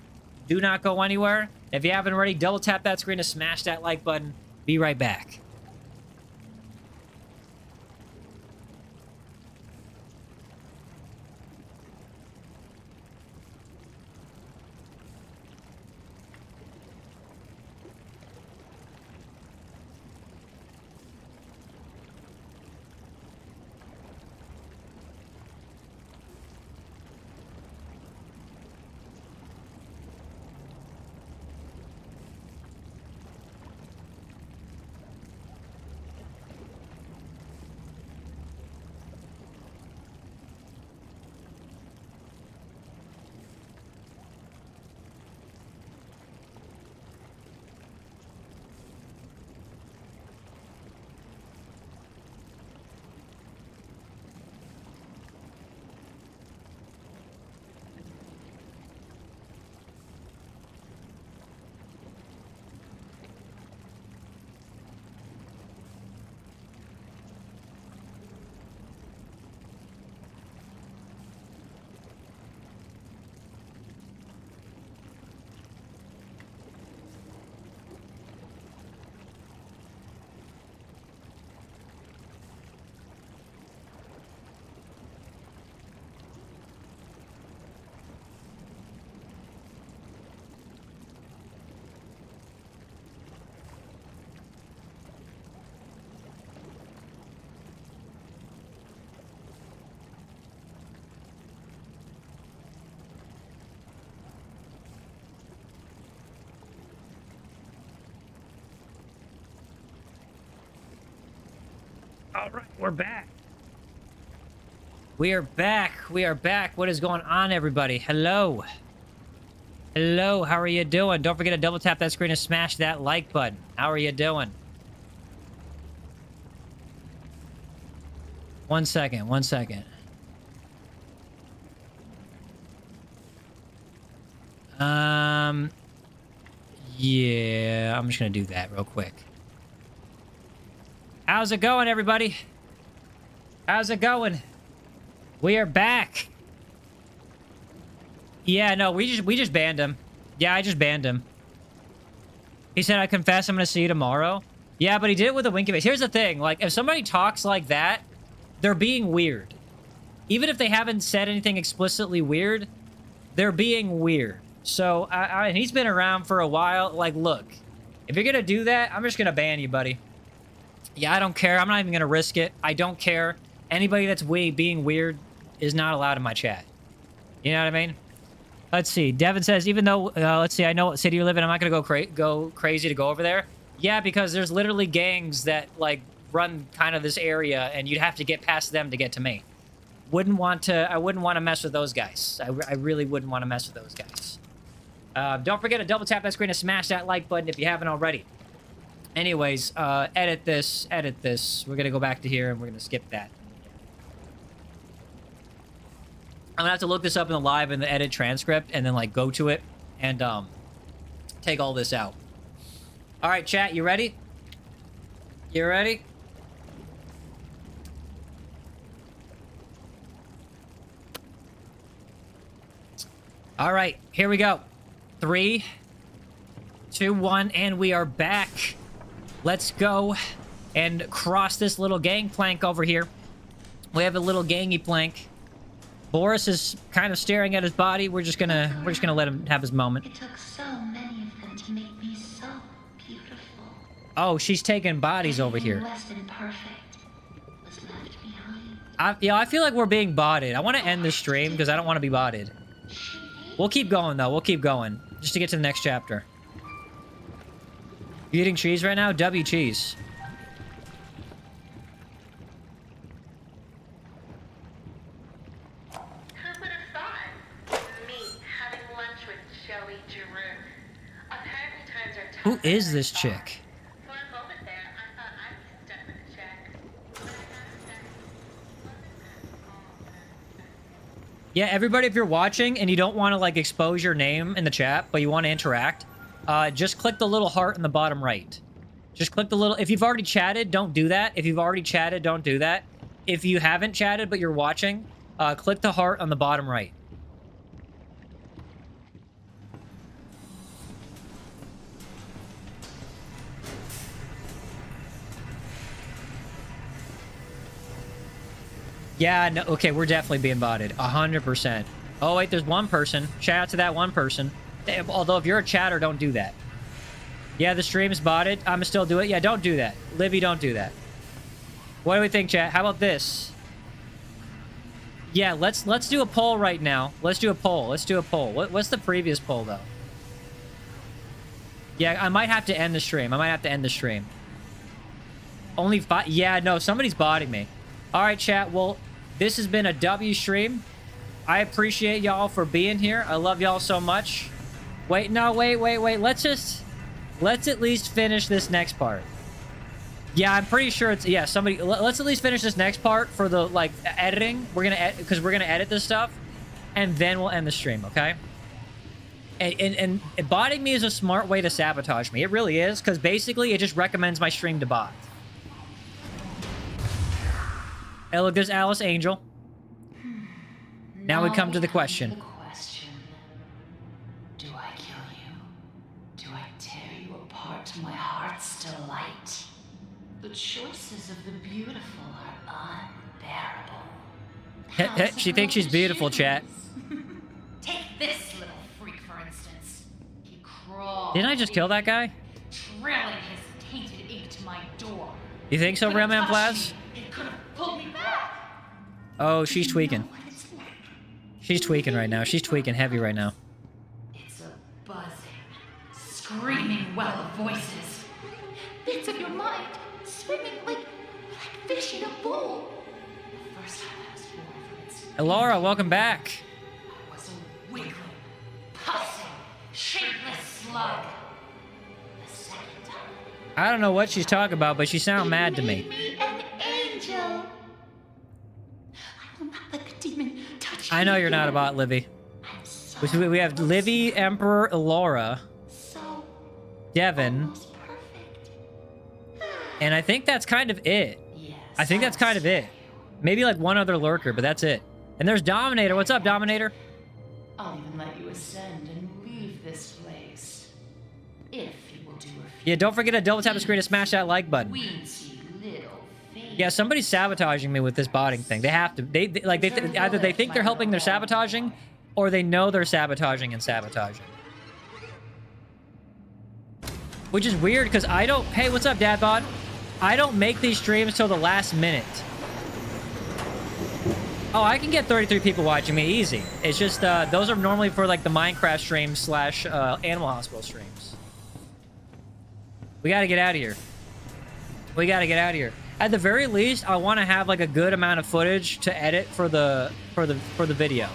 Do not go anywhere. If you haven't already, double tap that screen to smash that like button. Be right back. All right, we're back. We are back. We are back. What is going on, everybody? Hello. Hello, how are you doing? Don't forget to double tap that screen and smash that like button. How are you doing? One second. Yeah, I'm just gonna do that real quick. How's it going, everybody? How's it going? We are back. Yeah, no, we just banned him. Yeah, I just banned him. He said, I confess I'm gonna see you tomorrow. Yeah, but he did it with a winky face. Here's the thing. Like, if somebody talks like that, they're being weird. Even if they haven't said anything explicitly weird, they're being weird. So, and he's been around for a while. Like, look, if you're going to do that, I'm just going to ban you, buddy. Yeah, I don't care. I'm not even going to risk it. I don't care. Anybody that's being weird is not allowed in my chat. You know what I mean? Let's see. Devin says, even though, let's see, I know what city you live in, I'm not going to go crazy to go over there. Yeah, because there's literally gangs that, like, run kind of this area, and you'd have to get past them to get to me. I wouldn't want to mess with those guys. I really wouldn't want to mess with those guys. Don't forget to double tap that screen and smash that like button if you haven't already. Anyways, edit this. We're going to go back to here, and we're going to skip that. I'm going to have to look this up in the live and the edit transcript, and then, like, go to it and take all this out. All right, chat, you ready? You ready? All right, here we go. 3, 2, 1, and we are back. Let's go and cross this little gangplank over here. We have a little gangy plank. Boris is kind of staring at his body. We're just gonna let him have his moment. It took so many of them to make me so beautiful. Oh, she's taking bodies over here. Less than perfect was left behind. I feel like we're being botted. I want to end this stream because I don't want to be botted. We'll keep going, though. We'll keep going. Just to get to the next chapter. You eating cheese right now? W cheese. Who would have thought? Me having lunch with Joey Drew. Apparently times are tough. Who is this chick? For a moment there, I thought I was stuck with a check. But I gotta say, Yeah, everybody, if you're watching and you don't want to, like, expose your name in the chat, but you want to interact, just click the little heart in the bottom right. Just click the little... If you've already chatted, don't do that. If you've already chatted, don't do that. If you haven't chatted, but you're watching, click the heart on the bottom right. Yeah, no, okay, we're definitely being botted. 100%. Oh, wait, there's one person. Shout out to that one person. Although, if you're a chatter, don't do that. Yeah, the stream's botted. I'm gonna still do it. Yeah, don't do that. Livy, don't do that. What do we think, chat? How about this? Yeah, let's do a poll right now. Let's do a poll. Let's do a poll. What's the previous poll, though? Yeah, I might have to end the stream. I might have to end the stream. Only 5... Yeah, no, somebody's botting me. All right, chat. Well, this has been a W stream. I appreciate y'all for being here. I love y'all so much. Wait, no, wait. Let's at least finish this next part. Yeah, I'm pretty sure it's... Yeah, somebody... Let's at least finish this next part for the, like, editing. We're gonna... Because we're gonna edit this stuff. And then we'll end the stream, okay? And botting me is a smart way to sabotage me. It really is. Because basically, it just recommends my stream to bot. Hey, look, there's Alice Angel. Now we come to the question. Do I kill you? Do I tear you apart to my heart's delight? The choices of the beautiful are unbearable. She thinks she's beautiful, chat. Take this little freak, for instance. He crawled. Didn't I just kill that guy? Trailing his tainted ink to my door. You think so, Real Man Plaz? It could have pulled me back. Oh, she's tweaking. She's tweaking right now. She's tweaking heavy right now. It's a buzzing, screaming well of voices. Bits of your mind swimming like fish in a bowl. The first time I was born from its... Laura, welcome back. I was a wiggling, pussing, shapeless slug. The second time... I don't know what she's talking about, but she sounds mad to me. Me an angel. I will not let the demon touch I know me you're not here. about Livy. I'm so We have Livy, Emperor, Laura, so Devin, almost perfect. and I think that's kind of it. Yes, I think that's kind of it. Maybe like one other lurker, but that's it. And there's Dominator. What's up, Dominator? I'll even let you ascend and leave this place. If you will do a few Yeah, don't forget to double tap the screen to smash that like button. Weensy little face. Yeah, somebody's sabotaging me with this botting thing. They have to. Either they think they're helping their sabotaging, or they know they're sabotaging and sabotaging. Which is weird because I don't. Hey, what's up, Dadbod? I don't make these streams till the last minute. Oh, I can get 33 people watching me easy. It's just those are normally for like the Minecraft streams slash Animal Hospital streams. We gotta get out of here. We gotta get out of here. At the very least, I want to have like a good amount of footage to edit for the video.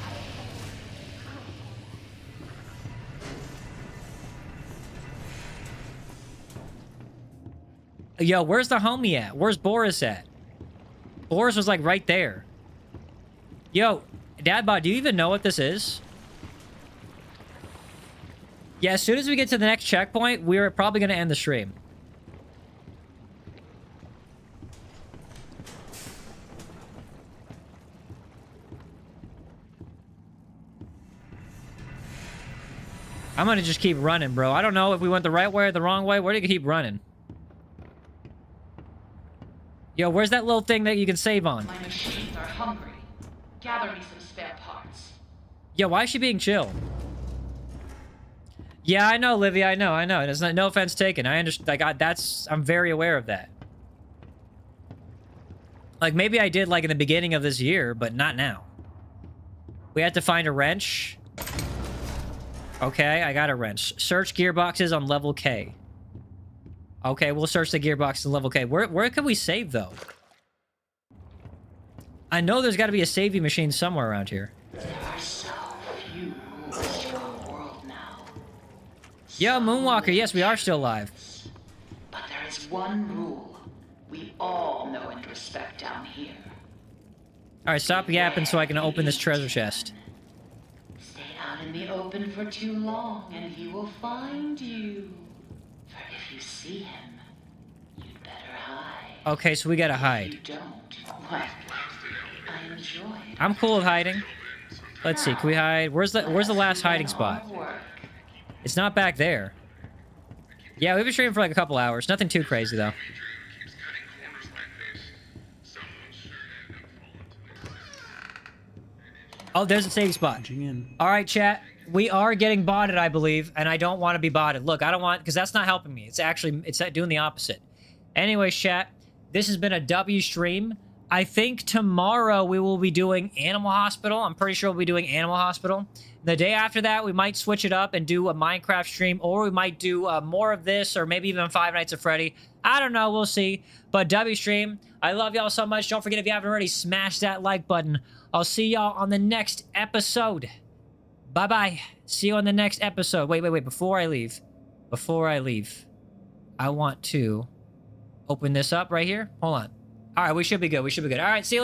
Yo, where's the homie at? Where's Boris at? Boris was like right there. Yo, Dadbot, do you even know what this is? Yeah, as soon as we get to the next checkpoint, we're probably going to end the stream. I'm going to just keep running, bro. I don't know if we went the right way or the wrong way. Where do you keep running? Yo, where's that little thing that you can save on? My machines are hungry. Gather me some spare parts. Yo, why is she being chill? Yeah, I know, Livy. I know. There's no offense taken. I understand. Like, I'm very aware of that. Like, maybe I did, like, in the beginning of this year, but not now. We had to find a wrench. Okay, I got a wrench. Search gearboxes on level K. Okay, we'll search the gearbox on level K. Where can we save, though? I know there's got to be a saving machine somewhere around here. There are so few rules to our world now. Yo, Moonwalker, yes, we are still alive. But there is one rule we all know and respect down here. Alright, stop yapping so I can open this treasure chest. Stay out in the open for too long and he will find you. For if you see him, you'd better hide. Okay, so we gotta If hide. you don't, well, I enjoy it. I'm cool with hiding. Let's see, can we hide? Where's the last hiding spot? It's not back there. Yeah, we've been streaming for like a couple hours. Nothing too crazy, though. Keeps cutting corners like this. Someone's sure to end up falling to their Oh, there's a saving spot. Punching in. All right, chat. We are getting botted, I believe, and I don't want to be botted. Look, I don't want, because that's not helping me. It's doing the opposite. Anyways, chat, this has been a W stream. I think tomorrow we will be doing Animal Hospital. I'm pretty sure we'll be doing Animal Hospital. The day after that, we might switch it up and do a Minecraft stream, or we might do more of this, or maybe even Five Nights at Freddy. I don't know. We'll see. But W stream, I love y'all so much. Don't forget, if you haven't already, smash that like button. I'll see y'all on the next episode. Bye-bye. See you on the next episode. Wait. Before I leave, I want to open this up right here. Hold on. All right, we should be good. All right, see you later.